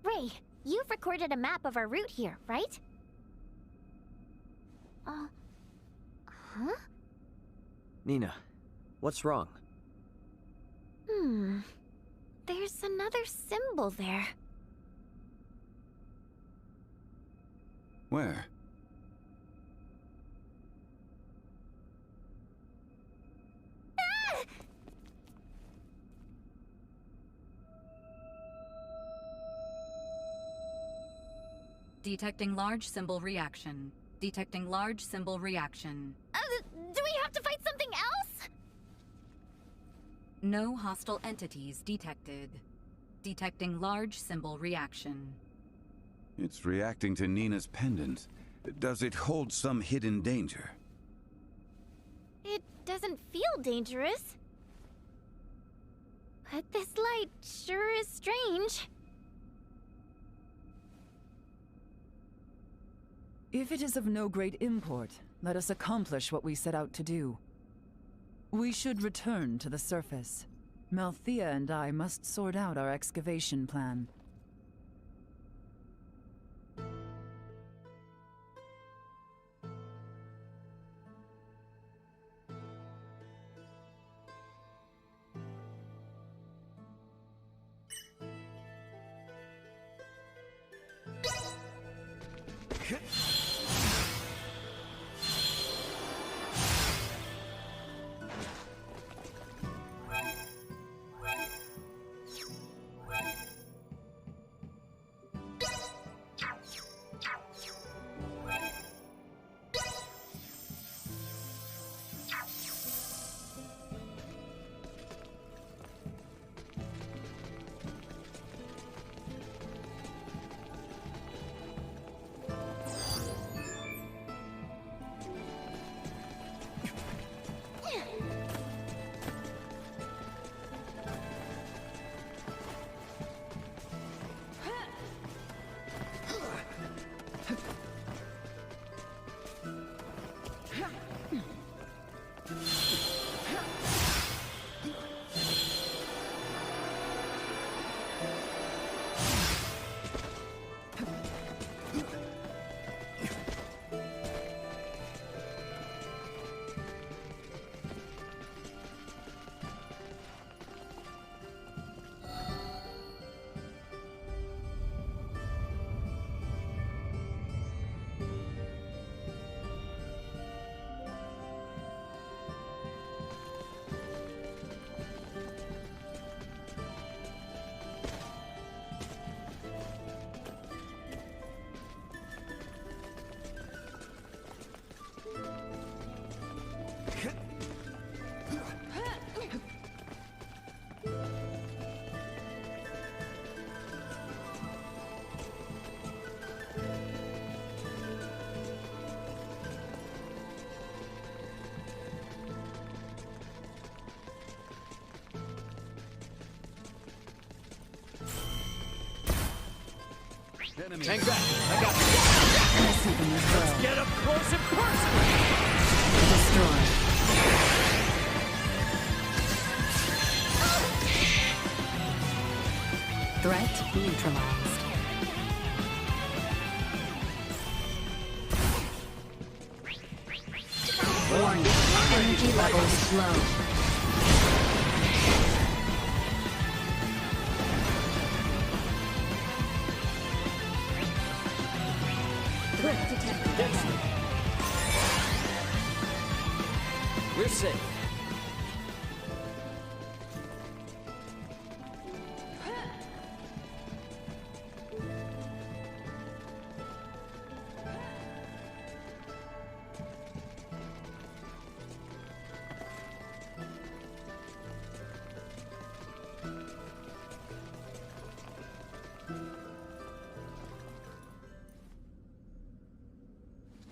Speaker 3: Ray, you've recorded a map of our route here, right? Huh?
Speaker 1: Nina, what's wrong?
Speaker 3: There's another symbol there.
Speaker 10: Where?
Speaker 18: Detecting large symbol reaction. Detecting large symbol reaction.
Speaker 3: Do we have to fight something else?
Speaker 18: No hostile entities detected. Detecting large symbol reaction.
Speaker 10: It's reacting to Nina's pendant. Does it hold some hidden danger?
Speaker 3: It doesn't feel dangerous. But this light sure is strange.
Speaker 15: If it is of no great import, let us accomplish what we set out to do. We should return to the surface. Melthia and I must sort out our excavation plan.
Speaker 6: Hang back. I got you. Let's get up close and personal.
Speaker 4: Threat neutralized. Warning. Energy levels low.
Speaker 3: Threat detected ahead.
Speaker 1: We're safe.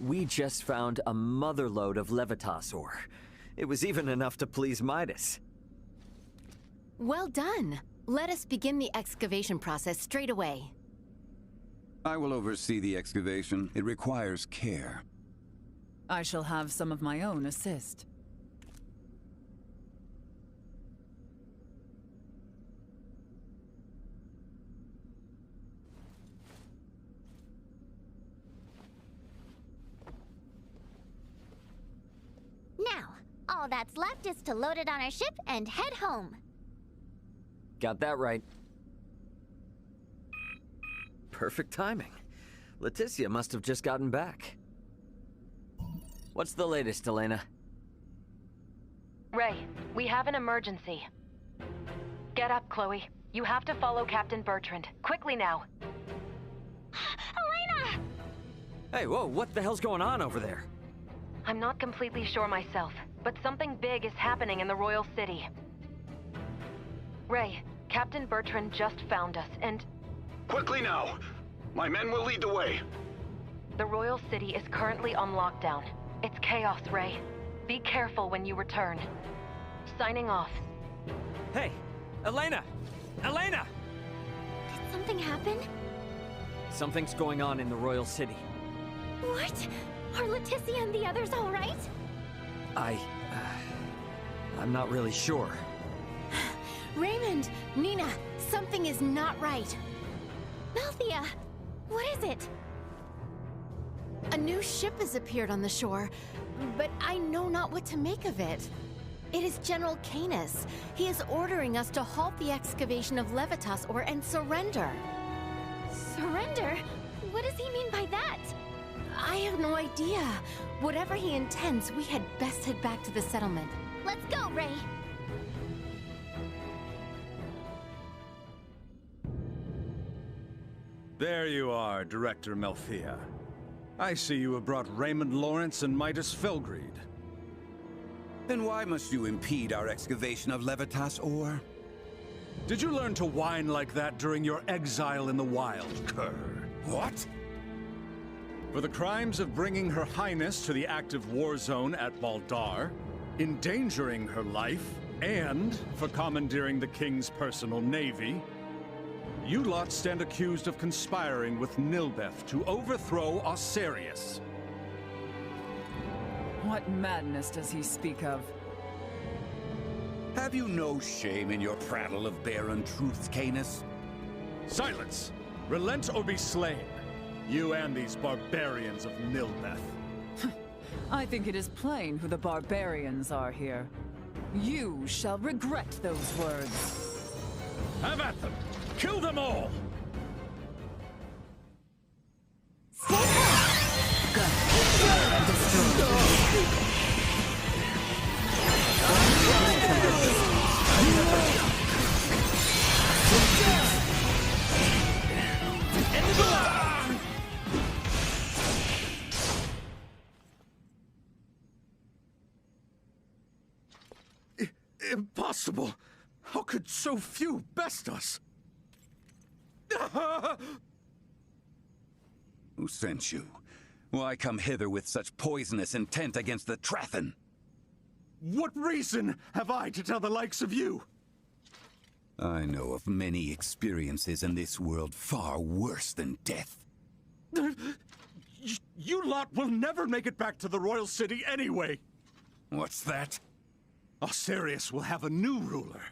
Speaker 1: We just found a motherload of Levitas ore. It was even enough to please Midas.
Speaker 4: Well done. Let us begin the excavation process straight away.
Speaker 10: I will oversee the excavation. It requires care.
Speaker 15: I shall have some of my own assist.
Speaker 3: Now, all that's left is to load it on our ship and head home.
Speaker 1: Got that right. Perfect timing. Leticia must have just gotten back. What's the latest, Elena?
Speaker 4: Ray, we have an emergency. Get up, Chloe. You have to follow Captain Bertrand. Quickly now.
Speaker 3: Elena!
Speaker 1: Hey, whoa, what the hell's going on over there?
Speaker 4: I'm not completely sure myself, but something big is happening in the Royal City. Ray, Captain Bertrand just found us, and...
Speaker 11: Quickly now! My men will lead the way.
Speaker 4: The Royal City is currently on lockdown. It's chaos, Ray. Be careful when you return. Signing off.
Speaker 1: Hey, Elena! Elena!
Speaker 3: Did something happen?
Speaker 1: Something's going on in the Royal City.
Speaker 3: What? Are Leticia and the others all right?
Speaker 1: I'm not really sure.
Speaker 8: Raymond! Nina! Something is not right.
Speaker 3: Malthea! What is it?
Speaker 8: A new ship has appeared on the shore, but I know not what to make of it. It is General Canis. He is ordering us to halt the excavation of Levitas ore and surrender.
Speaker 3: Surrender? What does he mean by that?
Speaker 8: I have no idea. Whatever he intends, we had best head back to the settlement.
Speaker 3: Let's go, Ray!
Speaker 22: There you are, Director Malthea. I see you have brought Raymond Lawrence and Midas Felgreed.
Speaker 10: Then why must you impede our excavation of Levitas ore?
Speaker 22: Did you learn to whine like that during your exile in the wild, cur?
Speaker 10: What?
Speaker 22: For the crimes of bringing Her Highness to the active war zone at Baldar, endangering her life, and for commandeering the King's personal navy, you lot stand accused of conspiring with Nilbeth to overthrow Osirius.
Speaker 15: What madness does he speak of?
Speaker 10: Have you no shame in your prattle of barren truths, Canis?
Speaker 22: Silence! Relent or be slain. You and these barbarians of Nilbeth.
Speaker 15: I think it is plain who the barbarians are here. You shall regret those words.
Speaker 22: Have at them! Kill them all! Impossible! How could so few best us?
Speaker 10: Who sent you? Why come hither with such poisonous intent against the Trathan?
Speaker 22: What reason have I to tell the likes of you?
Speaker 10: I know of many experiences in this world far worse than death.
Speaker 22: You lot will never make it back to the Royal City anyway!
Speaker 10: What's that?
Speaker 22: Osirius will have a new ruler.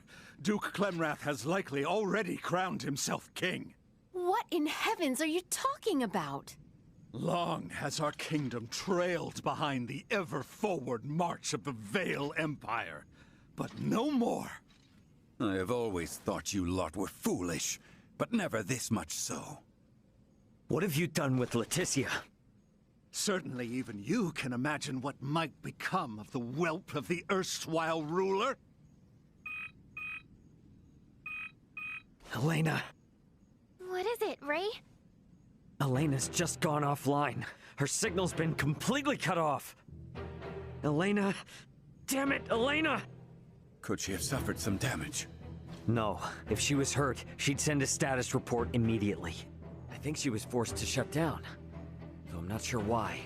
Speaker 22: Duke Clemrath has likely already crowned himself king.
Speaker 4: What in heavens are you talking about?
Speaker 22: Long has our kingdom trailed behind the ever-forward march of the Vale Empire. But no more.
Speaker 10: I have always thought you lot were foolish, but never this much so.
Speaker 1: What have you done with Leticia?
Speaker 22: Certainly even you can imagine what might become of the whelp of the erstwhile ruler.
Speaker 1: Elena.
Speaker 3: What is it, Ray?
Speaker 1: Elena's just gone offline. Her signal's been completely cut off. Elena. Damn it, Elena!
Speaker 10: Could she have suffered some damage?
Speaker 1: No. If she was hurt, she'd send a status report immediately. I think she was forced to shut down. Though I'm not sure why.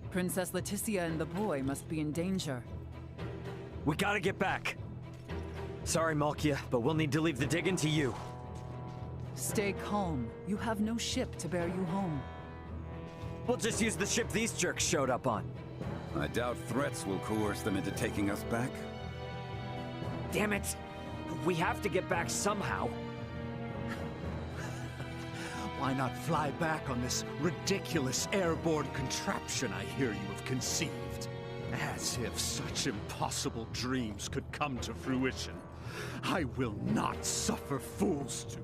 Speaker 15: Princess Leticia and the boy must be in danger.
Speaker 1: We gotta get back. Sorry, Malkia, but we'll need to leave the digging to you.
Speaker 15: Stay calm. You have no ship to bear you home.
Speaker 1: We'll just use the ship these jerks showed up on.
Speaker 10: I doubt threats will coerce them into taking us back.
Speaker 1: Damn it! We have to get back somehow.
Speaker 22: Why not fly back on this ridiculous airborne contraption I hear you have conceived? As if such impossible dreams could come to fruition. I will not suffer fools to...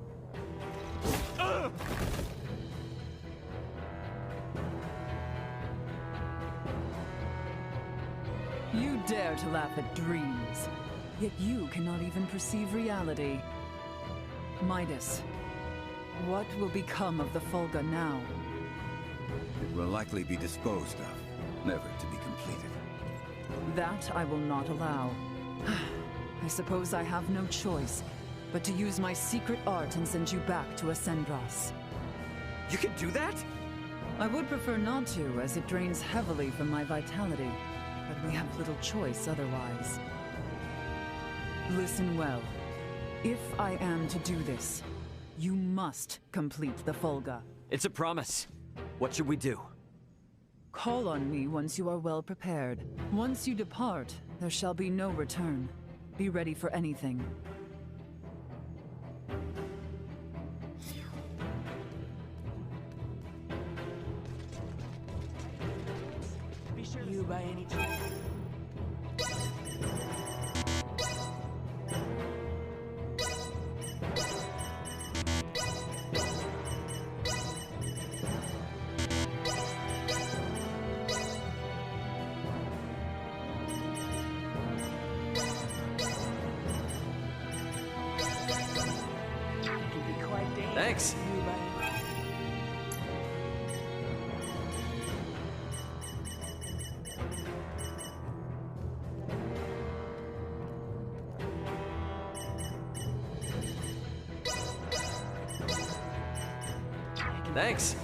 Speaker 15: You dare to laugh at dreams, yet you cannot even perceive reality. Midas, what will become of the Fulga now?
Speaker 10: It will likely be disposed of, never to be completed.
Speaker 15: That I will not allow. I suppose I have no choice but to use my secret art and send you back to Ascendros.
Speaker 1: You can do that?
Speaker 15: I would prefer not to, as it drains heavily from my vitality, but we have little choice otherwise. Listen well. If I am to do this, you must complete the Fulga.
Speaker 1: It's a promise. What should we do?
Speaker 15: Call on me once you are well prepared. Once you depart, there shall be no return. Be ready for anything.
Speaker 7: You by any chance?
Speaker 1: Thanks. Thanks.